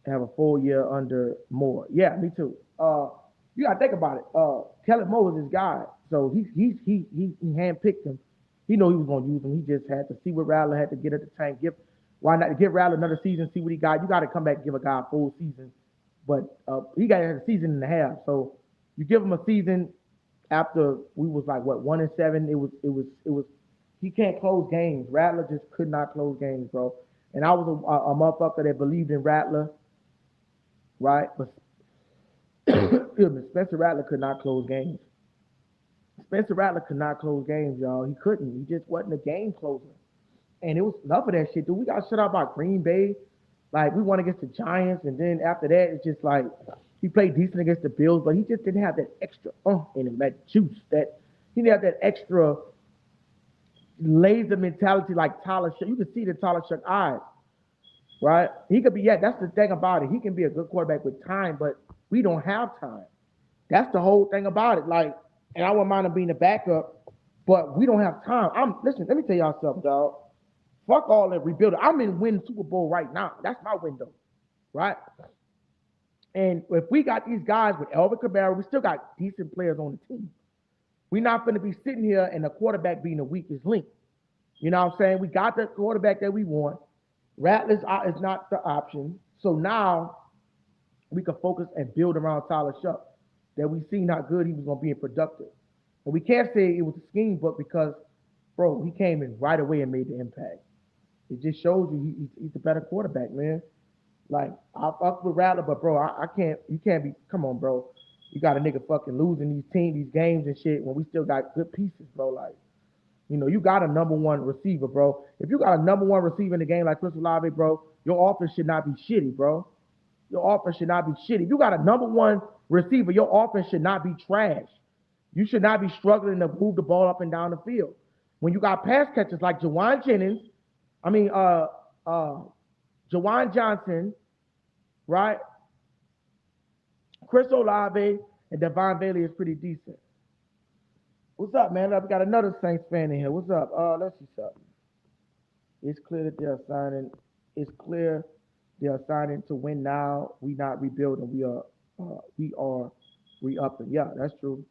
have a full year under Moore. Yeah, me too. You gotta think about it. Kellen Moore was his guy, so he handpicked him. He knew he was gonna use him. He just had to see what Rattler had to get at the tank. Why not give Rattler another season? See what he got. You got to come back and give a guy a full season, but he got a season and a half. So you give him a season after we was like what 1-7. It was. He can't close games. Rattler just could not close games, bro. And I was a motherfucker that believed in Rattler, right? But Spencer Rattler could not close games. Spencer Rattler could not close games, y'all. He couldn't. He just wasn't a game closer. And it was enough of that shit, dude. We got shut out by Green Bay. Like, we won against the Giants, and then after that, it's just like he played decent against the Bills, but he just didn't have that extra in him, that juice. He didn't have that extra laser mentality like Tyler Shough. You can see the Tyler Shough eyes, right? He could be, that's the thing about it. He can be a good quarterback with time, but we don't have time. That's the whole thing about it. Like, and I wouldn't mind him being a backup, but we don't have time. Listen, let me tell y'all something, dog. Fuck all that rebuilding. I'm in win Super Bowl right now. That's my window, right? And if we got these guys with Elvin Kamara, we still got decent players on the team. We're not going to be sitting here and the quarterback being the weakest link. You know what I'm saying? We got the quarterback that we want. Rattler is not the option. So now we can focus and build around Tyler Shough. That we seen how good he was going to be and productive. And we can't say it was a scheme book because, bro, he came in right away and made the impact. It just shows you he's a better quarterback, man. Like, I fuck with Rattler, but, bro, you can't be, come on, bro. You got a nigga fucking losing these games and shit when we still got good pieces, bro. Like, you got a number one receiver, bro. If you got a number one receiver in the game like Chris Olave, bro, your offense should not be shitty, bro. Your offense should not be shitty. If you got a number one receiver, your offense should not be trash. You should not be struggling to move the ball up and down the field. When you got pass catchers like Jawan Johnson, right? Chris Olave and Devon Bailey is pretty decent. What's up, man? We got another Saints fan in here. What's up? Let's see something. It's clear that they're signing. It's clear they are signing to win now. We not rebuilding. We are re-upping. Yeah, that's true.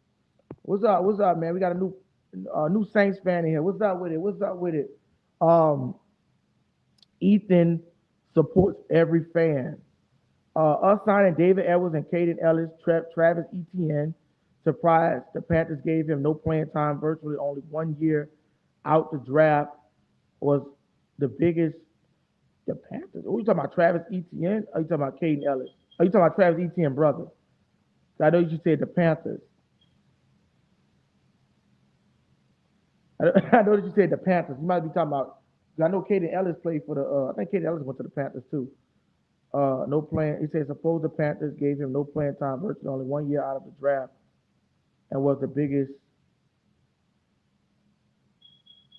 What's up? What's up, man? We got a new Saints fan in here. What's up with it? What's up with it? Ethan supports every fan. Us signing David Edwards and Caden Ellis, Travis Etienne Surprise, the Panthers gave him no playing time, virtually only 1 year out the draft was the biggest. The Panthers? Are you talking about Travis Etienne? Or are you talking about Caden Ellis? Are you talking about Travis Etienne brother? I know you said the Panthers. I know that you said the Panthers. You might be talking about. I know Caden Ellis played for the. I think Caden Ellis went to the Panthers too. No playing. He said suppose the Panthers gave him no playing time, virtually only 1 year out of the draft, and was the biggest.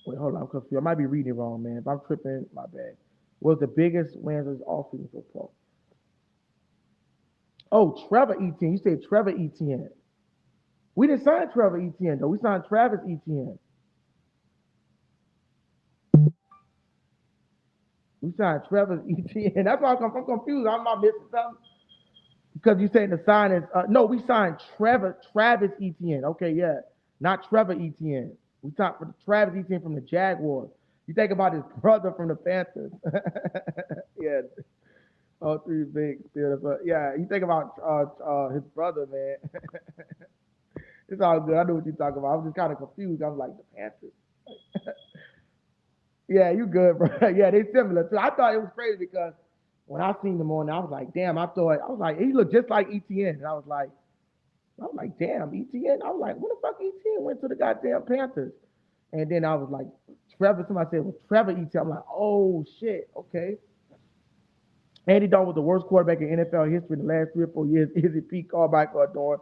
Wait, hold on, I'm confused. I might be reading it wrong, man. If I'm tripping, my bad. Was the biggest wins of offseason football. Oh, Trevor Etienne. You said Trevor Etienne. We didn't sign Trevor Etienne though. We signed Travis Etienne. We signed Trevor Etienne. That's why I'm confused. I'm not missing something. Because you saying the sign is no, we signed Travis Etienne. Okay, yeah. Not Trevor Etienne. We talked for Travis Etienne from the Jaguars. You think about his brother from the Panthers. Yeah. All three big Steelers. But yeah, you think about his brother, man. It's all good. I know what you're talking about. I was just kind of confused. I was like, the Panthers. Yeah, you good, bro. Yeah, they similar too. I thought it was crazy because when I seen them on, I was like, damn. I was like, he looked just like ETN, and I was like, damn, ETN. I was like, when the fuck ETN went to the goddamn Panthers? And then I was like, Trevor. Somebody said, well, Trevor ETN. I'm like, oh shit, okay. Andy Dalton was the worst quarterback in NFL history in the last 3 or 4 years. Is it Pete Carmichael doing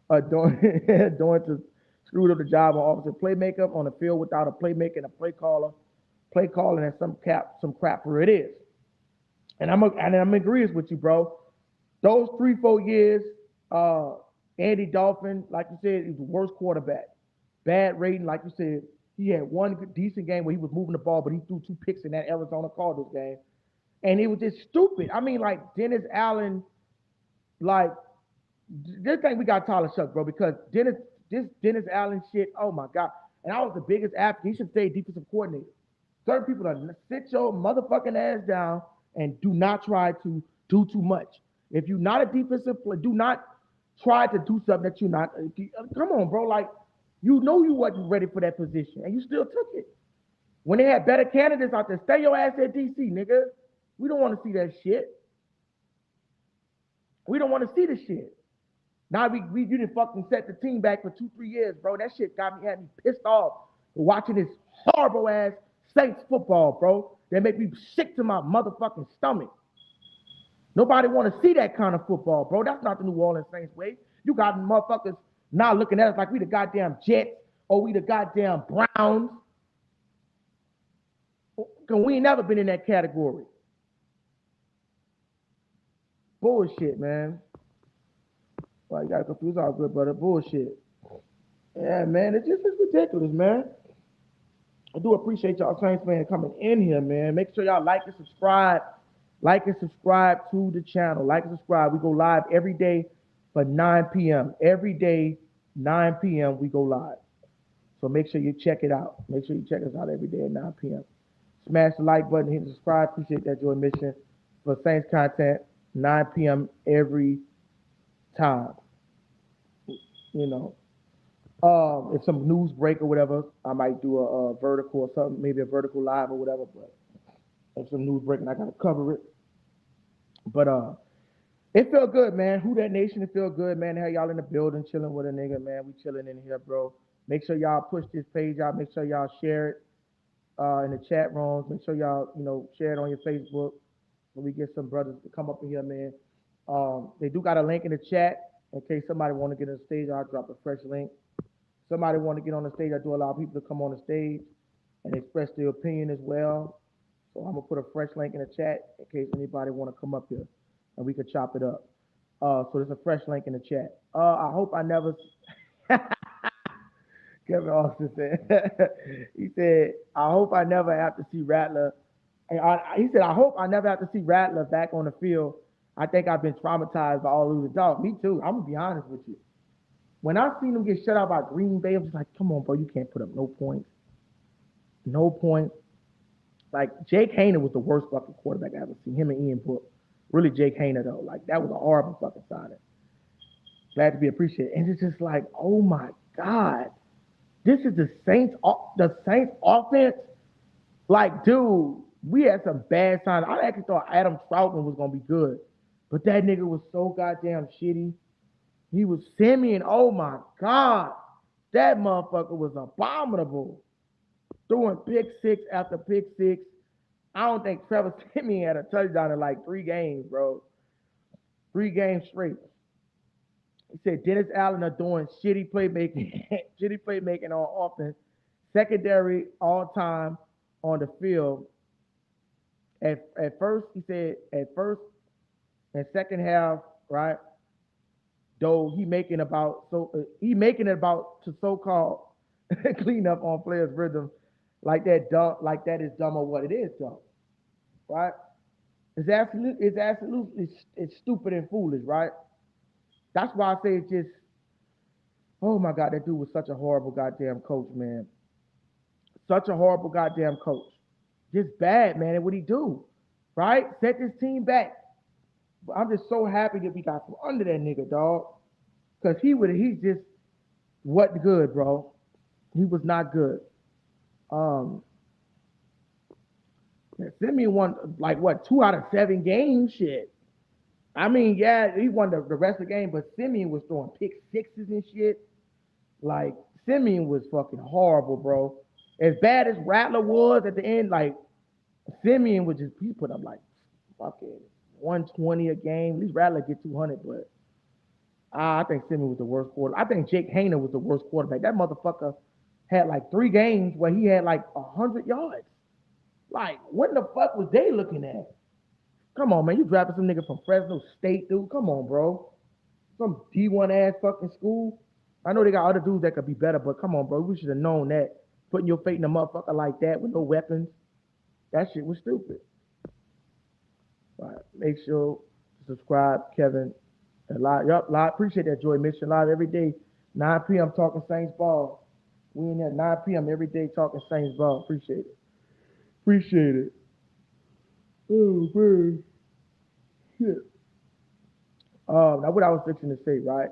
to screwed up the job on offensive playmaker on the field without a playmaker and a play calling and some crap for it is. And I'm in agreement with you, bro. Those 3 4 years, Andy Dalton, like you said, he was the worst quarterback. Bad rating, like you said. He had one decent game where he was moving the ball, but he threw 2 picks in that Arizona Cardinals game. And it was just stupid. I mean, like Dennis Allen, like this thing we got Tyler Shuck, bro, because Dennis Allen shit, oh my God. And I was the biggest advocate. He should stay defensive coordinator. Certain people are sit your motherfucking ass down and do not try to do too much. If you're not a defensive player, do not try to do something that you're not. Come on, bro. Like, you know you wasn't ready for that position, and you still took it. When they had better candidates out there, stay your ass at DC, nigga. We don't want to see that shit. We don't want to see the shit. Now you didn't fucking set the team back for 2 3 years, bro. That shit had me pissed off watching this horrible ass Saints football, bro. That make me sick to my motherfucking stomach. Nobody want to see that kind of football, bro. That's not the New Orleans Saints way. You got motherfuckers now looking at us like we the goddamn Jets or we the goddamn Browns. Cause we ain't never been in that category. Bullshit, man. Well, you got confused all good, brother. Bullshit. Yeah, man. It's ridiculous, man. I do appreciate y'all Saints fans coming in here, man. Make sure y'all like and subscribe. Like and subscribe to the channel. Like and subscribe. We go live every day for 9 p.m. Every day, 9 p.m. we go live. So make sure you check it out. Make sure you check us out every day at 9 p.m. Smash the like button, hit subscribe. Appreciate that, Joy Mission. For Saints content, 9 p.m. every time. You know. If some news break or whatever, I might do a vertical or something, maybe a vertical live or whatever. But if some news breaking, I gotta cover it. But it felt good, man. Who That Nation, it feel good, man. Have y'all in the building chilling with a nigga, man. We chilling in here, bro. Make sure y'all push this page out. Make sure y'all share it in the chat rooms. Make sure y'all, share it on your Facebook. So we get some brothers to come up in here, man. They do got a link in the chat in case somebody want to get on the stage. I'll drop a fresh link. Somebody want to get on the stage, I do allow people to come on the stage and express their opinion as well. So I'm gonna put a fresh link in the chat in case anybody want to come up here and we could chop it up. So there's a fresh link in the chat. I hope I never. Kevin Austin said. He said, I hope I never have to see Rattler. He said, I hope I never have to see Rattler back on the field. I think I've been traumatized by all losing dogs. Me too. I'm gonna be honest with you. When I seen them get shut out by Green Bay, I was just like, come on, bro, you can't put up no points. No points. Like, Jake Haener was the worst fucking quarterback I ever seen. Him and Ian Book. Really, Jake Haener, though. Like, that was a horrible fucking signing. Glad to be appreciated. And it's just like, oh my God, this is the Saints offense. Like, dude, we had some bad signs. I actually thought Adam Troutman was gonna be good, but that nigga was so goddamn shitty. He was Simeon. Oh my God, that motherfucker was abominable. Throwing pick six after pick six. I don't think Trevor Simeon had a touchdown in like 3 games, bro. 3 games straight. He said Dennis Allen are doing shitty playmaking, shitty playmaking on offense. Secondary all time on the field. At first, he said at first and second half, right? Though he making it about to so-called clean up on players' rhythm, like that is dumb or what it is dumb, right? It's stupid and foolish, right? That's why I say it's just, oh my God, that dude was such a horrible goddamn coach, man. Such a horrible goddamn coach. Just bad, man. And what he do, right? Set this team back. But I'm just so happy that we got from under that nigga, dog. Cause he just wasn't good, bro. He was not good. Um, Simeon won like what 2 out of 7 games, shit. I mean, yeah, he won the rest of the game, but Simeon was throwing pick sixes and shit. Like Simeon was fucking horrible, bro. As bad as Rattler was at the end, like Simeon was just he put up like fucking 120 a game. At least Rattler get 200, but I think Simeon was the worst quarter. I think Jake Hayner was the worst quarterback. That motherfucker had like 3 games where he had like 100 yards. Like, what in the fuck was they looking at? Come on, man. You drafted some nigga from Fresno State, dude. Come on, bro. Some D1 ass fucking school. I know they got other dudes that could be better, but come on, bro. We should have known that. Putting your faith in a motherfucker like that with no weapons. That shit was stupid. All right. Make sure to subscribe, Kevin. And live, yup, live. Appreciate that, Joy Mission. Live every day, 9 p.m. talking Saints ball. We in there 9 p.m. every day talking Saints ball. Appreciate it. Appreciate it. Oh, man. Shit. Now what I was fixing to say, right?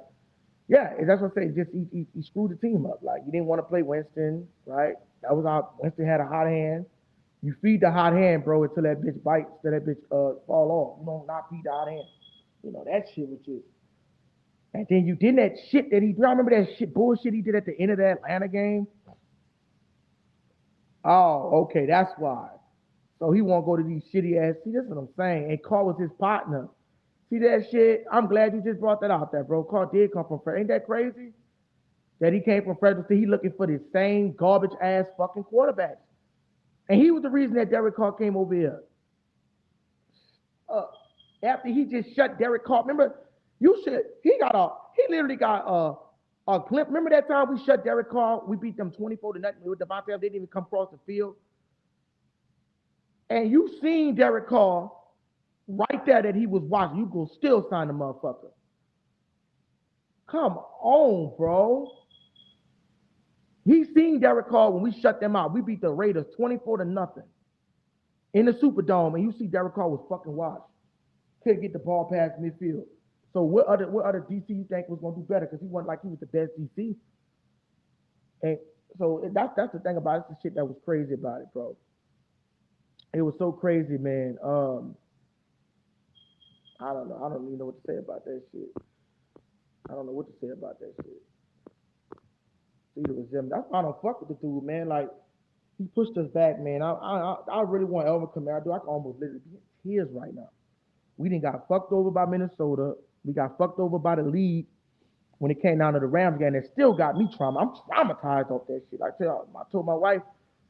Yeah, that's what I say. Just he screwed the team up. Like, you didn't want to play Winston, right? That was how Winston had a hot hand. You feed the hot hand, bro, until that bitch bites, till that bitch fall off. You don't not feed the hot hand. You know, that shit was just. And then you did that shit that I remember that shit bullshit he did at the end of that Atlanta game. Oh, okay, that's why. So he won't go to these shitty ass. See, that's what I'm saying. And Carl was his partner. See that shit? I'm glad you just brought that out there, bro. Carl did come from Fresno. Ain't that crazy? That he came from Fresno State. He looking for the same garbage ass fucking quarterbacks. And he was the reason that Derek Carr came over here. Uh, After he just shut Derek Carr. Remember, he literally got a clip. Remember that time we shut Derek Carr? We beat them 24-0 with Devontae. They didn't even come across the field. And you seen Derek Carr right there that he was watching. You go still sign the motherfucker. Come on, bro. He seen Derek Carr when we shut them out. We beat the Raiders 24-0 in the Superdome, and you see Derek Carr was fucking washed. Couldn't get the ball past midfield. So what other DC you think was gonna do better? Because he wasn't like he was the best DC. And so that's the thing about it. It's the shit that was crazy about it, bro. It was so crazy, man. I don't know. I don't even know what to say about that shit. I don't know what to say about that shit. Either was him. That's why I don't fuck with the dude, man. Like, he pushed us back, man. I really want Elvin Kamara. Dude, I can almost literally be in tears right now. We didn't got fucked over by Minnesota. We got fucked over by the league when it came down to the Rams game. It still got me I'm traumatized off that shit. I told my wife,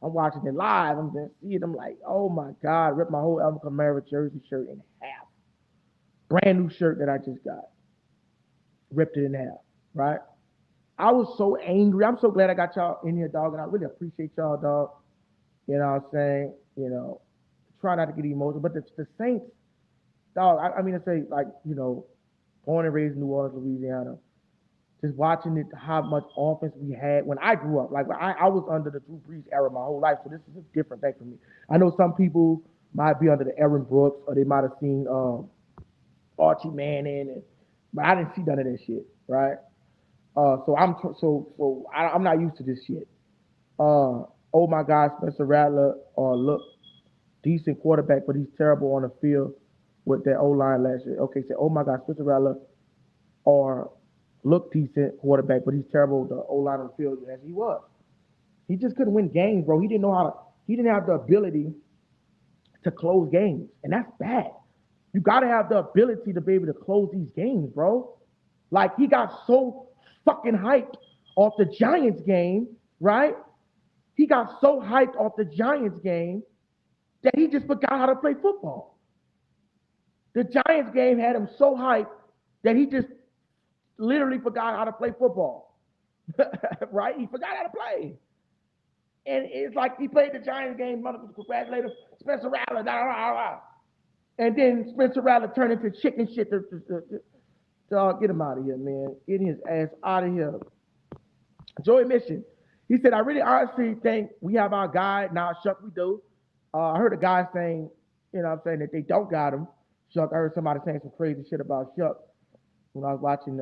I'm watching it live. I'm just seeing them like, oh my God, ripped my whole Elvin Kamara jersey shirt in half. Brand new shirt that I just got. Ripped it in half, right? I was so angry. I'm so glad I got y'all in here, dog, and I really appreciate y'all, dog. You know what I'm saying? You know, try not to get emotional. But the Saints, dog, I mean to say, like, you know, born and raised in New Orleans, Louisiana, just watching it, how much offense we had when I grew up. Like, I was under the Drew Brees era my whole life, so this is a different thing for me. I know some people might be under the Aaron Brooks, or they might have seen Archie Manning, but I didn't see none of that shit. right? I'm not used to this shit. Oh my God, Spencer Rattler, look, decent quarterback, but he's terrible on the field with that O line last year. Okay, say, oh my God, Spencer Rattler, or look decent quarterback, but he's terrible with the O line on the field as he was. He just couldn't win games, bro. He didn't know how to. He didn't have the ability to close games, and that's bad. You got to have the ability to be able to close these games, bro. Like he got so fucking hyped off the Giants game, right? He got so hyped off the Giants game that he just forgot how to play football. The Giants game had him so hyped that he just literally forgot how to play football. Right? He forgot how to play. And it's like he played the Giants game, motherfucker, congratulator, Spencer Rattler, da, da, da, da. And then Spencer Rattler turned into chicken shit. Get him out of here, man. Get his ass out of here. Joey Mission. He said, I really honestly think we have our guy. Now, Shuck, we do. I heard a guy saying, that they don't got him. Shuck, I heard somebody saying some crazy shit about Shuck when I was watching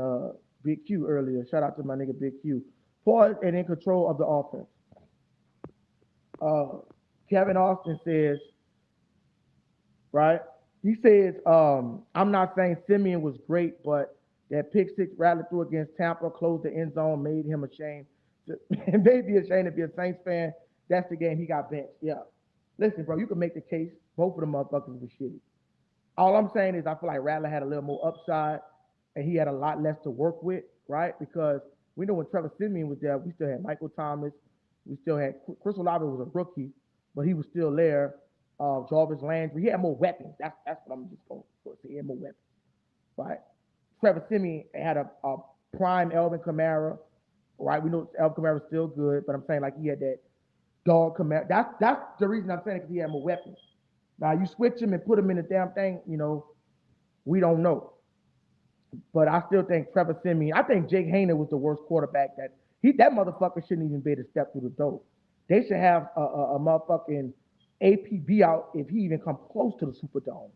Big Q earlier. Shout out to my nigga Big Q. Poised and in control of the offense. Kevin Austin says, right? He says, I'm not saying Simeon was great, but that pick six Rattler threw against Tampa, closed the end zone, made him ashamed. And maybe ashamed to be a Saints fan. That's the game he got benched. Yeah. Listen, bro, you can make the case. Both of them motherfuckers were shitty. All I'm saying is I feel like Rattler had a little more upside and he had a lot less to work with, right? Because we know when Trevor Simeon was there, we still had Michael Thomas. We still had Chris Olave was a rookie, but he was still there. Jarvis Landry. He had more weapons. That's what I'm just going to say. He had more weapons, right? Trevor Simeon had a prime Elvin Kamara, right? We know Elvin Kamara was still good, but I'm saying like he had that dog Kamara. That's the reason I'm saying because he had more weapons. Now you switch him and put him in the damn thing, we don't know. But I still think Trevor Simeon. I think Jake Hayner was the worst quarterback that motherfucker shouldn't even be able to step through the door. They should have a motherfucking APB out if he even come close to the Superdome,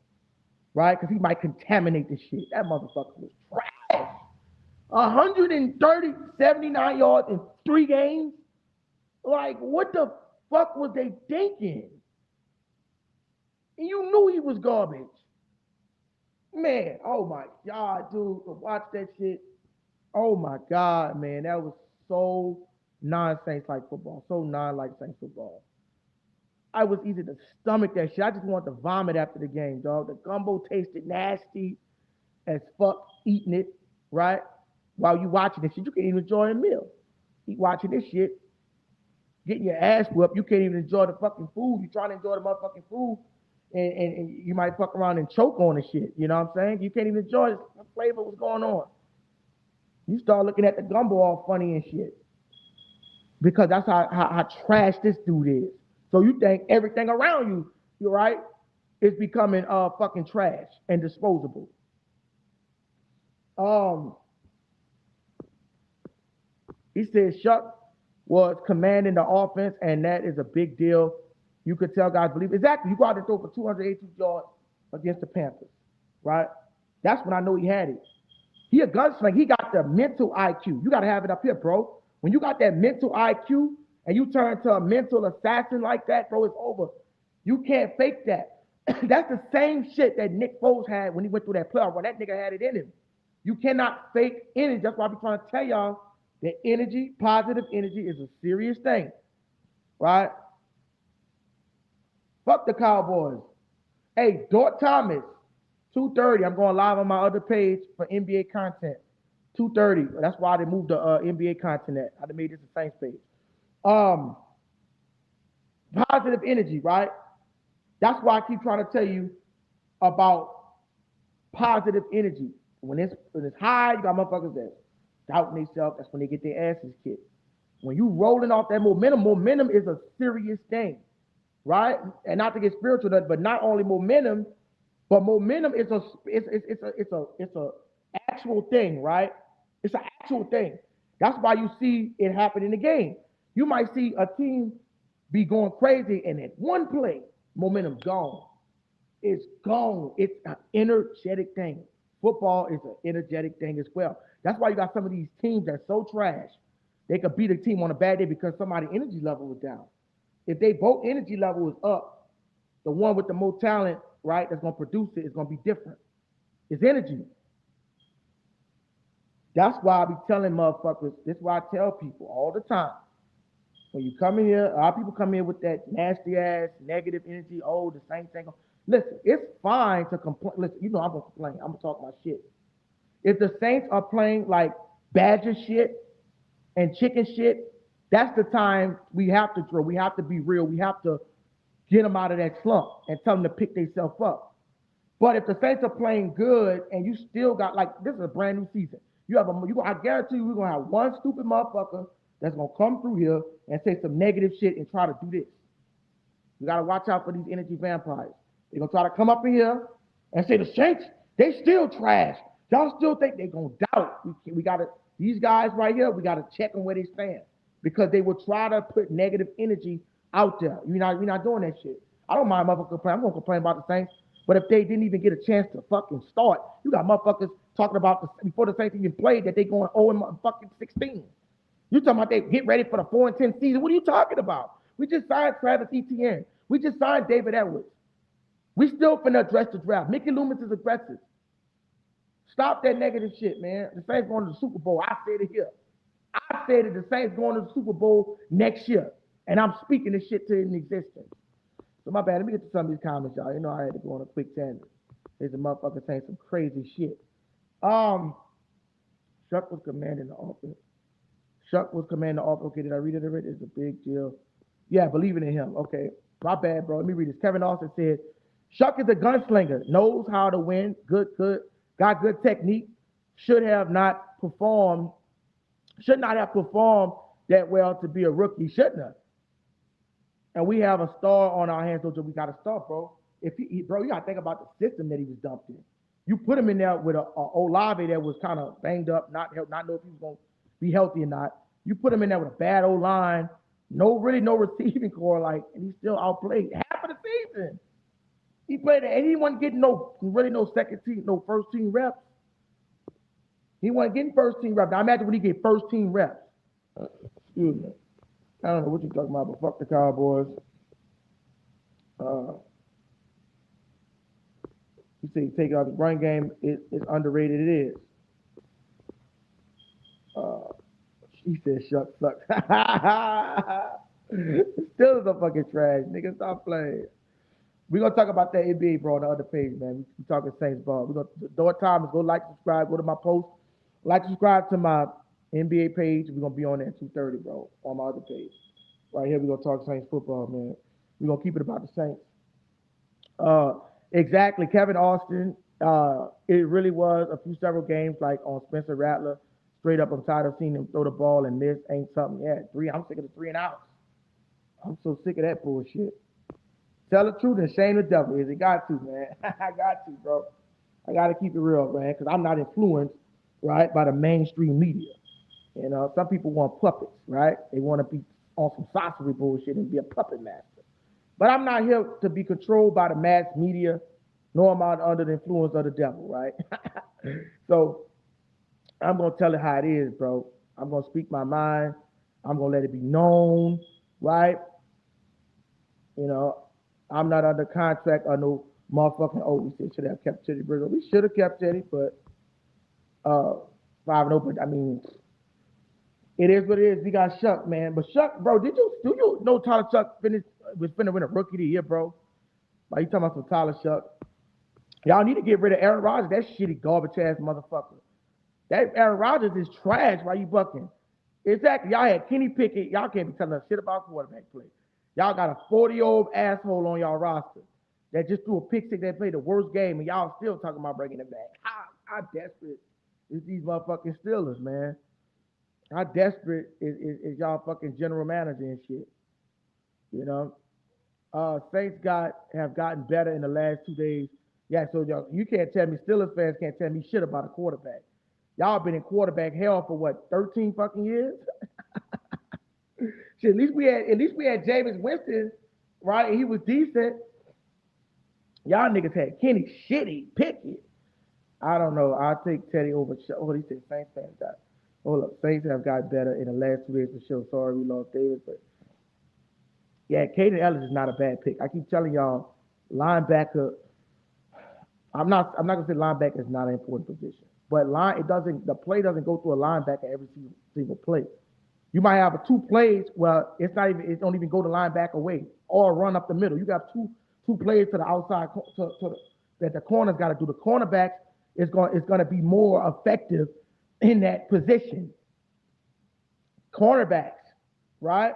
right? Because he might contaminate this shit. That motherfucker was trash. 130, 79 yards in 3 games. Like, what the fuck was they thinking? And you knew he was garbage. Man, oh my God, dude, watch that shit. Oh my God, man, that was so non-Saints like football, so non-like Saints football. I was easy to stomach that shit. I just wanted to vomit after the game, dog. The gumbo tasted nasty as fuck, eating it, right? While you watching this shit, you can't even enjoy a meal. You watching this shit, getting your ass whooped, you can't even enjoy the fucking food. You trying to enjoy the motherfucking food, and you might fuck around and choke on the shit. You know what I'm saying? You can't even enjoy the flavor, what's going on. You start looking at the gumbo all funny and shit. Because that's how trash this dude is. So you think everything around you, you're right, is becoming fucking trash and disposable. He said Shuck was commanding the offense, and that is a big deal. You could tell guys believe exactly. You go out and throw for 282 yards against the Panthers, right? That's when I know he had it. He a gunslinger. He got the mental IQ. You got to have it up here, bro. When you got that mental IQ and you turn to a mental assassin like that, bro, it's over. You can't fake that. That's the same shit that Nick Foles had when he went through that playoff run. That nigga had it in him. You cannot fake energy. That's why I be trying to tell y'all that energy, positive energy, is a serious thing, right? Fuck the Cowboys. Hey, Dort Thomas, 2:30. I'm going live on my other page for NBA content. 2:30. That's why they moved the NBA content at. I made this the same page. Positive energy, right? That's why I keep trying to tell you about positive energy. When it's high, you got motherfuckers that doubting themselves. That's when they get their asses kicked. When you rolling off that momentum is a serious thing, right? And not to get spiritual, but not only momentum, but momentum is a actual thing, right? It's an actual thing. That's why you see it happen in the game. You might see a team be going crazy, and at one play, momentum's gone. It's gone. It's an energetic thing. Football is an energetic thing as well. That's why you got some of these teams that's so trash. They could beat a team on a bad day because somebody's energy level was down. If they both energy level is up, the one with the most talent, right, that's gonna produce it is gonna be different. It's energy. That's why I be telling motherfuckers. This is why I tell people all the time. When you come in here, a lot of people come in with that nasty ass negative energy. Oh, the same thing. Listen, it's fine to complain. Listen, you know I'm gonna complain. I'm gonna talk my shit. If the Saints are playing like Badger shit and chicken shit, that's the time we have to drill. We have to be real. We have to get them out of that slump and tell them to pick themselves up. But if the Saints are playing good and you still got like this is a brand new season, I guarantee you we're gonna have one stupid motherfucker that's gonna come through here and say some negative shit and try to do this. You gotta watch out for these energy vampires. They're gonna try to come up in here and say the Saints, they still trash. Y'all still think they're gonna doubt. We gotta these guys right here, we gotta check them where they stand. Because they will try to put negative energy out there. You're not doing that shit. I don't mind motherfuckers complaining. I'm gonna complain about the Saints. But if they didn't even get a chance to fucking start, you got motherfuckers talking about before the Saints even played that they going 0-16. You talking about they get ready for the 4-10 season? What are you talking about? We just signed Travis Etienne. We just signed David Edwards. We still finna address the draft. Mickey Loomis is aggressive. Stop that negative shit, man. The Saints going to the Super Bowl. I said it here. I said that the Saints going to the Super Bowl next year, and I'm speaking this shit to in existence. So my bad. Let me get to some of these comments, y'all. You know I had to go on a quick tangent. There's a motherfucker saying some crazy shit. Shuck was commanding the offense. Shuck was commanding the offense. Okay, did I read it already? It's a big deal. Yeah, believing in him. Okay, my bad, bro. Let me read this. Kevin Austin said, Shuck is a gunslinger, knows how to win, got good technique, should not have performed that well to be a rookie, shouldn't have. And we have a star on our hands, so we got to start, bro. Bro, you got to think about the system that he was dumped in. You put him in there with a Olave that was kind of banged up, not know if he was going to be healthy or not. You put him in there with a bad O-line, no receiving core, and he still outplayed half of the season. He played, and he wasn't getting no second team, no first team reps. He wasn't getting first team reps. Now imagine when he get first team reps. Excuse me. I don't know what you're talking about, but fuck the Cowboys. You say take out the run game, it's underrated. It is. He said, "Shuck sucks." Still is a fucking trash, nigga. Stop playing. We're gonna talk about that NBA, bro, on the other page, man. We talking Saints ball. We're gonna door time is go like, subscribe, go to my post, like, subscribe to my NBA page. We're gonna be on there at 2:30, bro, on my other page. Right here, we're gonna talk Saints football, man. We're gonna keep it about the Saints. Exactly, Kevin Austin. It really was several games like on Spencer Rattler. Straight up, I'm tired of seeing him throw the ball and miss. Ain't something yet. I'm sick of the 3 and outs. I'm so sick of that bullshit. Tell the truth and shame the devil. Is it got to, man? I got to, bro. I got to keep it real, man, because I'm not influenced, right, by the mainstream media. You know, some people want puppets, right? They want to be on some sorcery bullshit and be a puppet master. But I'm not here to be controlled by the mass media, nor am I under the influence of the devil, right? So I'm going to tell it how it is, bro. I'm going to speak my mind. I'm going to let it be known, right? You know, I'm not under contract or no motherfucking, we should have kept Teddy Bridgewater. We should have kept Teddy, but 5-0, but I mean, it is what it is. We got Shuck, man. But Shuck, bro, do you know Tyler Shuck was finna win a rookie of the year, bro? Like, you talking about some Tyler Shuck? Y'all need to get rid of Aaron Rodgers, that shitty garbage ass motherfucker. That Aaron Rodgers is trash. Why you bucking? Exactly. Y'all had Kenny Pickett. Y'all can't be telling us shit about quarterback play. Y'all got a 40-year-old asshole on y'all roster that just threw a pick six that played the worst game, and y'all still talking about bringing it back. How desperate is these motherfucking Steelers, man? How desperate is y'all fucking general manager and shit? You know? Saints have gotten better in the last 2 days. Yeah, so you can't tell me, Steelers fans can't tell me shit about a quarterback. Y'all been in quarterback hell for what, 13 fucking years? Shit, at least we had Jameis Winston, right? He was decent. Y'all niggas had Kenny Shitty Pickett. I don't know. I'll take Teddy over. Oh, he said Saints fans got. Hold up, Saints have got better in the last 2 days for sure. Sorry we lost Davis, but yeah, Caden Ellis is not a bad pick. I keep telling y'all, linebacker. I'm not gonna say linebacker is not an important position, but the play doesn't go through a linebacker every single play. You might have 2 plays. Well, it don't even go the linebacker way or run up the middle. You got two plays to the outside that the corner's got to do. The cornerback is going to be more effective in that position. Cornerbacks, right?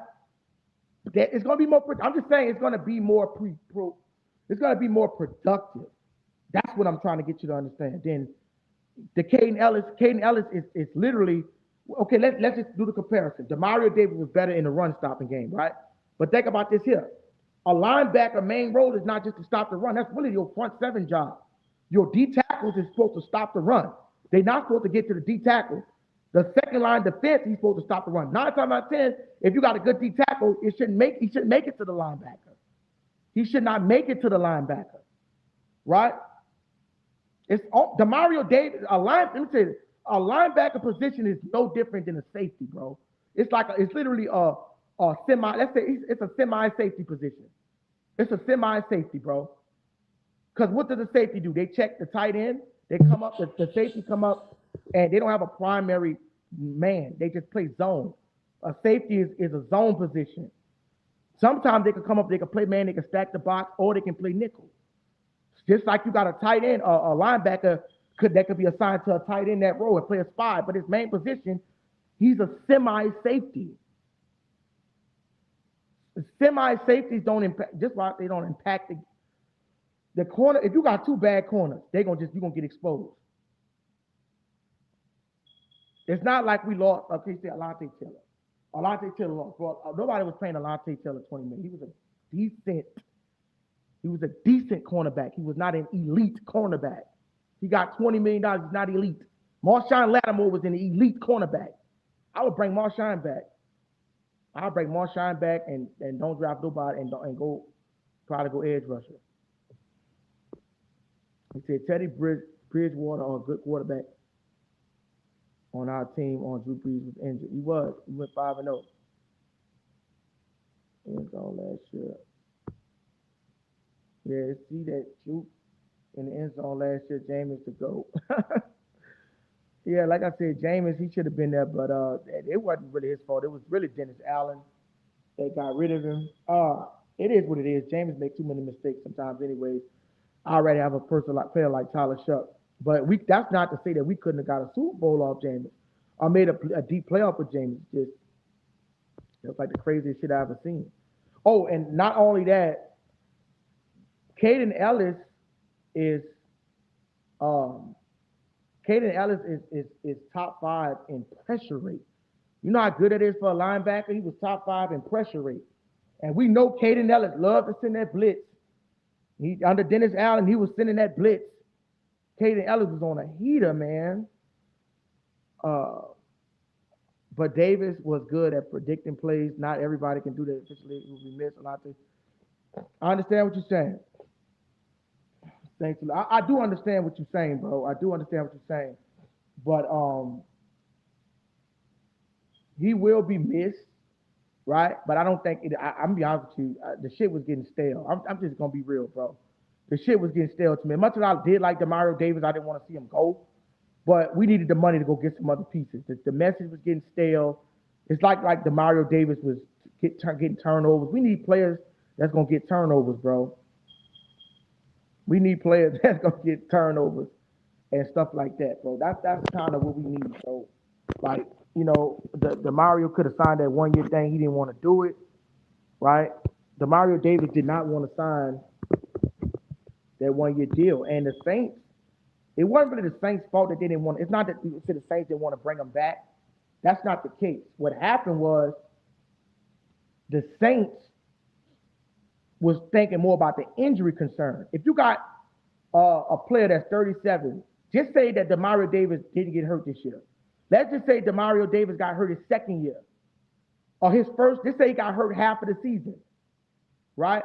That it's going to be more. I'm just saying it's going to be more pro. It's going to be more productive. That's what I'm trying to get you to understand. Then the Caden Ellis is literally okay. Let's just do the comparison. Demario Davis was better in the run stopping game, right? But think about this here. A linebacker main role is not just to stop the run. That's really your front seven job. Your D tackles is supposed to stop the run. They're not supposed to get to the D tackle. The second line defense, he's supposed to stop the run. 9 times out of 10, if you got a good D tackle, he shouldn't make it to the linebacker. He should not make it to the linebacker, right? It's Demario Davis. Let me tell you, a linebacker position is no different than a safety, bro. It's literally a semi. Let's say it's a semi safety position. It's a semi safety, bro. Because what does the safety do? They check the tight end. They come up. The safety come up, and they don't have a primary man. They just play zone. A safety is a zone position. Sometimes they can come up. They can play man. They can stack the box, or they can play nickel. Just like you got a tight end, a linebacker that could be assigned to a tight end that role and play a spy, but his main position, he's a semi-safety. Semi-safeties don't impact, just like they don't impact the corner. If you got 2 bad corners, you're gonna get exposed. It's not like we lost. Okay, say Alontae Taylor. Alontae Taylor lost. Well, nobody was paying Alontae Taylor 20 million. He was a decent cornerback. He was not an elite cornerback. He got $20 million. He's not elite. Marshawn Lattimore was an elite cornerback. I would bring Marshawn back. I'll bring Marshawn back and don't draft nobody and go try to go edge rusher. He said Teddy Bridgewater or a good quarterback on our team on Drew Brees was injured. He was. He went 5-0. End zone last year. Yeah, see that juke in the end zone last year, Jameis to go. Yeah, like I said, Jameis, he should have been there, but it wasn't really his fault. It was really Dennis Allen that got rid of him. It is what it is. Jameis makes too many mistakes sometimes anyways. I already have a person like player like Tyler Shuck. But that's not to say that we couldn't have got a Super Bowl off Jameis or made a deep playoff with Jameis. It's like the craziest shit I've ever seen. Oh, and not only that, Caden Ellis is top 5 in pressure rate. You know how good it is for a linebacker? He was top 5 in pressure rate. And we know Caden Ellis loved to send that blitz. Under Dennis Allen, he was sending that blitz. Caden Ellis was on a heater, man. But Davis was good at predicting plays. Not everybody can do that. Especially if we miss a lot. I understand what you're saying. Thanks a lot. I do understand what you're saying, bro. I do understand what you're saying. But he will be missed, right? But I don't think I'm gonna be honest with you. The shit was getting stale. I'm just gonna be real, bro. The shit was getting stale to me. As much as I did like Demario Davis, I didn't want to see him go. But we needed the money to go get some other pieces. The message was getting stale. It's like Demario Davis was getting turnovers. We need players that's gonna get turnovers, bro. We need players that's gonna get turnovers and stuff like that, bro. That's kind of what we need. So, like, you know, Demario could have signed that 1-year thing. He didn't want to do it, right? Demario Davis did not want to sign that 1-year deal, and the Saints. It wasn't really the Saints' fault that they didn't want. It's not that the Saints didn't want to bring him back. That's not the case. What happened was the Saints was thinking more about the injury concern. If you got a player that's 37, just say that Demario Davis didn't get hurt this year. Let's just say Demario Davis got hurt his second year. Or his first, just say he got hurt half of the season. Right?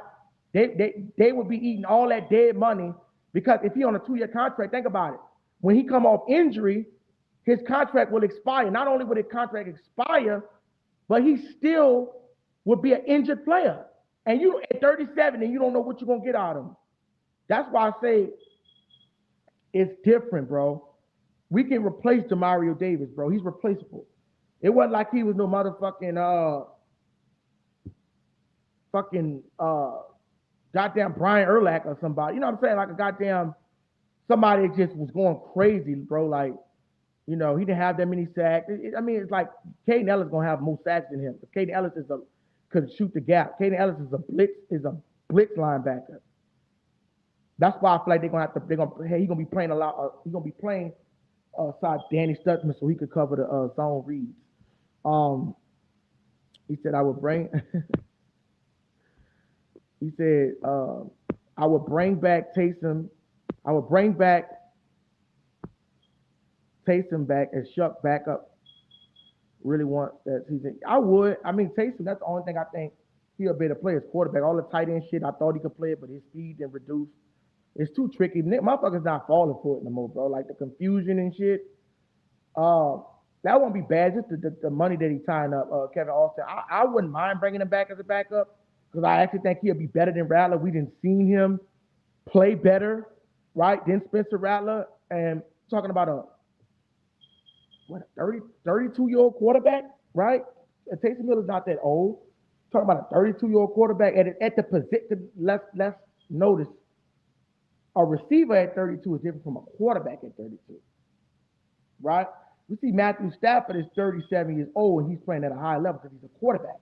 They would be eating all that dead money because if he on a 2-year contract, think about it. When he come off injury, his contract will expire. Not only will his contract expire, but he still will be an injured player. And you at 37 and you don't know what you're gonna get out of him. That's why I say it's different, bro. We can replace Demario Davis, bro. He's replaceable. It wasn't like he was no motherfucking goddamn Brian Urlacher or somebody. You know what I'm saying? Like a goddamn somebody that just was going crazy, bro. Like, he didn't have that many sacks. I mean, it's like Kaden Ellis gonna have more sacks than him. Kaden Ellis could shoot the gap. Kaden Ellis is a blitz linebacker. That's why I feel like he's gonna be playing a lot. He's gonna be playing side Danny Stutzman so he could cover the zone reads. He said I would bring. He said I would bring back Taysom. I would bring back Taysom back and Shuck back up. Really want that season. I would. I mean, Taysom, that's the only thing I think he'll be able to play as quarterback. All the tight end shit, I thought he could play it, but his speed didn't reduce. It's too tricky. Motherfuckers not falling for it no more, bro. Like the confusion and shit. That won't be bad. Just the money that he tying up, Kevin Austin. I wouldn't mind bringing him back as a backup because I actually think he'll be better than Rattler. We didn't seen him play better, right, than Spencer Rattler. And talking about a 32-year-old quarterback, right? Taysom Hill is not that old. Talking about a 32-year-old quarterback at the position. Let's notice. A receiver at 32 is different from a quarterback at 32, right? We see Matthew Stafford is 37 years old and he's playing at a high level because he's a quarterback.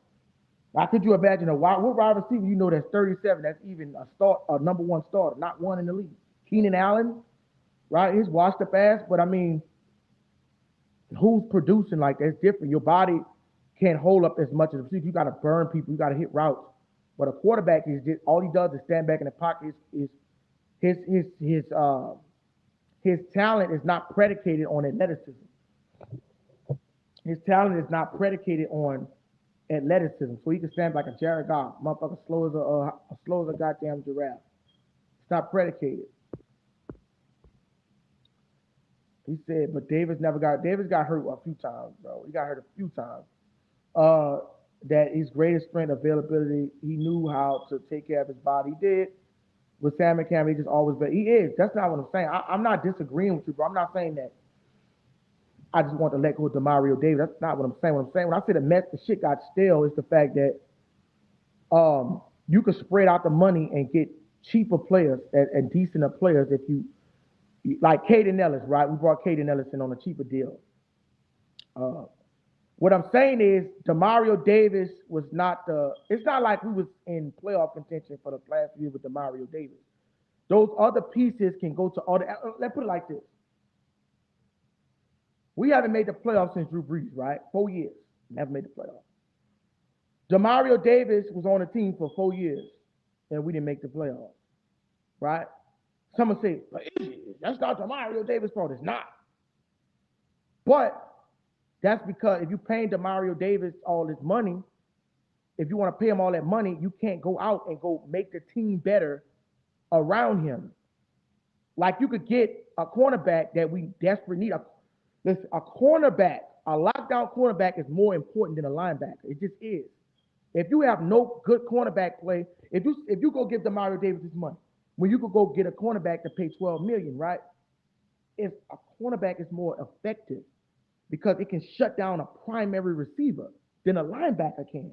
Now, could you imagine what wide receiver that's 37 that's even a number one starter, not one in the league? Keenan Allen, right? He's washed up ass, but I mean, who's producing like that? It's different. Your body can't hold up as much as a receiver. You got to burn people. You got to hit routes. But a quarterback is just all he does is stand back in the pocket. His talent is not predicated on athleticism. His talent is not predicated on athleticism. So he can stand like a Jared Goff, motherfucker slow as a goddamn giraffe. It's not predicated. He said, but Davis got hurt a few times, bro. He got hurt a few times. That his greatest strength, availability, he knew how to take care of his body. He did. With Sam McCammon, he just always been. He is. That's not what I'm saying. I'm not disagreeing with you, bro. I'm not saying that I just want to let go of Demario Davis. That's not what I'm saying. What I'm saying when I say the shit got stale is the fact that you could spread out the money and get cheaper players and decenter players if you like Kaden Ellis, right? We brought Kaden Ellis in on a cheaper deal. What I'm saying is Demario Davis was not it's not like we was in playoff contention for the last year with Demario Davis. Those other pieces can go to other, let's put it like this. We haven't made the playoffs since Drew Brees, right? 4 years, never made the playoffs. Demario Davis was on the team for 4 years and we didn't make the playoffs, right? Someone say, that's not Demario Davis' fault. It's not. But that's because if you're paying Demario Davis all this money, if you want to pay him all that money, you can't go out and go make the team better around him. Like you could get a cornerback that we desperately need. A cornerback, a lockdown cornerback is more important than a linebacker. It just is. If you have no good cornerback play, if you go give Demario Davis this money, when you could go get a cornerback to pay $12 million, right? If a cornerback is more effective because it can shut down a primary receiver than a linebacker can.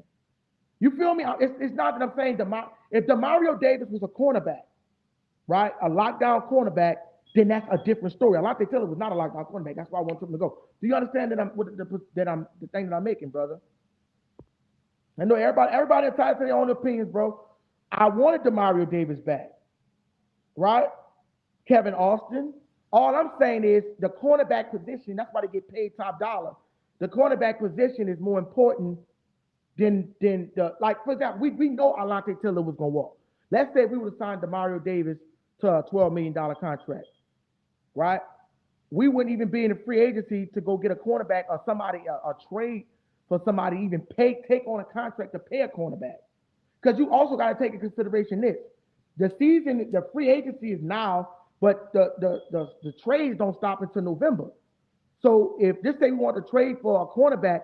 You feel me? It's not that I'm saying if Demario Davis was a cornerback, right? A lockdown cornerback, then that's a different story. Alontae Taylor was not a lockdown cornerback. That's why I want him to go. Do you understand that the thing that I'm making, brother? I know everybody entitled to their own opinions, bro. I wanted Demario Davis back, right? Kevin Austin. All I'm saying is the cornerback position, that's why they get paid top dollar. The cornerback position is more important than like, for example, we know Alontae Taylor was going to walk. Let's say we would have signed Demario Davis to a $12 million contract, right? We wouldn't even be in a free agency to go get a cornerback or somebody, a trade for somebody to even take on a contract to pay a cornerback. Because you also got to take into consideration this. The free agency is now But the trades don't stop until November. So if this thing we want to trade for a cornerback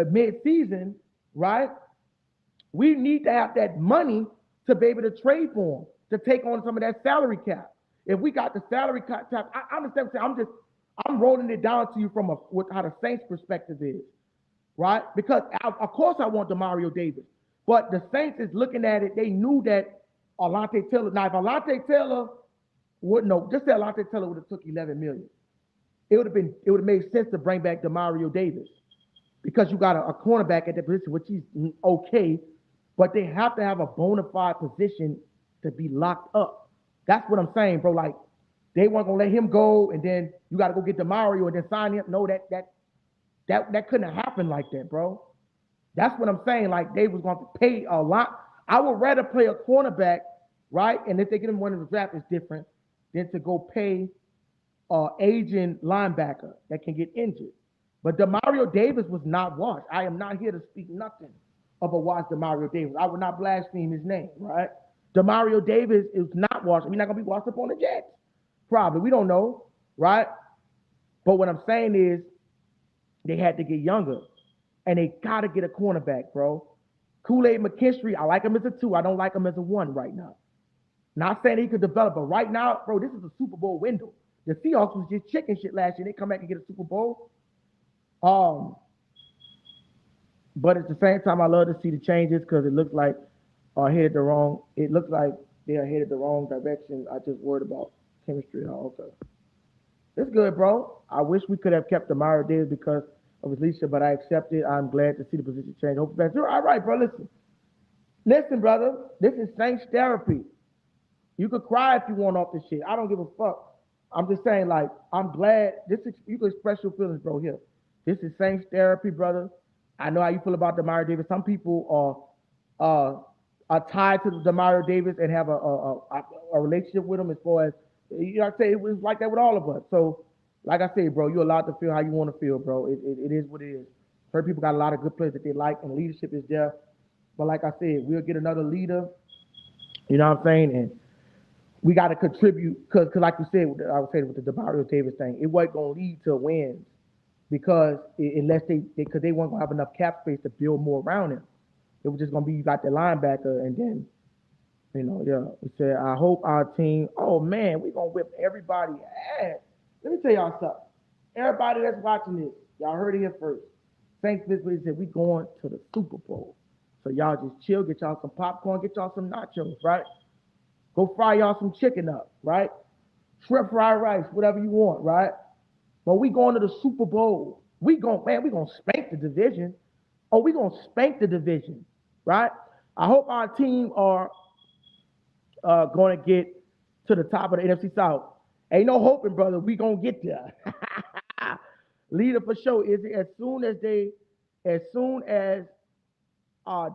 mid-season, right? We need to have that money to be able to trade for him, to take on some of that salary cap. If we got the salary cap, I understand. I'm rolling it down to you from how the Saints' perspective is, right? Because of course I want Demario Davis, but the Saints is looking at it. They knew that Alontae Taylor. Now, if Alontae Taylor wouldn't know, just say Alontae Taylor would have took 11 million. It would have made sense to bring back Demario Davis because you got a cornerback at that position, which he's okay, but they have to have a bona fide position to be locked up. That's what I'm saying, bro. Like they weren't gonna let him go, and then you got to go get Demario and then sign him. No, that couldn't have happened like that, bro. That's what I'm saying. Like they was going to pay a lot. I would rather play a cornerback, right? And if they get him one in the draft, it's different than to go pay aging linebacker that can get injured. But Demario Davis was not washed. I am not here to speak nothing of a washed Demario Davis. I would not blaspheme his name, right? Demario Davis is not washed. We're not going to be washed up on the Jets. Probably. We don't know, right? But what I'm saying is they had to get younger. And they got to get a cornerback, bro. Kool-Aid McKinstry, I like him as a 2. I don't like him as a 1 right now. Not saying he could develop, but right now, bro, this is a Super Bowl window. The Seahawks was just chicken shit last year. They come back and get a Super Bowl. But at the same time, I love to see the changes because it looks like it looks like they are headed the wrong direction. I just worried about chemistry. Oh, okay. It's good, bro. I wish we could have kept Demario Davis because of his leadership, but I accept it. I'm glad to see the position change. Hope that's all right, bro. Listen, brother. This is Saints therapy. You could cry if you want off this shit. I don't give a fuck. I'm just saying, like, I'm glad you can express your feelings, bro. Here, this is Saints therapy, brother. I know how you feel about Demario Davis. Some people are tied to Demario Davis and have a relationship with him as far as you know. I say it was like that with all of us. So, like I said, bro, you're allowed to feel how you want to feel, bro. It is what it is. Heard people got a lot of good players that they like, and leadership is there. But like I said, we'll get another leader. You know what I'm saying? And we got to contribute because, like you said, I was saying with the Demario Davis thing, it wasn't gonna lead to wins because unless because they weren't gonna have enough cap space to build more around him. It was just gonna be you got the linebacker and then, we said I hope our team. Oh man, we gonna whip everybody ass. Let me tell y'all something. Everybody that's watching this, y'all heard it here first. Saints Biscuit said we going to the Super Bowl. So y'all just chill, get y'all some popcorn, get y'all some nachos, right? Go fry y'all some chicken up, right? Shrimp fried rice, whatever you want, right? But we going to the Super Bowl. We gonna spank the division. Oh, we gonna spank the division, right? I hope our team are going to get to the top of the NFC South. Ain't no hoping, brother. We gonna get there. Leader for sure is as soon as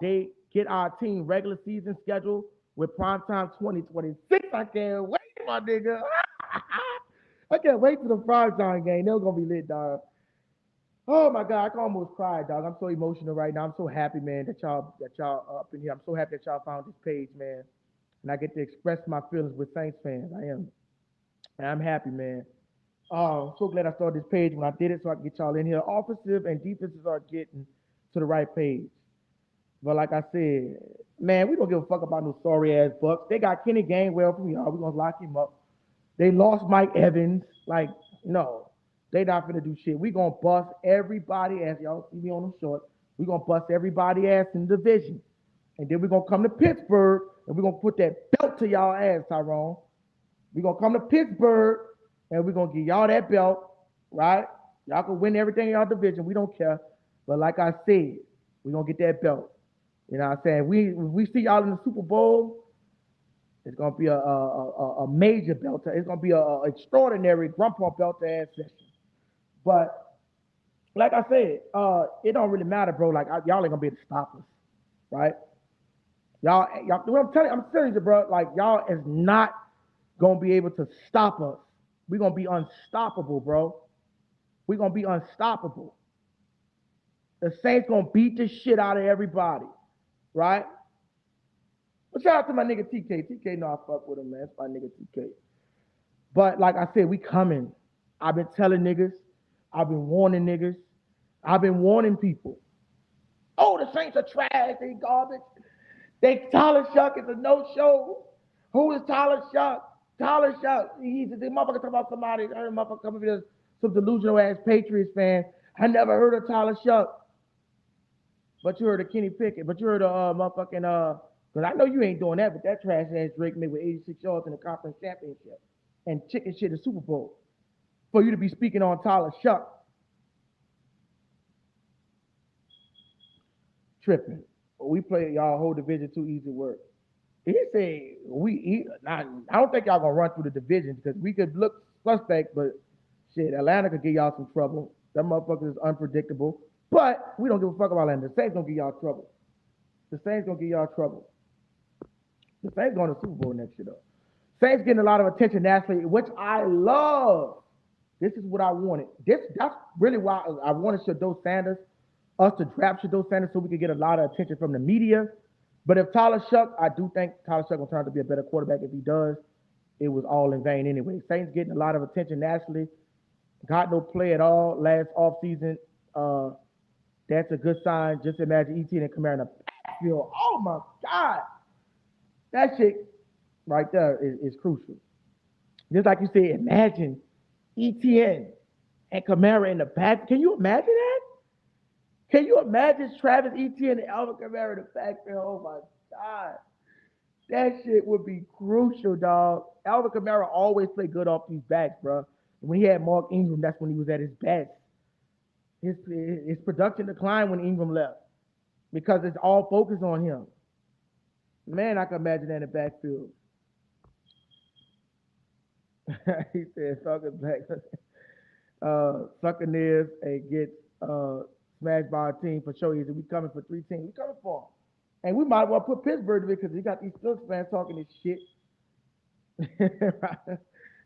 they get our team regular season schedule with primetime 2026. I can't wait, my nigga. I can't wait for the primetime game. They're gonna be lit, dog. Oh my God, I can almost cry, dog. I'm so emotional right now. I'm so happy, man, that y'all up in here. I'm so happy that y'all found this page, man. And I get to express my feelings with Saints fans. I am. And I'm happy, man. Oh, I'm so glad I started this page when I did it so I can get y'all in here. Offensive and defenses are getting to the right page. But like I said, man, we don't give a fuck about no sorry ass Bucks. They got Kenny Gainwell from y'all. We gonna lock him up. They lost Mike Evans. Like, no, they not gonna do shit. We gonna bust everybody ass. Y'all see me on them short. We gonna bust everybody ass in the division. And then we gonna come to Pittsburgh and we gonna put that belt to y'all ass, Tyrone. We gonna come to Pittsburgh and we gonna give y'all that belt, right? Y'all can win everything in y'all division. We don't care. But like I said, we gonna get that belt. You know what I'm saying? We see y'all in the Super Bowl. It's gonna be a major belt. It's gonna be a extraordinary grandpa belt ass session. But like I said, it don't really matter, bro. Like y'all ain't gonna be able to stop us, right? Y'all. I'm serious, bro. Like y'all is not gonna be able to stop us. We're gonna be unstoppable, bro. We're gonna be unstoppable. The Saints gonna beat the shit out of everybody, right? But shout out to my nigga TK. TK know I fuck with him, man. That's my nigga TK. But like I said, we coming. I've been telling niggas. I've been warning niggas. I've been warning people. Oh, the Saints are trash. They garbage. They Tyler Shuck is a no-show. Who is Tyler Shuck? Tyler Shuck. He's the motherfucker talking about somebody. I heard a motherfucker coming here, some delusional ass Patriots fan. I never heard of Tyler Shuck. But you heard of Kenny Pickett. But you heard of motherfucking because I know you ain't doing that, but that trash ass Drake made with 86 yards in the conference championship and chicken shit in the Super Bowl. For you to be speaking on Tyler Shuck. Tripping. We play y'all whole division too easy work. He said I don't think y'all gonna run through the division because we could look suspect, but shit, Atlanta could get y'all some trouble. That motherfucker is unpredictable. But we don't give a fuck about Atlanta. The Saints gonna get y'all trouble. The Saints gonna get y'all trouble. The Saints going to Super Bowl next year though. Saints getting a lot of attention nationally, which I love. This is what I wanted. That's really why I wanted Shedeur Sanders, us to draft Shedeur Sanders so we could get a lot of attention from the media. But if Tyler Shuck, I do think Tyler Shuck will turn out to be a better quarterback. If he does, it was all in vain anyway. Saints getting a lot of attention nationally. Got no play at all last offseason. That's a good sign. Just imagine Etienne and Kamara in the backfield. Oh my God. That shit right there is crucial. Just like you said, imagine Etienne and Kamara in the back. Can you imagine that? Can you imagine Travis Etienne and Alvin Kamara in the backfield? Oh my God. That shit would be crucial, dog. Alvin Kamara always played good off these backs, bro. When he had Mark Ingram, that's when he was at his best. His production declined when Ingram left because it's all focused on him. Man, I can imagine that in the backfield. He said, "Suckers back, Succaneers and get smashed by a team for sure. He said, we coming for 3 teams. We coming for them. And we might as well put Pittsburgh to it because he got these Steelers fans talking this shit."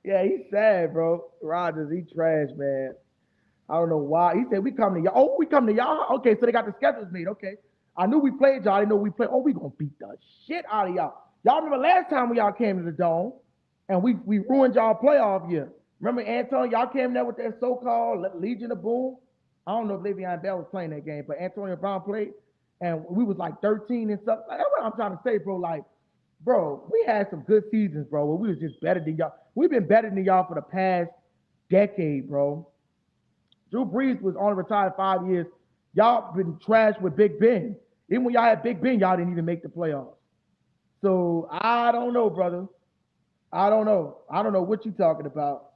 Yeah, he's sad, bro. Rodgers, he trash, man. I don't know why. He said, we come to y'all. Oh, we come to y'all? Okay, so they got the schedules made. Okay. I knew we played y'all. I didn't know we played. Oh, we going to beat the shit out of y'all. Y'all remember last time when y'all came to the Dome and we ruined y'all playoff year. Remember, Antonio, y'all came there with that so-called Legion of Boom? I don't know if Le'Veon Bell was playing that game, but Antonio Brown played, and we was like 13 and stuff. Like, that's what I'm trying to say, bro. Like, bro, we had some good seasons, bro, where we was just better than y'all. We've been better than y'all for the past decade, bro. Drew Brees was only retired 5 years. Y'all been trash with Big Ben. Even when y'all had Big Ben, y'all didn't even make the playoffs. So I don't know, brother. I don't know. I don't know what you talking about.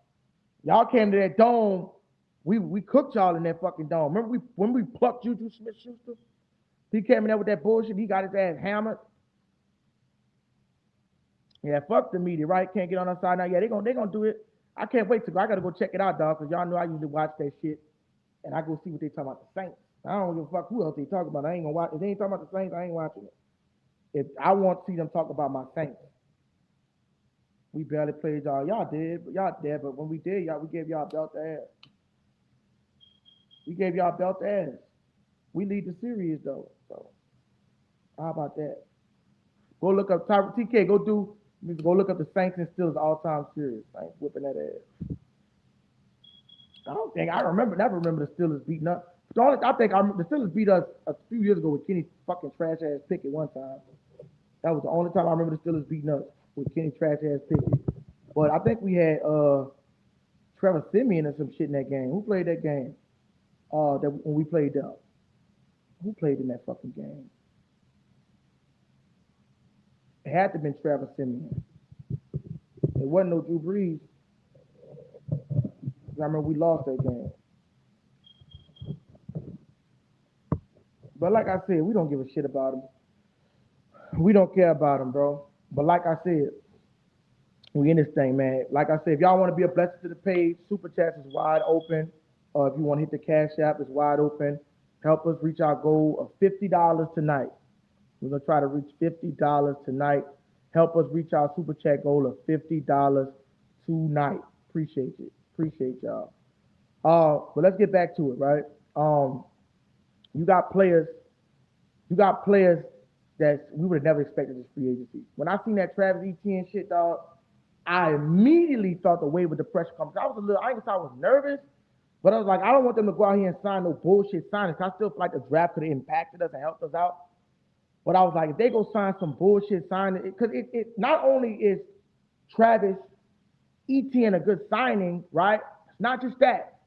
Y'all came to that Dome. We cooked y'all in that fucking Dome. Remember when we plucked Juju Smith-Schuster? He came in there with that bullshit. He got his ass hammered. Yeah, fuck the media, right? Can't get on our side now. Yeah, they gonna do it. I can't wait to go. I gotta go check it out, dog, because y'all know I usually watch that shit. And I go see what they talking about the Saints. I don't give a fuck who else they talking about. I ain't gonna watch. If they ain't talking about the Saints, I ain't watching it. If I want to see them talk about my Saints. We barely played y'all. Y'all did, but when we did, y'all, we gave y'all belt to ass. We gave y'all belt to ass. We lead the series though. So how about that? Go look up TK. Go look up the Saints and Steelers all-time series. Saints whipping that ass. I don't think I never remember the Steelers beating us. I think the Steelers beat us a few years ago with Kenny fucking trash ass Pickett one time. That was the only time I remember the Steelers beating us with Kenny trash ass Pickett. But I think we had Trevor Siemian or some shit in that game. Who played that game? That when we played who played in that fucking game? It had to have been Trevor Siemian. It wasn't no Drew Brees. I remember we lost that game. But like I said, we don't give a shit about him. We don't care about him, bro. But like I said, we in this thing, man. Like I said, if y'all want to be a blessing to the page, Super Chats is wide open. If you want to hit the Cash App, it's wide open. Help us reach our goal of $50 tonight. We're going to try to reach $50 tonight. Help us reach our Super Chat goal of $50 tonight. Appreciate it. Appreciate y'all. But let's get back to it, right? You got players that we would have never expected this free agency. When I seen that Travis Etienne shit, dog, I immediately felt the wave of the pressure coming. I was a little, I ain't gonna say I was nervous, but I was like, I don't want them to go out here and sign no bullshit signings. I still feel like the draft could have impacted us and helped us out. But I was like, if they go sign some bullshit signing, because it not only is Travis Etienne a good signing, right? It's not just that.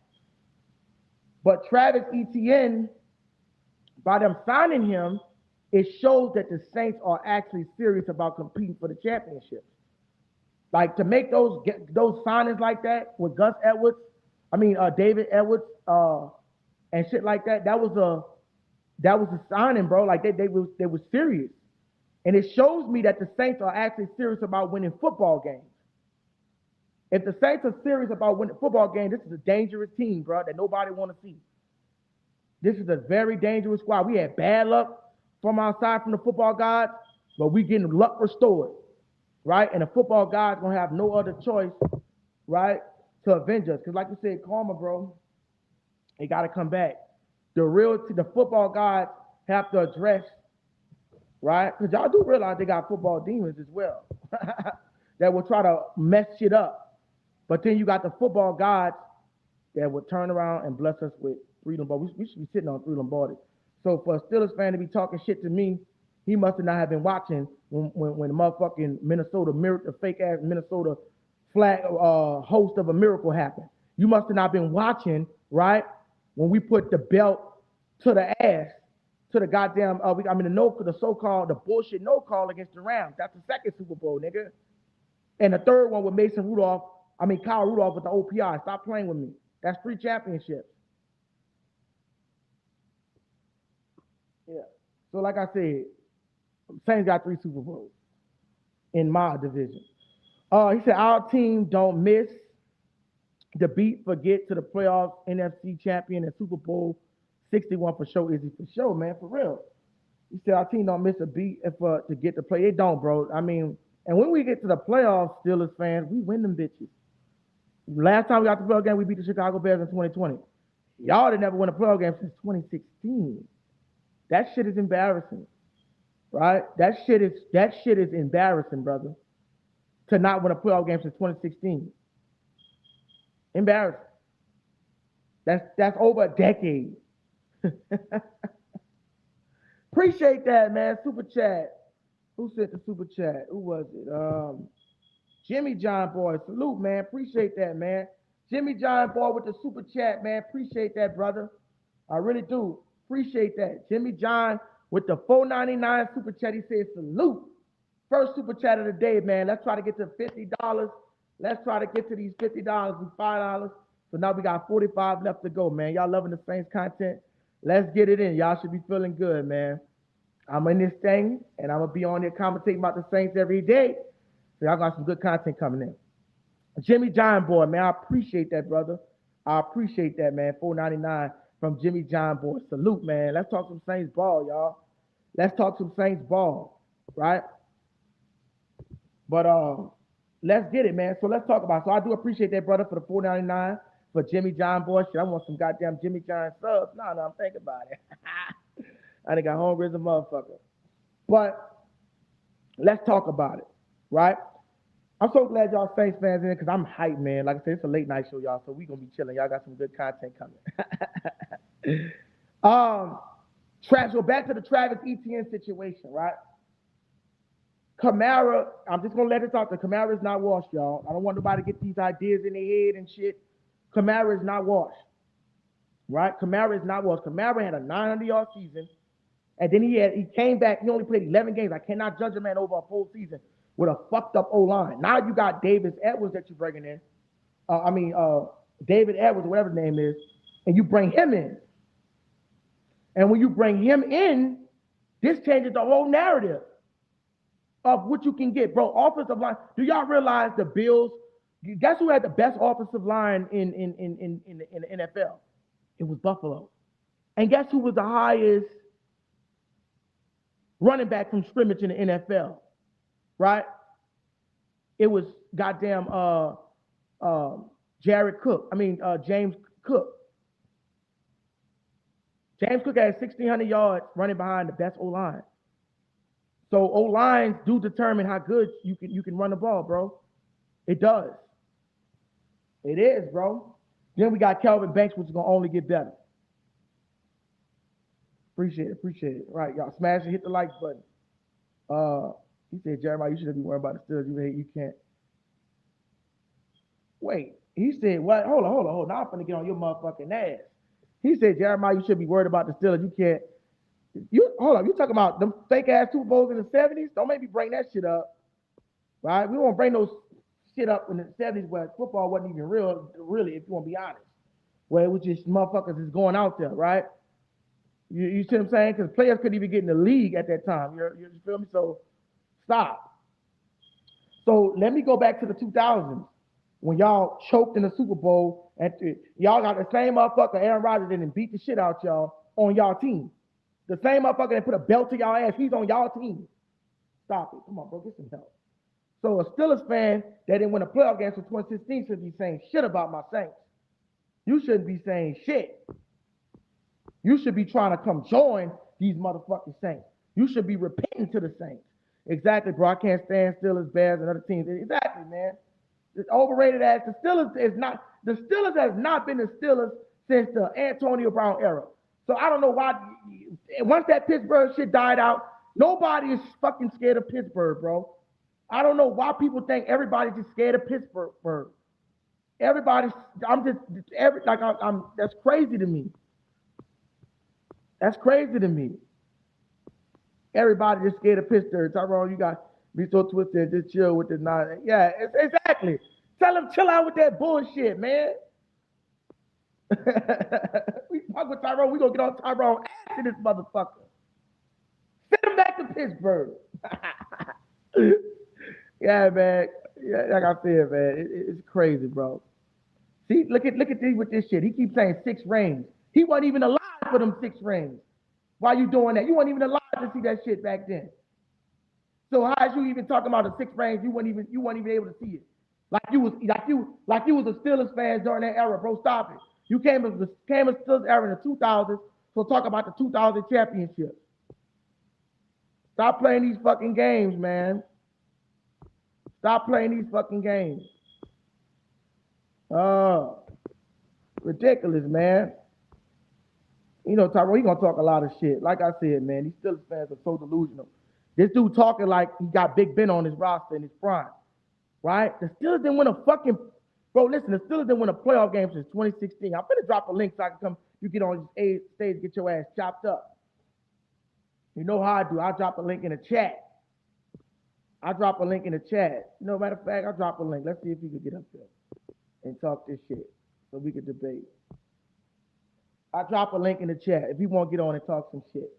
But Travis Etienne, by them signing him, it shows that the Saints are actually serious about competing for the championship. Like to make those signings like that with Gus Edwards, David Edwards, and shit like that. That was a signing, bro. Like they were serious, and it shows me that the Saints are actually serious about winning football games. If the Saints are serious about winning football games, this is a dangerous team, bro, that nobody want to see. This is a very dangerous squad. We had bad luck from our side from the football gods, but we getting luck restored, right? And the football gods gonna have no other choice, right, to avenge us. Because like you said, karma, bro, it got to come back. The football gods have to address, right? Because y'all do realize they got football demons as well that will try to mess shit up. But then you got the football gods that will turn around and bless us with 3 Lombardi. We should be sitting on 3 Lombardi. So for a Steelers fan to be talking shit to me, he must have not have been watching when the motherfucking the fake ass Minnesota flag host of a miracle happened. You must have not been watching, right? When we put the belt to the ass, to the goddamn, the so-called, the bullshit no call against the Rams. That's the second Super Bowl, nigga. And the third one with Kyle Rudolph with the OPI. Stop playing with me. That's 3 championships. Yeah. So like I said, Saints got 3 Super Bowls in my division. He said, our team don't miss the beat for get to the playoffs, NFC champion, and Super Bowl 61 for sure. Izzy, for sure, man, for real. He said, our team don't miss a beat to get to play. They don't, bro. And when we get to the playoffs, Steelers fans, we win them bitches. Last time we got the playoff game, we beat the Chicago Bears in 2020. Y'all didn't never win a playoff game since 2016. That shit is embarrassing, right? That shit is embarrassing, brother, to not win a playoff game since 2016. Embarrassing. That's over a decade. Appreciate that, man. Super chat. Who sent the super chat? Who was it? Jimmy John Boy. Salute, man. Appreciate that, man. Jimmy John Boy with the super chat, man. Appreciate that, brother. I really do. Appreciate that. Jimmy John with the $4.99 super chat. He says salute. First super chat of the day, man. Let's try to get to $50. Let's try to get to these $50 with $5. So now we got 45 left to go, man. Y'all loving the Saints content? Let's get it in. Y'all should be feeling good, man. I'm in this thing, and I'm going to be on here commentating about the Saints every day. So y'all got some good content coming in. Jimmy John Boy, man, I appreciate that, brother. I appreciate that, man. $4.99 from Jimmy John Boy. Salute, man. Let's talk some Saints ball, y'all. Let's talk some Saints ball, right? But let's get it, man. So let's talk about it. So I do appreciate that, brother, for the $4.99 for Jimmy John Boy. Shit, I want some goddamn Jimmy John subs. No, I'm thinking about it. I done got hungry as a motherfucker. But let's talk about it, right? I'm so glad y'all Saints fans in here because I'm hyped, man. Like I said, it's a late night show, y'all, so we going to be chilling. Y'all got some good content coming. So back to the Travis Etienne situation, right? Kamara, I'm just going to let it out there. Kamara is not washed, y'all. I don't want nobody to get these ideas in their head and shit. Kamara is not washed, right? Kamara is not washed. Kamara had a 900-yard season. And then he came back. He only played 11 games. I cannot judge a man over a full season with a fucked up O-line. Now you got Davis Edwards that you're bringing in. David Edwards, whatever the name is, and you bring him in. And when you bring him in, this changes the whole narrative of what you can get. Bro, offensive line. Do y'all realize the Bills, guess who had the best offensive line in the NFL? It was Buffalo. And guess who was the highest running back from scrimmage in the NFL, right? It was goddamn James Cook. James Cook had 1,600 yards running behind the best O-line. So O-lines do determine how good you can run the ball, bro. It does. It is, bro. Then we got Kelvin Banks, which is gonna only get better. Appreciate it. Right, y'all smash and hit the like button. He said, Jeremiah, you shouldn't be worried about the Steelers. You can't. Wait, he said, what? Hold on. Now I'm gonna get on your motherfucking ass. He said, Jeremiah, you should be worried about the Steelers. You can't. Hold on. You talking about them fake ass Super Bowls in the 70s? Don't make me bring that shit up. Right? We won't bring those shit up in the 70s where football wasn't even real, really, if you want to be honest. Where it was just motherfuckers is going out there, right? You see what I'm saying? Because players couldn't even get in the league at that time. You feel me? So stop. So let me go back to the 2000s when y'all choked in the Super Bowl and y'all got the same motherfucker, Aaron Rodgers, and beat the shit out y'all on y'all team. The same motherfucker that put a belt to y'all ass, he's on y'all team. Stop it. Come on, bro. Get some help. So a Steelers fan that didn't win a playoff game for 2016 should be saying shit about my Saints. You shouldn't be saying shit. You should be trying to come join these motherfucking Saints. You should be repenting to the Saints. Exactly, bro. I can't stand Steelers, Bears, and other teams. Exactly, man. It's overrated as the Steelers has not been the Steelers since the Antonio Brown era. So I don't know why. Once that Pittsburgh shit died out, nobody is fucking scared of Pittsburgh, bro. I don't know why people think everybody's just scared of Pittsburgh. Everybody's. That's crazy to me. That's crazy to me. Everybody just scared of Pittsburgh. Tyrone, you got be so twisted and just chill with this nonsense. Yeah, exactly. Tell them chill out with that bullshit, man. We fuck with Tyrone. We gonna get on Tyrone after this motherfucker. Send him back to Pittsburgh. Yeah, man. Yeah, like I said, man, it's crazy, bro. See, look at these with this shit. He keeps saying 6 rings. He wasn't even alive for them 6 rings. Why you doing that? You weren't even alive to see that shit back then. So how is you even talking about the 6 rings? You weren't even able to see it. Like you was a Steelers fan during that era, bro. Stop it. You came as Steelers era in the 2000s. So talk about the 2000 championship. Stop playing these fucking games, man. Stop playing these fucking games. Ridiculous, man. You know, Tyrone, he gonna talk a lot of shit. Like I said, man, these Steelers fans are so delusional. This dude talking like he got Big Ben on his roster in his prime, right? The Steelers didn't win a fucking, bro, listen, the Steelers didn't win a playoff game since 2016. I'm gonna drop a link so I can come, you get on this stage, get your ass chopped up. You know how I do. I'll drop a link in the chat. You know, matter of fact, I'll drop a link. Let's see if you can get up there and talk this shit so we can debate. I'll drop a link in the chat if you want to get on and talk some shit.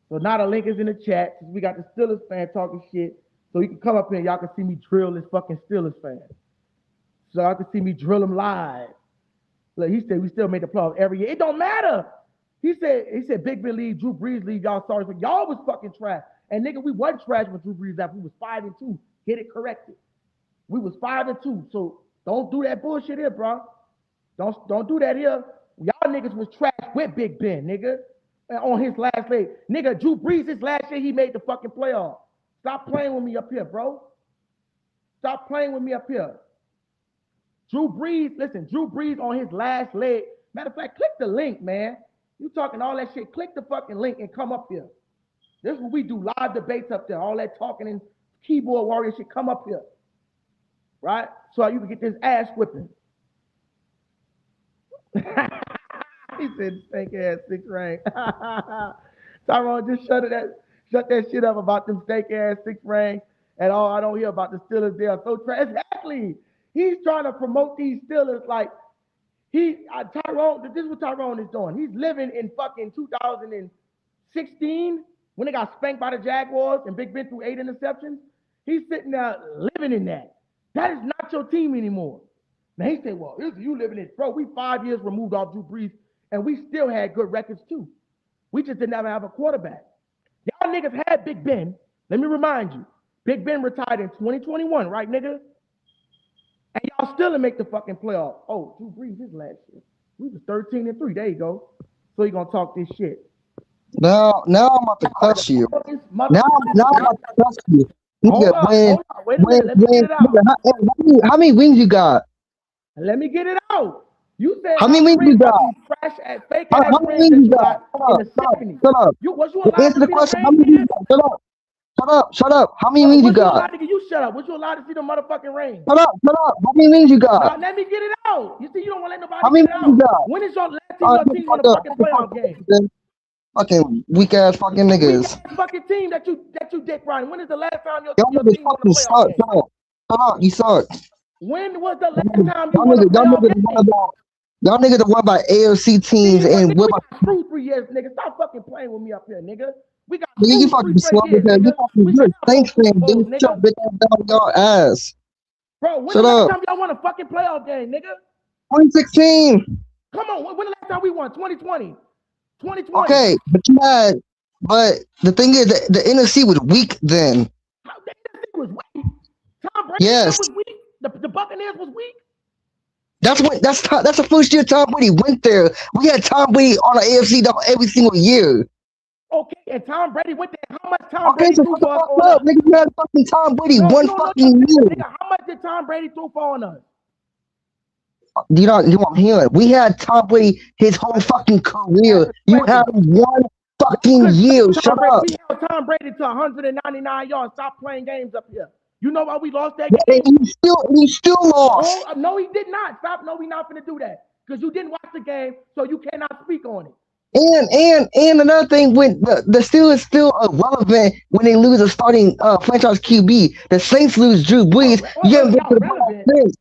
So now the link is in the chat. Since we got the Steelers fan talking shit, so you can come up here and y'all can see me drill this fucking Steelers fan. So y'all can see me drill him live. Look, he said we still make the playoffs every year. It don't matter. He said Big Ben leave, Drew Brees leave. Y'all sorry for y'all was fucking trash. And nigga, we wasn't trash when Drew Brees left. We was 5-2. Get it corrected. We was 5-2. So don't do that bullshit here, bro. Don't do that here. Y'all niggas was trash with Big Ben, nigga. On his last leg. Nigga, Drew Brees, his last year, he made the fucking playoff. Stop playing with me up here, bro. Stop playing with me up here. Drew Brees on his last leg. Matter of fact, click the link, man. You talking all that shit. Click the fucking link and come up here. This is what we do, live debates up there. All that talking and keyboard warrior shit, come up here. Right? So you can get this ass whipping. He said, "Stank ass 6 ring." Tyrone, just shut that shit up about them stank ass 6 ring and all. I don't hear about the Steelers. They are so trash. Exactly. He's trying to promote these Steelers like Tyrone. This is what Tyrone is doing. He's living in fucking 2016 when they got spanked by the Jaguars and Big Ben threw 8 interceptions. He's sitting there living in that. That is not your team anymore. Now he said, well, you living in, bro, we 5 years removed off Drew Brees, and we still had good records too. We just didn't ever have a quarterback. Y'all niggas had Big Ben. Let me remind you, Big Ben retired in 2021, right, nigga? And y'all still didn't make the fucking playoff. Oh, Drew Brees his last year. We was 13-3. There you go. So you gonna talk this shit. Now I'm about to cuss you. Now I'm about to cuss you. Hold up. Wait a minute. Let me get it out. How many rings you got? Let me get it out. You said how many rings you got? Trash at fake ass rings that you got in the 70s. Shut up. Was you allowed Answer to the see question. the How rings, many nigga? Shut up. How many rings you got? You shut up. Was you allowed to see the motherfucking rings? Shut up. How many rings you got? Now let me get it out. You see, you don't want to let nobody How many get it rings you out. got? When is your last team your team win a fucking playoff game? Fucking weak ass fucking niggas. Weak ass fucking team that you dick riding. When is the last time your team won a playoff suck. game? Shut up. You suck. When was the last time you won a playoff game? Y'all niggas the one by AFC teams and we got screwed 3 years, nigga. Stop fucking playing with me up here, nigga. We got you fucking slow years, because nigga. you're a Saints fan, dude. Shut up, bitch ass down your ass. Bro, when the last time y'all won a fucking playoff game, nigga? 2016. Come on, when the last time we won? 2020. 2020. Okay, but the thing is, the NFC was weak then. How the NFC was weak? Tom Brady was weak. The Buccaneers was weak. That's the first year Tom Brady went there. We had Tom Brady on the AFC every single year. Okay, and Tom Brady went there. How much Tom Brady threw for us on us? Nigga, you had fucking Tom Brady one fucking year. Nigga, how much did Tom Brady throw for on us? You know what I'm hearing? We had Tom Brady his whole fucking career. You had one fucking year. Shut up. We held Tom Brady to 199 yards. Stop playing games up here. You know why we lost that game? And he still lost. Oh, no, he did not. Stop. No, we're not going to do that. Because you didn't watch the game, so you cannot speak on it. And another thing, when the Steelers still relevant when they lose a starting franchise QB. The Saints lose Drew Brees. You haven't been to the playoffs since.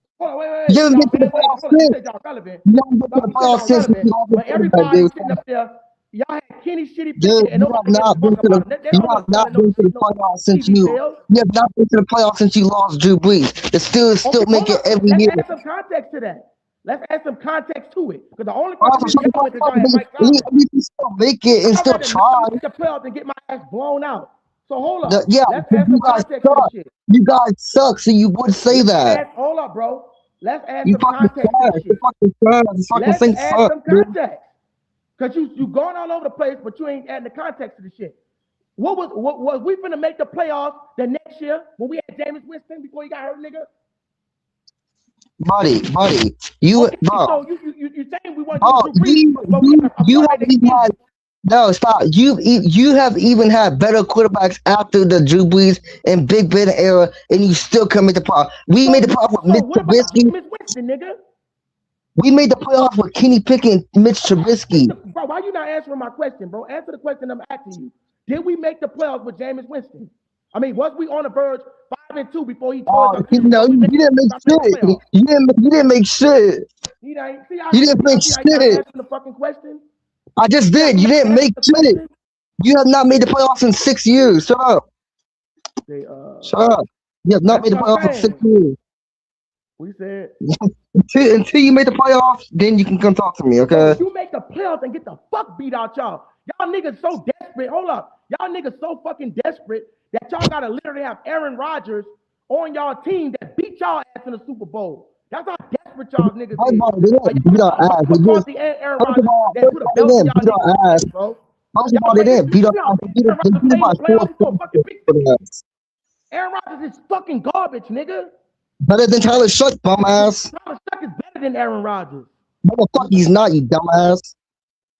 You haven't been to the playoffs since. You haven't been to the playoffs since. But everybody sitting up there, y'all had Kenny Shitty Dude, you have not been to the playoffs since you have not been to the playoffs since you lost Drew Brees. The Steelers still make it every year. Let's add some context to that. Let's add some context to it. Because the only question you still make it and still try. The playoffs and get my ass blown out. So hold up. Yeah, let's add some context to this shit. You guys suck, so you would say that. Hold up, bro. Let's add some context to this shit. Let's add some context. Because you going all over the place, but you ain't adding the context to the shit. What was we finna make the playoffs the next year when we had Jameis Winston before he got hurt, nigga? Buddy, you okay, bro. So you saying we want to you have even had no stop. You have even had better quarterbacks after the Drew Brees and Big Ben era, and you still come into the playoff. We made the playoff with Mitch Trubisky. Winston, nigga? We made the playoff with Kenny Pickett and Mitch Trubisky. Bro, why you not answering my question, bro? Answer the question I'm asking you. Did we make the playoffs with Jameis Winston? I mean, was we on the verge 5-2 before he told no, you didn't make shit. You didn't make shit. You didn't make shit. The fucking question. I just did. You didn't make shit. You have not made the playoffs in 6 years. Shut up. Shut up. You have not made the playoffs in 6 years. We said until you make the playoffs, then you can come talk to me, okay? You make the playoffs and get the fuck beat out y'all. Y'all niggas so desperate. Hold up. Y'all niggas so fucking desperate that y'all gotta literally have Aaron Rodgers on y'all team that beat y'all ass in the Super Bowl. That's how desperate y'all niggas is. They didn't beat our ass. They just beat our ass, bro. First of all, they didn't beat our ass. They beat our ass. Aaron Rodgers is fucking garbage, nigga. Better than Tyler Shuck, bum ass. Tyler Shuck is better than Aaron Rodgers. Motherfucker, he's not, you dumbass.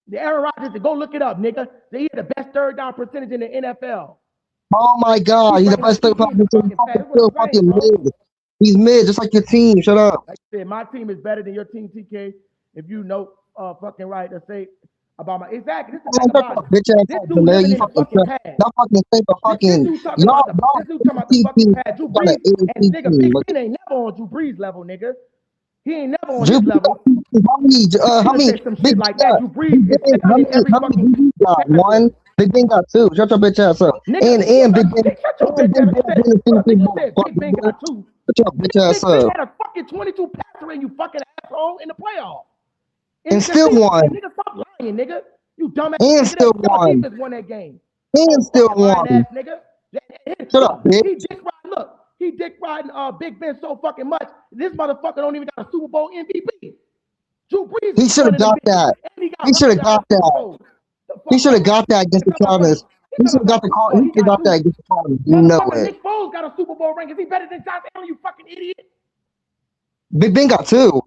The Aaron Rodgers, go look it up, nigga. He's the best third down percentage in the NFL. Oh my God, he's the best third down percentage. He's fucking mid. He's mid, just like your team. Shut up. Like I said, my team is better than your team, TK. If you know fucking right to say about my exactly. This is about bitch ass man. You fucking y'all fucking say the fucking y'all talking about the fucking pad. Drew Brees and nigga Big Ben ain't never on Drew Brees level, nigga. He ain't never on his level. How many some shit like that? Drew Brees is how many got one? Big Ben got two. Shut your bitch ass up. And Big Ben. Big Ben got two. Shut your bitch ass up. Big Ben had a fucking 22 passer in you fucking asshole in the playoffs. And still won. Nigga, stop lying, nigga. You dumbass. And still won. Won that game. And still won. Nigga. Shut up, bitch. He dick riding Big Ben so fucking much. This motherfucker don't even got a Super Bowl MVP. Drew Brees. He should have got that. He should have got that. He should have got that against the Cardinals. He should have got the call. He should have got that against the Cardinals. You know it. Nick Foles Foles got a Super Bowl ring. Is he better than Josh Allen, you fucking idiot? Big Ben got 2.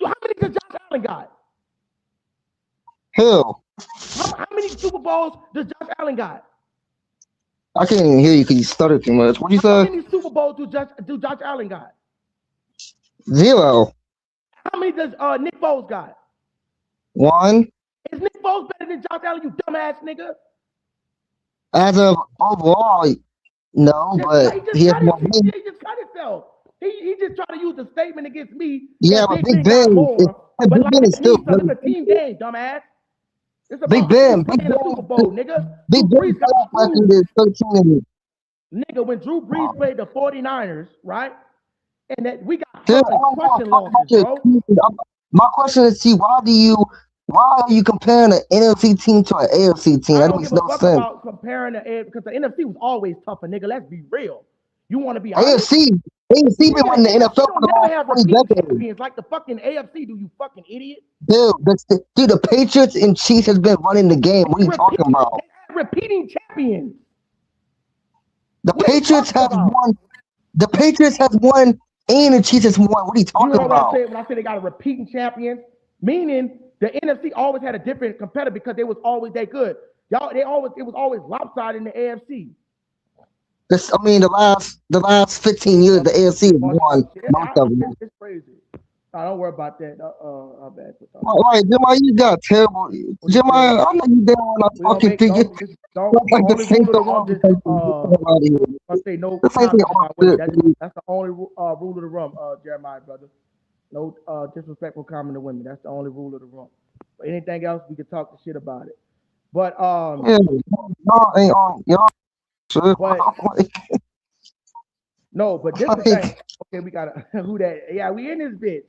How many does Josh Allen got? Who? How many Super Bowls does Josh Allen got? I can't even hear you because you stuttered too much. What you How say? many Super Bowls do Josh Allen got? 0. How many does Nick Foles got? 1. Is Nick Foles better than Josh Allen, you dumbass nigga? As of overall, no, but he has more wins. He just cut himself. He just tried to use the statement against me. Yeah, but Big Ben, but Big like Ben is still it's a team game, dumbass. It's Big Ben, Big Ben, Super Bowl, nigga. Big Ben's record is 13. Nigga, when Drew Brees played the 49ers, right? And that we got question losses, bro. My question is, why are you comparing an NFC team to an AFC team? That makes no sense. About comparing because the NFC was always tougher, nigga. Let's be real. You want to be AFC been winning the NFL for the last 20 decades. Like the fucking AFC, do you fucking idiot? Dude, the Patriots and Chiefs has been running the game. What are you talking about? Repeating champions. The Patriots have won. The Patriots have won, and the Chiefs has won. What are you talking about? When I say they got a repeating champion, meaning the NFC always had a different competitor because they was always that good. It was always lopsided in the AFC. The last 15 years, the AFC has won most of them. It's crazy. No, don't worry about that. I'm bad. All right, Jeremiah, you got terrible. Jeremiah, I know you down when I'm talking to you. I say no comment about women. That's the only rule of the room, Jeremiah, brother. No disrespectful comment to women. That's the only rule of the room. But anything else, we can talk the shit about it. But no, but this is the thing. Okay, we got who that? Yeah, we in this bitch.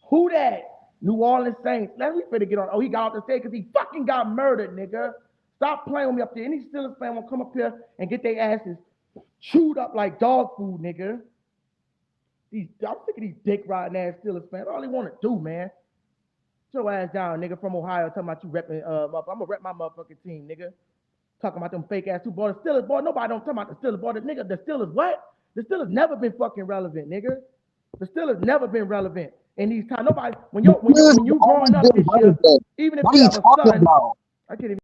Who that? New Orleans Saints. Let me finna get on. Oh, he got off the stage because he fucking got murdered, nigga. Stop playing with me up there. Any Steelers fan will come up here and get their asses chewed up like dog food, nigga. I'm sick of these dick riding ass Steelers fans. All they want to do, man. Sit your ass down, nigga, from Ohio, talking about you repping. I'm gonna rep my motherfucking team, nigga. Talking about them fake ass two boys. The Steelers, boy, nobody don't talk about the Steelers, boy. The Steelers, what? The Steelers never been fucking relevant, nigga. The Steelers never been relevant in these times. Nobody, when you growing up this year, even if you have a son, I can't even.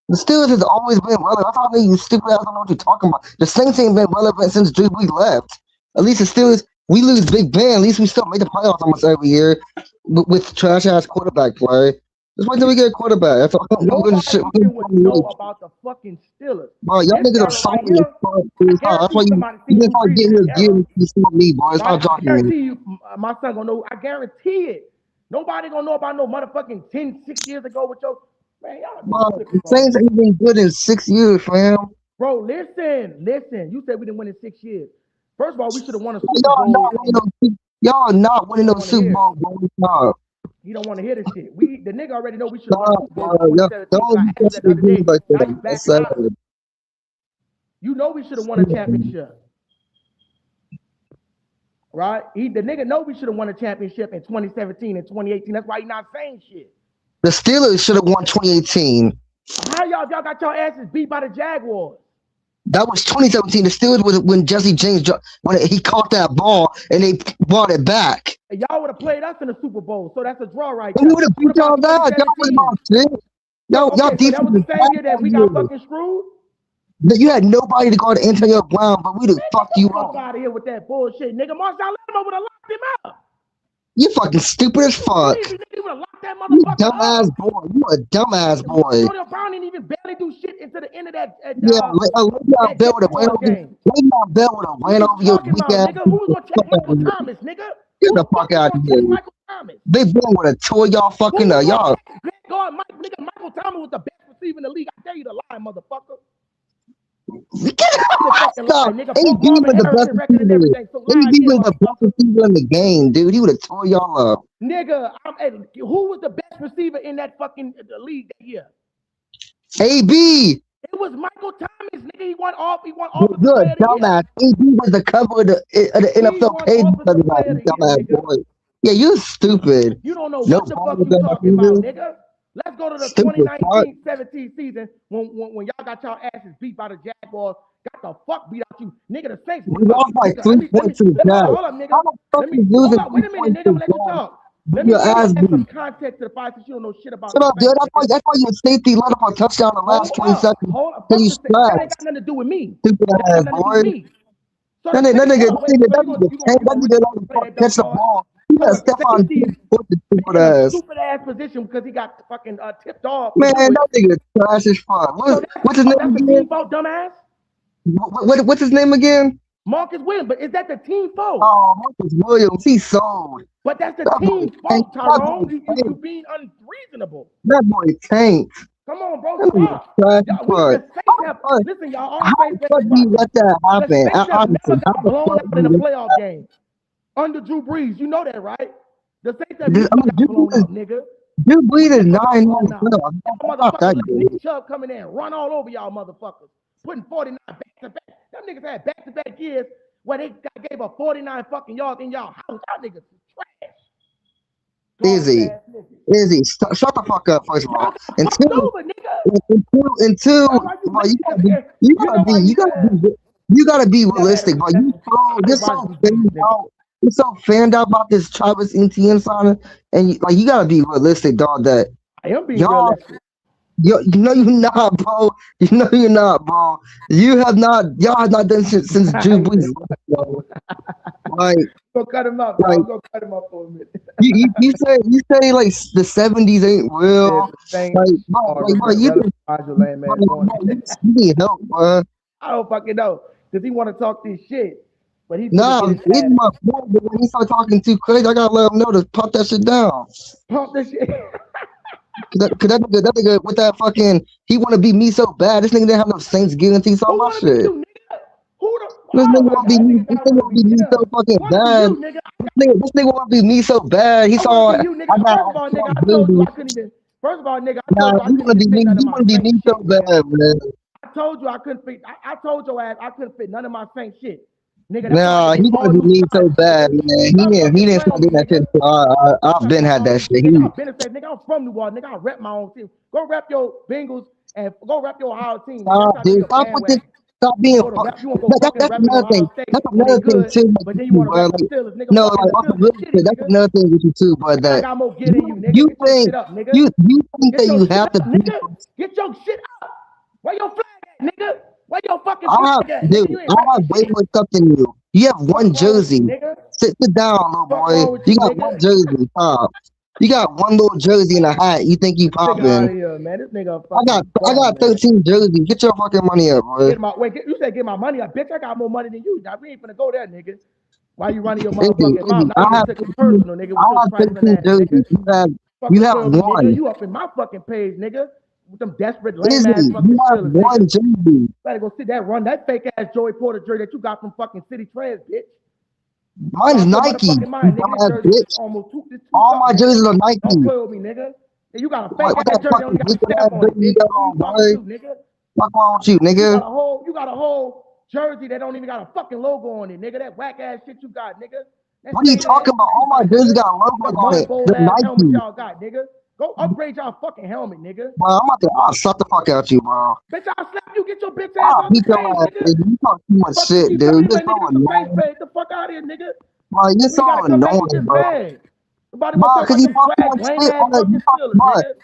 The Steelers has always been relevant. I thought you stupid ass don't know what you're talking about. The Saints ain't been relevant since Drew Brees left. At least the Steelers, we lose Big Ben. At least we still make the playoffs almost every year with trash ass quarterback play. Just wait till we get a quarterback. That's all. Nobody would know about the fucking Steelers. Bro, y'all niggas are salty as fuck. That's why you just start getting your gear. You see me, boy. Stop talking. I guarantee you, my son gonna know. I guarantee it. Nobody gonna know about no motherfucking 6 years ago with your man. Y'all. Bro, the Saints ain't been good in 6 years, fam. Bro, listen. You said we didn't win in 6 years. First of all, we should have won a Super Bowl. Y'all not winning no Super Bowl, bro. You don't want to hear this shit. The nigga already know we should have won a Super Bowl. You know we should have won a championship. Right? The nigga know we should have won a championship in 2017 and 2018. That's why he's not saying shit. The Steelers should have won 2018. How y'all got your asses beat by the Jaguars? That was 2017. The Steelers was when Jesse James, when he caught that ball and they brought it back. And y'all would have played us in the Super Bowl, so that's a draw right there. We would have beat y'all back. Y'all was about shit. Y'all defense. That was the same year that we got fucking screwed. You had nobody to guard Antonio Brown, but we'd have fucked you up. Out of here with that bullshit, nigga. Marshall Lattimore would have locked him up. You fucking stupid as fuck. You would have locked that motherfucker dumbass boy. You a dumbass boy. Antonio Brown didn't even barely do shit into the end of that. Le'Veon Bell would have ran over your weak ass. Nigga, who was gonna check Michael Thomas, nigga? Get the fuck out of here. Big Ben would have tore y'all fucking up. Y'all. Michael Thomas was the best receiver in the league. I dare you to lie, motherfucker. Stop. AB was the best receiver. AB was the best receiver in the game, dude. He would have tore y'all up. Nigga, who was the best receiver in that fucking league that year? AB. It was Michael Thomas, nigga. He won all. Good, dumbass. AB was the cover of the NFL page. Dumbass boy. Yeah, you're stupid. You don't know what the fuck you talking about, nigga. Let's go to the Stupid, 2019-17 season when y'all got y'all asses beat by the Jaguars. Got the fuck beat out you, nigga. The Saints. We lost by 3 points to the Jags. Hold up, nigga. How the fuck you losing? Wait a minute, nigga. Let you talk. Let me add some context to the fight since you don't know shit about. Shut up, dude. That's why your safety let up a touchdown in the last 20 seconds. Hold up. Then you That ain't got nothing to do with me. Stupid ass boy. That nigga catch the ball. He let Stephon put the stupid ass. Stupid ass position because he got fucking tipped off. Man, that nigga trash is fun. What's his name again? Team fault, dumbass. What's his name again? Marcus Williams, but is that the team fault? Oh, Marcus Williams, he's sold. But that's the team fault, Tyrone. You being unreasonable. That boy tanked. Come on, bro. Stop. Listen, y'all. How the fuck do you let that happen? The Saints never got blown out in a playoff game under Drew Brees. You know that, right? The Saints have got blown out, nigga. Drew Brees is 9-1. Motherfuckers Nick Chubb coming in, run all over y'all motherfuckers. Putting 49 back to back. Them niggas had back-to-back years where they gave up 49 fucking yards in y'all house. Y'all niggas trash. Izzy, shut the fuck up, first of all. And two, you gotta be realistic, but you're so fanned out about this Travis Etienne signing, and you gotta be realistic, dog. That I am being realistic. You know you're not, bro. You know you're not, bro. Y'all have not done shit since Drew Brees. Like, go cut him up, bro. Go cut him up for a minute. you say like the 70s ain't real. You need help, bro. I don't fucking know. Does he want to talk this shit? But he's my friend, but when he start talking too crazy, I gotta let him know to pump that shit down. Pump that shit. Cause that nigga with that fucking, he want to be me so bad. This nigga didn't have no Saints guarantees on my shit. This nigga want to be me so fucking bad. This nigga want to be me so bad. He saw. First of all, nigga. You want to be me so bad, man. I told you I couldn't fit. I told your ass I couldn't fit none of my Saints shit. Nigga, nah, he want to be me so bad, man. He didn't start doing that shit. I've been had that shit. Nigga, I'm from New Orleans. Nigga, I rep my own team. Go rep your Bengals and go rep your Ohio team. Stop being. That's another thing. That's another thing too. But then you want to rep the Steelers, nigga. No, that's another thing with you too. But that you think that you have to get your shit up. Where your flag at, nigga? Where your fucking flag at? Dude, I have way more stuff than you. You have one jersey. Sit down, little boy. You got one jersey. You got one little jersey and a hat. You think you popping? I got 13 jerseys. Get your fucking money up, boy. You said get my money up, bitch. I got more money than you. Now we ain't finna go there, nigga. Why you running your motherfucking mouth? I have 13 jerseys. You have one. Nigga, you up in my fucking page, nigga. With them desperate lame ass fucking Steelers. One jersey. Better go sit that run that fake ass Joey Porter jersey that you got from fucking City Trends, bitch. Mine's Nike. All my jerseys are Nike. Don't play with me, nigga. And you got a fake ass jersey on it, nigga. What's wrong with you, nigga? You got a whole jersey that don't even got a fucking logo on it, nigga. That whack ass shit you got, nigga. What are you talking about? All my jerseys got logos on it. The Nike. Y'all got, nigga. Go upgrade y'all fucking helmet, nigga. Bro, I'll slap the fuck out you, bro. Bitch, I'll slap you. Get your bitch ass off the stage, nigga. You talk too much shit, dude. You're so annoying. Get the fuck out of here, nigga. Bro, you're so annoying, bro. Bro, because you talk too much shit.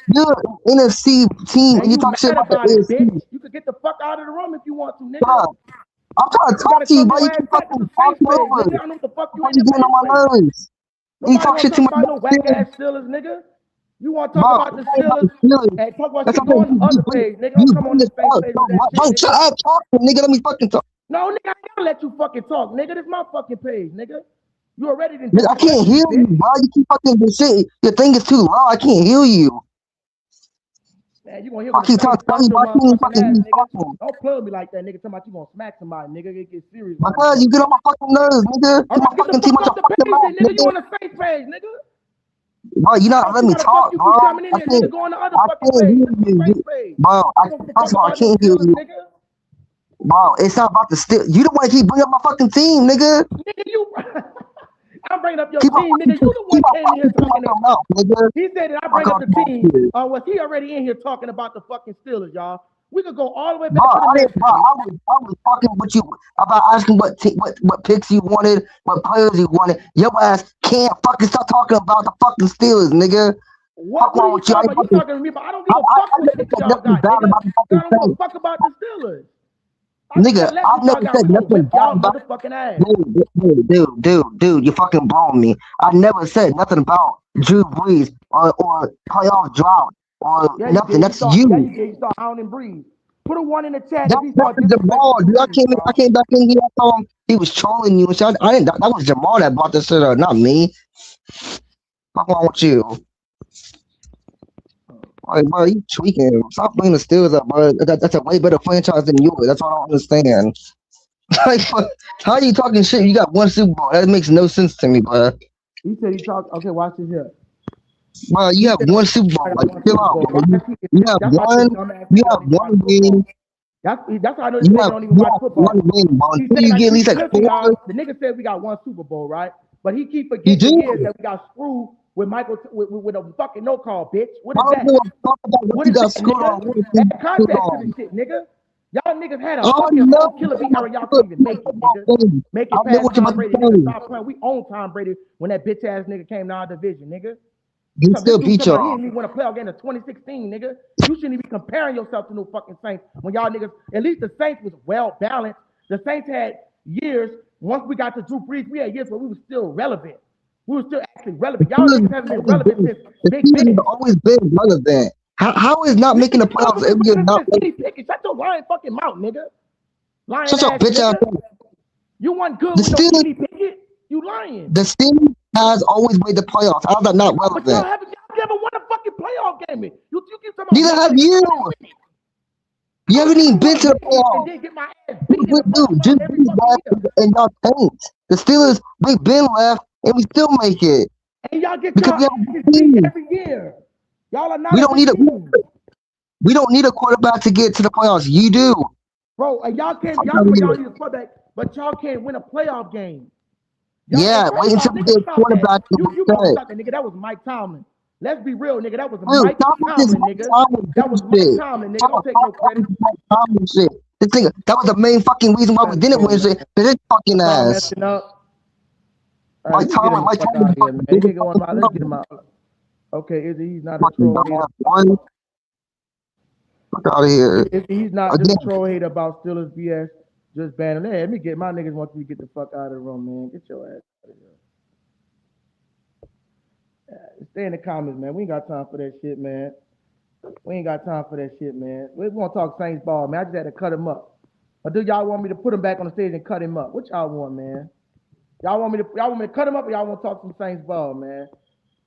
You're an NFC team and you talk shit about the AFC. You could get the fuck out of the room if you want to, nigga. Bro, I'm trying to talk to you, bro. You keep fucking talking over. Why you getting on my nerves? You talk shit too much about whack ass Steelers, nigga. You want to talk about the Steelers and talk about shit on the other page, nigga. Don't come on this page. Shut up, talk, nigga. Let me fucking talk. No, nigga, I gotta let you fucking talk, nigga. This is my fucking page, nigga. You already didn't. I can't hear you, bro. You keep fucking this shit. Your thing is too loud. I can't hear you. Man, you gonna hear I keep talking. Don't play with me like that, nigga. Talking about you gonna smack somebody, nigga. Get serious. Because you get on my fucking nerves, nigga. Get my fucking team on your fucking mouth, nigga. You on the fake page, nigga. Bro, you not let me talk, bro. I can't hear you. Bro, first of all, I can't hear you. Bro, it's not about the steal. You don't want to keep bringing up my fucking team, nigga. Nigga, you. I'm bringing up your Keep on team, nigga. You the one keep on came in here fucking talking. out, nigga. He said that I Fuck bring up off the my team. shit. Was he already in here talking about the fucking Steelers, y'all? We could go all the way Bro, back to the I didn't. Bro, Mexicans. I was talking with you about asking what picks you wanted, what players you wanted. Your ass can't fucking stop talking about the fucking Steelers, nigga. Fuck What are wrong you with you? talking about? You talking to me, but I don't give a fuck I what never picks said y'all nothing got, bad nigga. about the I fucking don't give a Saints, fuck about the Steelers. I don't care nigga. less I've what y'all never got. said We gonna nothing whip bad y'all about. motherfucking ass. Dude, you fucking blowing me. I never said nothing about Drew Brees or playoff drought or Yeah, you nothing. did. You That's thought, yeah, you you. did. You thought Hound and Breeze. Put a one in the chat if he That's start disrespecting Jamal. Drew Dude, Brees, I y'all. came back in here. I saw him. He was trolling you and shit. I didn't. That was Jamal that brought this shit up, not me. Fuck wrong with you? Like, bro, you tweaking. Stop bringing the Steelers up, bro. That's a way better franchise than yours. That's what I don't understand. Like, how are you talking shit? You got one Super Bowl. That makes no sense to me, bro. He said he talked. Okay, watch this here. Bro, you He have said one Super I Bowl. got Like, one chill Super out, Bowl. bro. Why You, is he? you have That's why this one. dumbass You nigga have don't even watch one football. game. That's how I know this nigga don't even You watch have one football. win, bro. He Until said you get like at least like listen, four, y'all. The nigga said we got one Super Bowl, right? But he keep you forgetting do. the years that we got screwed with Michael with a fucking no call, bitch. What I is don't that? give a fuck about what What you is got that, screwed nigga? on. What you Add got screwed context to this on. shit, nigga. Y'all niggas had a I already fucking know whole killer bee era. Y'all what couldn't even you're make it, about nigga. to say. Make I it know past what you're Tom about to Brady, nigga. say. Stop playing. We own Tom Brady when that bitch ass nigga came to our division, nigga. He This still dude beat talking about he y'all. didn't even win a playoff game in 2016, nigga. You shouldn't even be comparing yourself to no fucking Saints when y'all niggas. At least the Saints was well balanced. The Saints had years. Once we got to Drew Brees, we had years where we were still relevant. We were still actually relevant. Y'all niggas haven't been relevant since The Big Steelers have Ben. always been relevant. How is not Nigga, making the you know playoffs we've been every year relevant not since Kenny Pickett. Shut your lying fucking mouth, nigga. Lying such a ass bitch ass nigga. thing? You weren't good The with no Steelers Kenny Pickett. You lying. the Steelers has always made the playoffs. How's that not But y'all relevant? haven't y'all never won a fucking playoff game. You keep talking about Neither have making it. you. Y'all didn't win it. You How the haven't fuck I even been want to to the win and playoffs. then get my ass beat in We the do. first round Just every be fucking year? and y'all tanks. The Steelers, Big Ben left, and we still make it And y'all get because y'all we have a asses good beat team. every year. Y'all are not We a don't good need a team. we don't need a quarterback to get to the playoffs. You do. Bro, and y'all can't, Fuck y'all out talking of about here. y'all need a quarterback, but y'all can't win a playoff game. Y'all, and Yeah, first wait until off, we nigga, get a stop that. quarterback to You be gonna set. stop that, nigga. That was Mike Tomlin. Let's be real, nigga. That was Dude, Mike stop with this Tomlin, Mike nigga. Tomlin That was Mike bullshit. Tomlin, nigga. Stop Don't take no credit. this Mike Tomlin shit. This thing, that was the main fucking reason why we Let's didn't go, win man. shit. Cause his fucking Stop ass. messing up. All right, let me get him the Mike fuck out Tomlin of here, man. did He the nigga want fucking my, let's get him number. out. Okay, Izzy, he's not a Fucking troll hater. dumbass boy. Fuck out of here. If he's not just a Again, troll hater about Steelers BS, just ban him. Hey, let me get my niggas want you to get the fuck out of the room, man. Get your ass out of here. Stay in the comments, man. We ain't got time for that shit, man. We ain't got time for that shit, man. We want to talk Saints ball, man. I just had to cut him up. Or do y'all want me to put him back on the stage and cut him up? What y'all want, man? Y'all want me to cut him up, or y'all want to talk some Saints ball, man?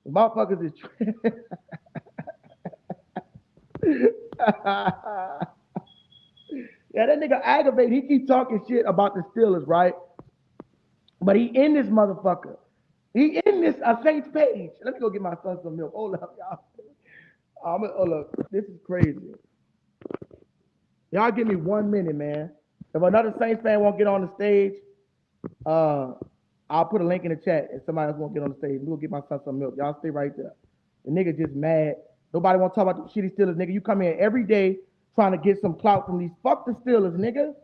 The motherfuckers is. Yeah, that nigga aggravated. He keep talking shit about the Steelers, right? But he in this motherfucker. He in this Saints page. Let me go get my son some milk. Hold up, y'all. Hold up. This is crazy. Y'all give me 1 minute, man. If another Saints fan won't get on the stage, I'll put a link in the chat. If somebody else won't get on the stage, we'll get my son some milk. Y'all stay right there. The nigga just mad. Nobody want to talk about the shitty Steelers, nigga. You come in every day trying to get some clout from these. Fuck the Steelers, nigga.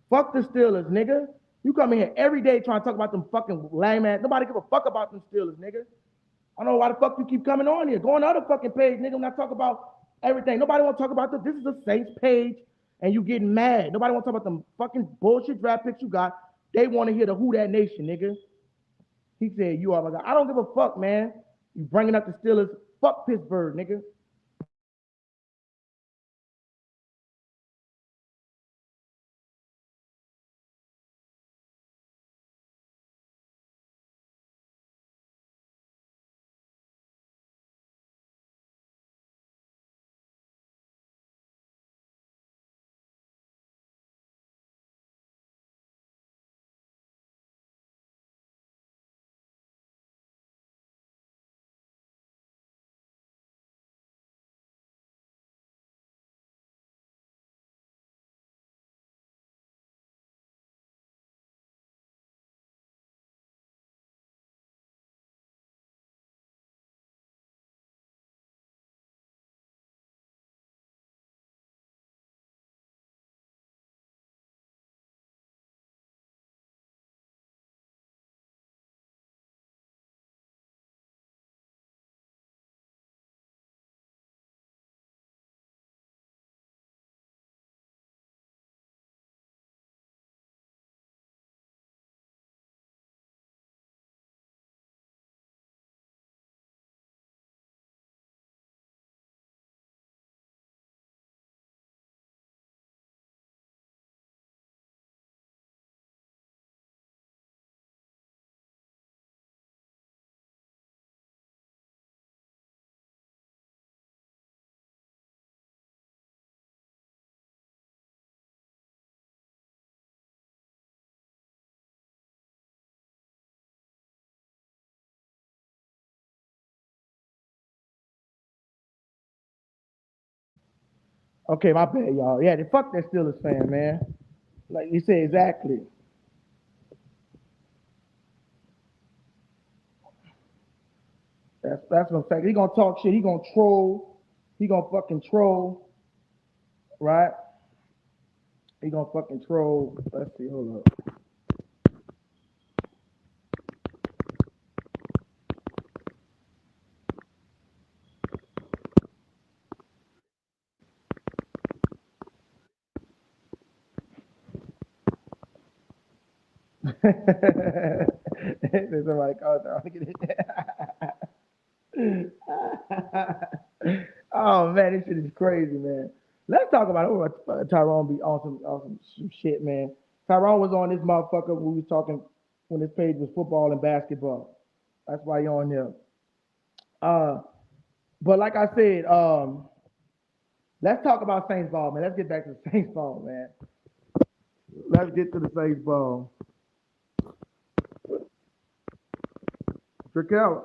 Fuck the Steelers, nigga. You come in here every day trying to talk about them fucking lame ass. Nobody give a fuck about them Steelers, nigga. I don't know why the fuck you keep coming on here. Go on the other fucking page, nigga, when I talk about everything. Nobody want to talk about this. This is a Saints page, and you getting mad. Nobody want to talk about them fucking bullshit draft picks you got. They want to hear the Who Dat Nation, nigga. He said, you are my guy. I don't give a fuck, man. You bringing up the Steelers. Fuck Pittsburgh, nigga. Okay, my bad, y'all. Yeah, fuck that Steelers fan, man. Like you said, exactly. That's what I'm saying. He gonna talk shit. He gonna troll. He gonna fucking troll, right? He gonna fucking troll. Let's see. Hold up. There's somebody called there. Oh man, this shit is crazy, man. Let's talk about it. Tyrone be on some shit, man. Tyrone was on this motherfucker when we was talking when his page was football and basketball. That's why you're on there. Uh, but like I said, let's talk about Saints ball, man. Let's get back to the Saints ball, man. Let's get to the Saints ball. Trickell.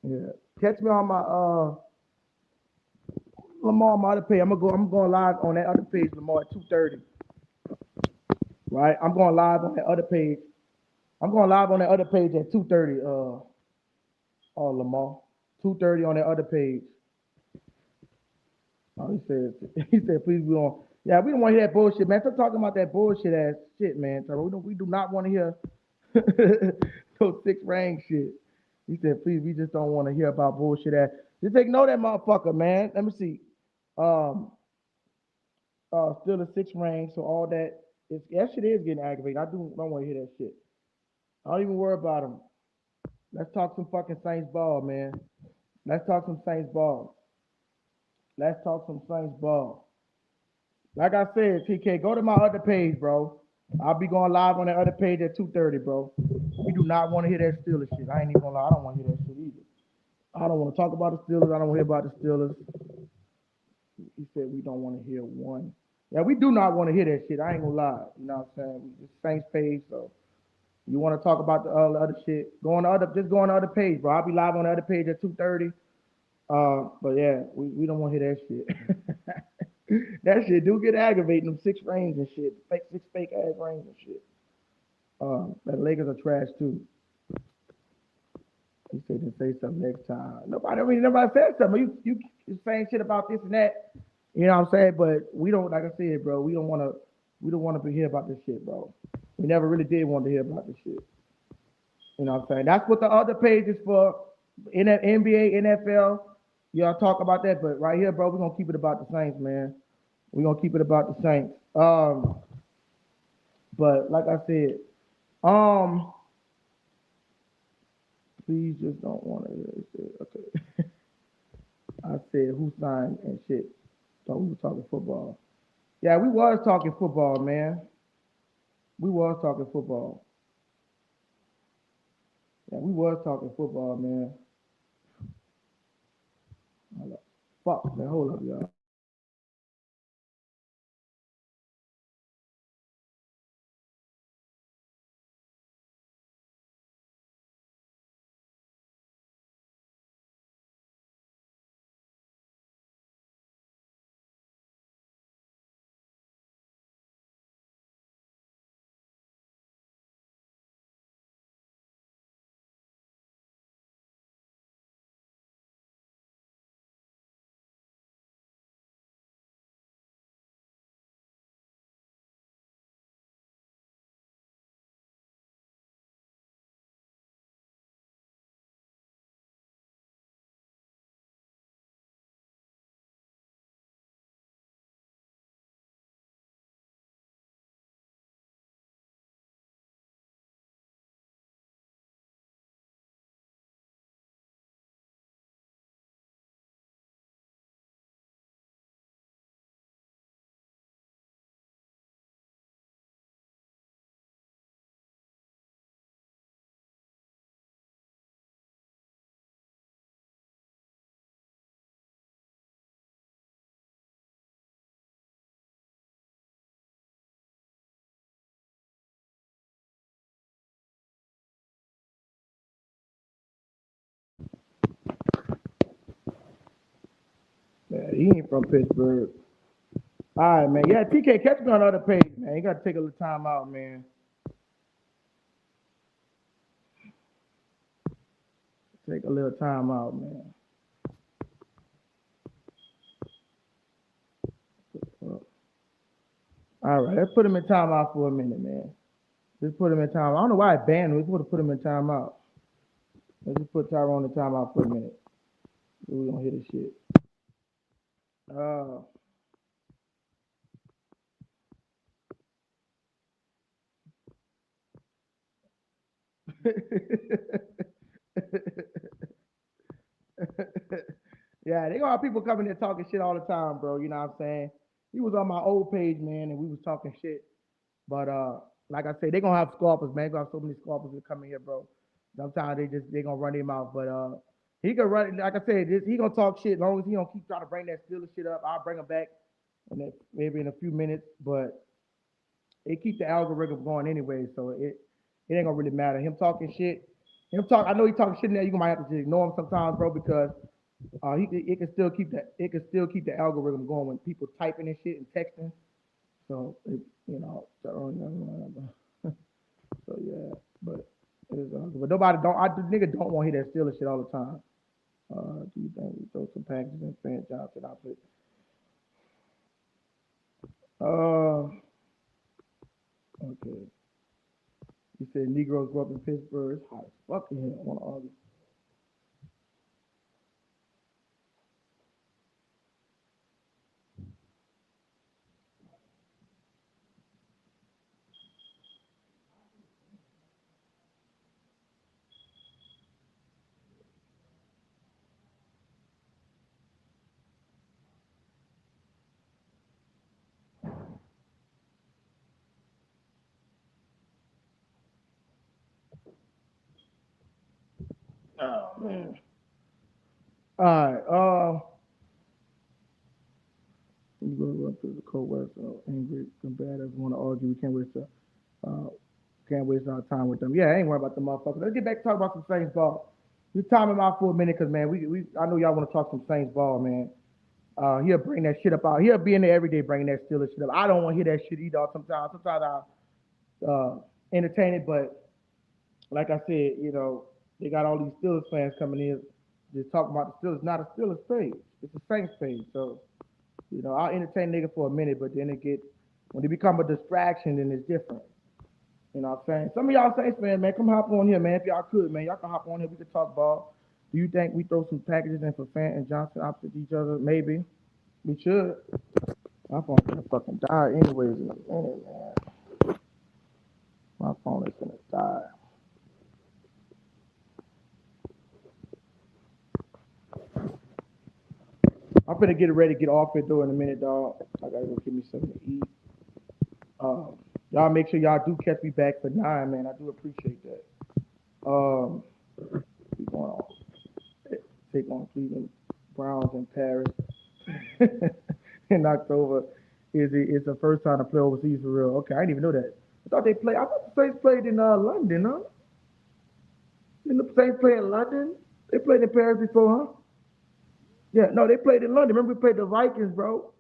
Yeah. Catch me on my Lamar on my other page. I'm going live on that other page, Lamar at 2:30. Right? I'm going live on that other page. I'm going live on that other page at 2:30, Lamar. 2:30 on that other page. Oh, he said, please we don't yeah, we don't want to hear that bullshit, man. Stop talking about that bullshit ass shit, man. We do not want to hear those six ring shit. He said, please, we just don't want to hear about bullshit ass. Just ignore that motherfucker, man. Let me see. Um, still a six ring, so all that shit is getting aggravating. I don't want to hear that shit. I don't even worry about him. Let's talk some fucking Saints ball, man. Let's talk some Saints ball. Let's talk some Saints ball. Like I said, TK, go to my other page, bro. I'll be going live on that other page at 2:30, bro. We do not want to hear that Steelers shit. I ain't even gonna lie. I don't want to hear that shit either. I don't want to talk about the Steelers. I don't want to hear about the Steelers. He said we don't want to hear one. Yeah, we do not want to hear that shit. I ain't gonna lie. You know what I'm saying? It's Saints page, so you want to talk about the other shit? Just go on the other page, bro. I'll be live on the other page at 2:30. But yeah, we don't want to hear that shit. That shit do get aggravating. Them six rings and shit, six fake ass rings and shit. The Lakers are trash too. He said to say something next time. Nobody said something. You saying shit about this and that. You know what I'm saying? But we don't, like I said, bro. We don't want to be here about this shit, bro. We never really did want to hear about this shit. You know what I'm saying? That's what the other page is for. In that NBA, NFL, y'all talk about that. But right here, bro, we're gonna keep it about the Saints, man. We're gonna keep it about the Saints. But like I said, um, please just don't want to hear this shit. Okay. I said who signed and shit. So we were talking football. Yeah, we was talking football, man. We was talking football. Yeah, we was talking football, man. Hold up. Fuck, man. Hold up, y'all. He ain't from Pittsburgh. All right, man. Yeah, TK, catch me on the other page, man. You got to take a little time out, man. Take a little time out, man. All right, let's put him in timeout for a minute, man. Just put him in timeout. I don't know why I banned him. We would have put him in timeout. Let's just put Tyrone in timeout for a minute. We gonna hear this shit. Uh, yeah, they gonna have people coming there talking shit all the time, bro. You know what I'm saying? He was on my old page, man, and we was talking shit. But like I say, they gonna have scorpers, man. They gonna have so many scorpers that come in here, bro. Sometimes they gonna run him out, but he can run. Like I said, he gonna talk shit as long as he don't keep trying to bring that Steelers shit up. I'll bring him back, maybe in a few minutes, but it keeps the algorithm going anyway, so it ain't gonna really matter. Him talking shit, I know he talking shit now. You might have to just ignore him sometimes, bro, because it can still keep the algorithm going when people typing and shit and texting. So so yeah, but but nobody don't. The nigga don't want to hear that Steelers shit all the time. Do you think we throw some packages in Fan Johnson? I put. Okay. You said Negroes grew up in Pittsburgh. It's hot as fuck in here. I want to argue. Oh man. All right. You go up to the cold weather, so angry, combative, want to argue. We uh, can't waste our time with them. Yeah, I ain't worried about the motherfuckers. Let's get back to talk about some Saints ball. Just time him out for a minute, cause man, we I know y'all want to talk some Saints ball, man. He'll bring that shit up out. He'll be in there every day bringing that Steelers shit up. I don't want to hear that shit either. Sometimes I entertain it, but like I said, they got all these Steelers fans coming in just talking about the Steelers. Not a Steelers page. It's a Saints page. So I'll entertain nigga for a minute, but then when it become a distraction, then it's different. You know what I'm saying? Some of y'all Saints fans, man, come hop on here, man. If y'all could, man, y'all can hop on here. We can talk ball. Do you think we throw some packages in for Fant and Johnson opposite each other? Maybe. We should. My phone's gonna fucking die anyways in a minute, man. My phone is gonna die. I'm finna get ready to get off it though in a minute, dog. I gotta go get me something to eat. Y'all make sure y'all do catch me back for 9, man. I do appreciate that. Um, we going on take on Cleveland Browns in Paris in October. It's the first time to play overseas for real. Okay, I didn't even know that. I thought the Saints played in London, huh? Didn't the Saints play in London? They played in Paris before, huh? Yeah, no, they played in London. Remember we played the Vikings, bro.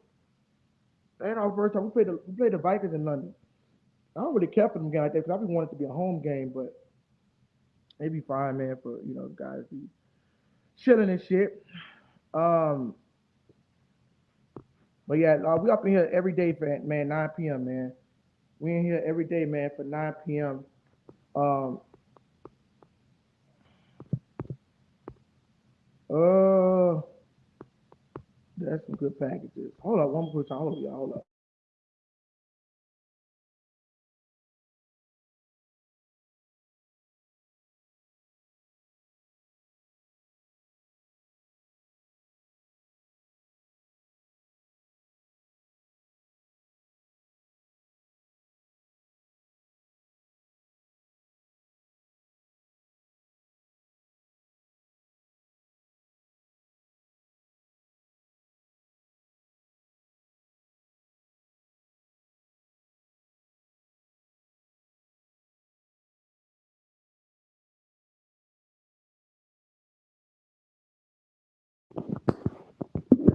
That ain't our first time. We played the Vikings in London. I don't really care for them guys like that because I just want it to be a home game, but they be fine, man, for guys be chilling and shit. Um, but yeah, we up in here every day, man, 9 p.m. man. We in here every day, man, for 9 p.m. Um, uh, that's some good packages. Hold up, one more time. Hold up, y'all. Hold up.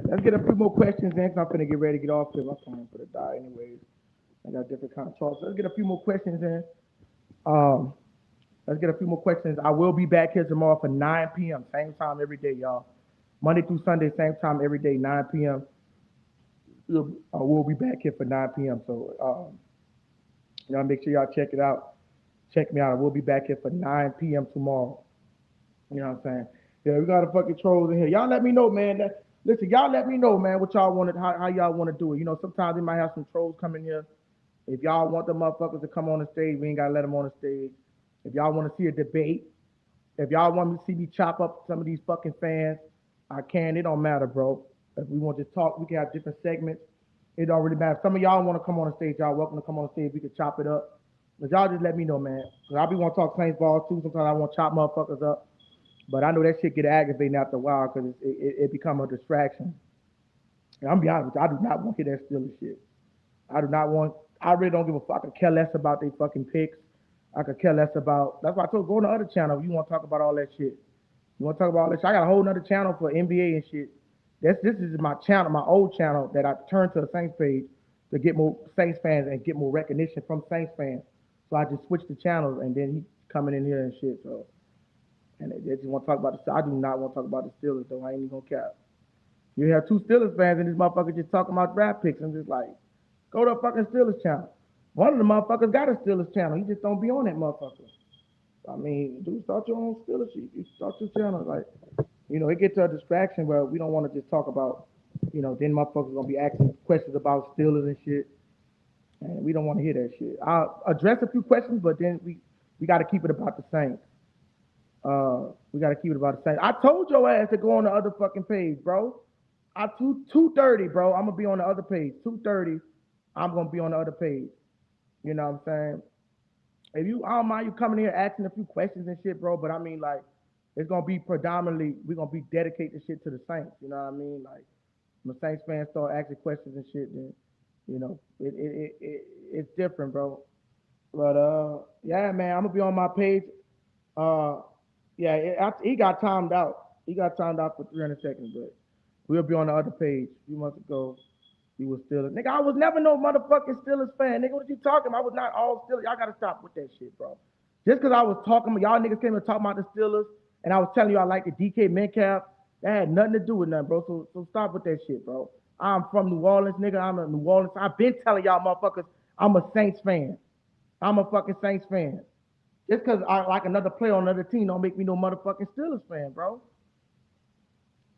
Let's get a few more questions in. 'Cause I'm finna get ready to get off here. My phone for the die anyways. I got different kind of talks. Let's get a few more questions in. Um, let's get a few more questions. I will be back here tomorrow for 9 p.m. Same time every day, y'all. Monday through Sunday, same time every day, 9 p.m. We'll be back here for 9 p.m. So y'all make sure y'all check it out. Check me out. I will be back here for 9 p.m. tomorrow. You know what I'm saying? Yeah, we got a fucking trolls in here. Y'all let me know, man. Listen, y'all let me know, man, what y'all wanted, how y'all want to do it. You know, sometimes we might have some trolls come in here. If y'all want the motherfuckers to come on the stage, we ain't gotta let them on the stage. If y'all want to see a debate, if y'all want me to see me chop up some of these fucking fans, I can. It don't matter, bro. If we want to talk, we can have different segments. It don't really matter. If some of y'all want to come on the stage, y'all welcome to come on the stage. We can chop it up. But y'all just let me know, man. Cause I be want to talk Saints ball too. Sometimes I want to chop motherfuckers up. But I know that shit get aggravating after a while because it become a distraction. And I'm be honest with you, I do not want to hear that Steelers shit. I really don't give a fuck. I could care less about they fucking picks. I could care less about, that's why I told go on the other channel if you want to talk about all that shit. You want to talk about all that shit? I got a whole nother channel for NBA and shit. This is my channel, my old channel that I turned to the Saints page to get more Saints fans and get more recognition from Saints fans. So I just switched the channels and then he coming in here and shit. So, and they just want to talk about the, I do not want to talk about the Steelers though. I ain't even gonna cap. You have two Steelers fans and this motherfucker just talking about draft picks and just like, go to a fucking Steelers channel. One of the motherfuckers got a Steelers channel. He just don't be on that motherfucker. I mean, dude, start your own Steelers shit. You start your channel. Like, you know, it gets to a distraction where we don't want to just talk about, you know, then motherfuckers gonna be asking questions about Steelers and shit. And we don't want to hear that shit. I'll address a few questions, but then we got to keep it about the Saints. We got to keep it about the Saints. I told your ass to go on the other fucking page, bro. 2:30, bro. I'm gonna be on the other page. 2:30. I'm gonna be on the other page. You know what I'm saying? If you, I don't mind you coming here asking a few questions and shit, bro. But I mean, like, it's gonna be predominantly we're gonna be dedicated shit to the Saints. You know what I mean? Like, when Saints fans start asking questions and shit, then you know it's different, bro. But yeah, man, I'm gonna be on my page. Uh, yeah, he got timed out. He got timed out for 300 seconds, but we'll be on the other page. A few months ago, he was Steelers. Nigga, I was never no motherfucking Steelers fan. Nigga, what you talking about? I was not all Steelers. Y'all gotta stop with that shit, bro. Just because I was talking, y'all niggas came and talking about the Steelers, and I was telling you I like the DK Metcalf, that had nothing to do with nothing, bro. So stop with that shit, bro. I'm from New Orleans, nigga. I'm a New Orleans. I've been telling y'all motherfuckers I'm a Saints fan. I'm a fucking Saints fan. Just because I like another player on another team don't make me no motherfucking Steelers fan, bro.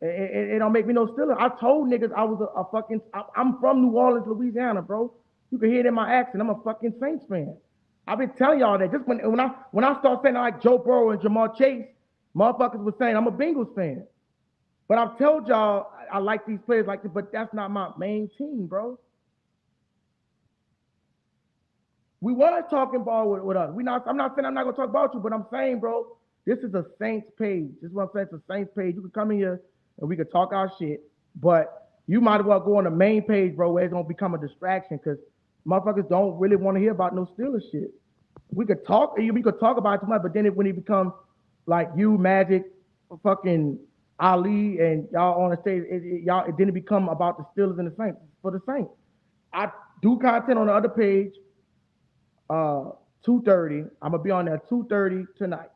It don't make me no Steelers. I told niggas I was a fucking. I'm from New Orleans, Louisiana, bro. You can hear it in my accent. I'm a fucking Saints fan. I've been telling y'all that. Just when I start saying I like Joe Burrow and Jamar Chase, motherfuckers was saying I'm a Bengals fan. But I've told y'all I like these players like this, but that's not my main team, bro. We was talking ball with us. I'm not saying I'm not gonna talk about you, but I'm saying, bro, this is a Saints page. This is what I'm saying. It's a Saints page. You can come in here and we can talk our shit, but you might as well go on the main page, bro, where it's gonna become a distraction because motherfuckers don't really want to hear about no Steelers shit. We could talk about it too much, but then when it becomes like you, Magic, fucking Ali, and y'all on the stage, it didn't become about the Steelers and the Saints. For the Saints, I do content on the other page. 2:30. I'm gonna be on there 2:30 tonight.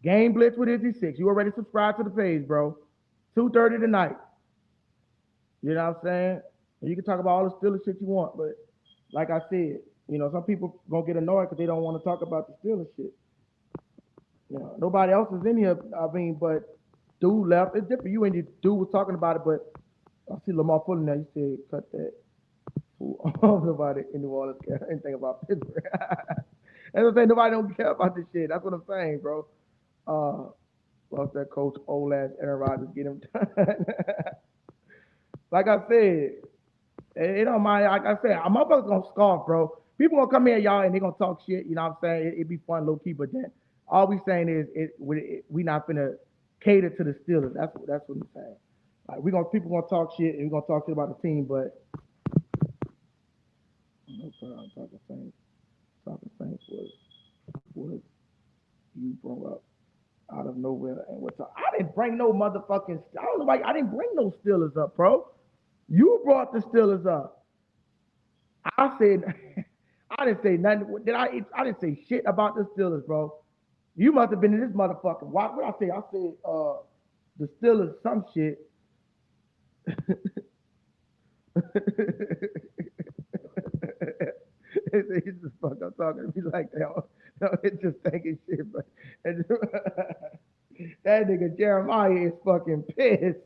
Game Blitz with Izzy 6. You already subscribed to the page, bro. 2:30 tonight. You know what I'm saying? And you can talk about all the Steelers shit you want, but like I said, you know, some people gonna get annoyed because they don't want to talk about the Steelers shit. You know, nobody else is in here. I mean, but dude left. It's different. You and the dude was talking about it, but I see Lamar Fuller now. You said cut that. Nobody in New Orleans care anything about Pittsburgh. As I say, nobody don't care about this shit. That's what I'm saying, bro. Lost that coach, old ass Aaron Rodgers, get him done. Like I said, it don't mind. Like I said, I'm motherfuckers gonna scoff, bro. People gonna come here, y'all, and they gonna talk shit. You know what I'm saying? It'd be fun, low key, but then all we saying is we not finna cater to the Steelers. That's what we're saying. Like people gonna talk shit and we gonna talk shit about the team, but no problem. Talking Saints was you brought up out of nowhere. And I didn't bring no motherfucking. I don't know why I didn't bring no Steelers up, bro. You brought the Steelers up. I said, I didn't say nothing. Did I? I didn't say shit about the Steelers, bro. You must have been in this motherfucker. What I say? I said, the Steelers some shit. He's just fuck up talking to me like that. No, it's just thinking shit, but that nigga Jeremiah is fucking pissed.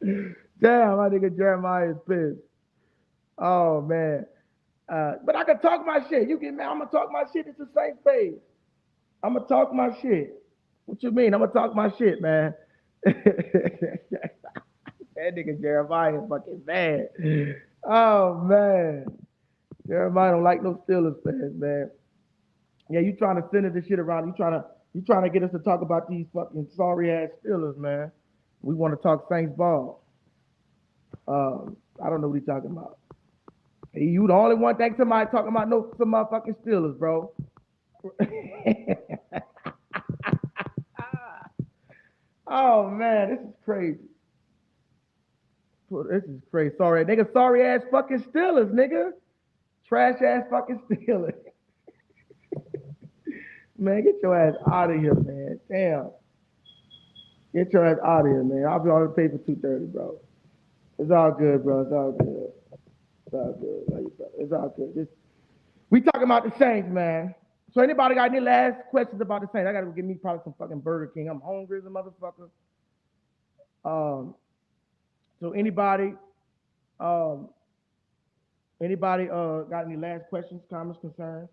Damn, my nigga Jeremiah is pissed. Oh man. But I can talk my shit. You get mad, I'm gonna talk my shit. It's the same page. I'm gonna talk my shit. What you mean? I'm gonna talk my shit, man. That nigga Jeremiah is fucking bad. Oh man. Jeremiah don't like no Steelers fans, man. Yeah, you trying to center this shit around. You trying to get us to talk about these fucking sorry ass Steelers, man. We want to talk Saints ball. I don't know what he's talking about. You the only one think somebody talking about some motherfucking Steelers, bro. Oh man, this is crazy. This is crazy. Sorry, nigga. Sorry ass fucking Steelers, nigga. Trash ass fucking Steelers. Man, get your ass out of here, man. Damn. Get your ass out of here, man. I'll be on the pay for 230, bro. It's all good, bro. It's all good. It's all good. It's all good. We talking about the Saints, man. So anybody got any last questions about the Saints? I gotta go get me probably some fucking Burger King. I'm hungry as a motherfucker. So anybody got any last questions, comments, concerns?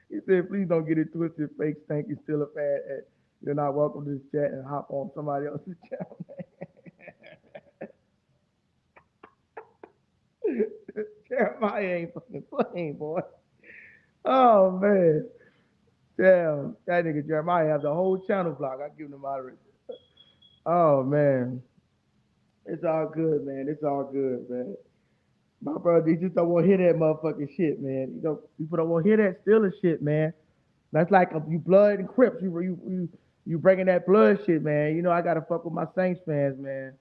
He said, please don't get it twisted. Fake Stank is still a fan. You're not welcome to this chat and hop on somebody else's channel. Jeremiah ain't fucking playing, boy. Oh, man. Damn. That nigga Jeremiah have the whole channel block. I give him the moderator. Oh, man. It's all good, man. It's all good, man. My brother, they just don't want to hear that motherfucking shit, man. You know, people don't want to hear that Steelers shit, man. That's like you blood and Crips. You bringing that blood shit, man. You know, I gotta fuck with my Saints fans, man.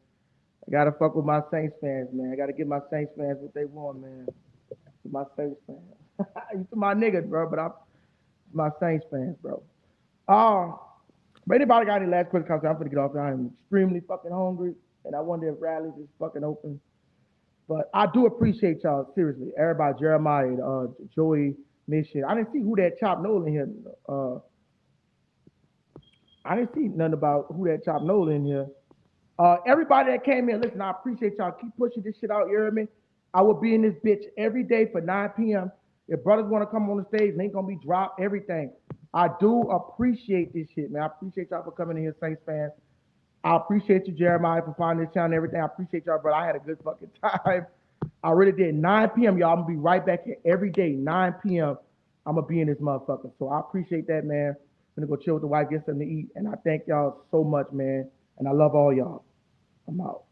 I gotta fuck with my Saints fans, man. I gotta give my Saints fans what they want, man. My Saints fans. You my niggas, bro, but I'm my Saints fans, bro. But anybody got any last question? I'm gonna get off. I am extremely fucking hungry, and I wonder if Rally's is fucking open. But I do appreciate y'all, seriously. Everybody, Jeremiah, Joey, Mission. I didn't see who that Chop Nolan here. I didn't see nothing about who that Chop Nolan in here. Everybody that came in, listen, I appreciate y'all. Keep pushing this shit out, you hear me? I will be in this bitch every day for 9 p.m. If brothers want to come on the stage, link gonna be dropped, everything. I do appreciate this shit, man. I appreciate y'all for coming in here, Saints fans. I appreciate you, Jeremiah, for finding this channel and everything. I appreciate y'all, brother. I had a good fucking time. I really did. 9 p.m., y'all. I'm going to be right back here every day. 9 p.m., I'm going to be in this motherfucker. So I appreciate that, man. I'm going to go chill with the wife, get something to eat. And I thank y'all so much, man. And I love all y'all. I'm out.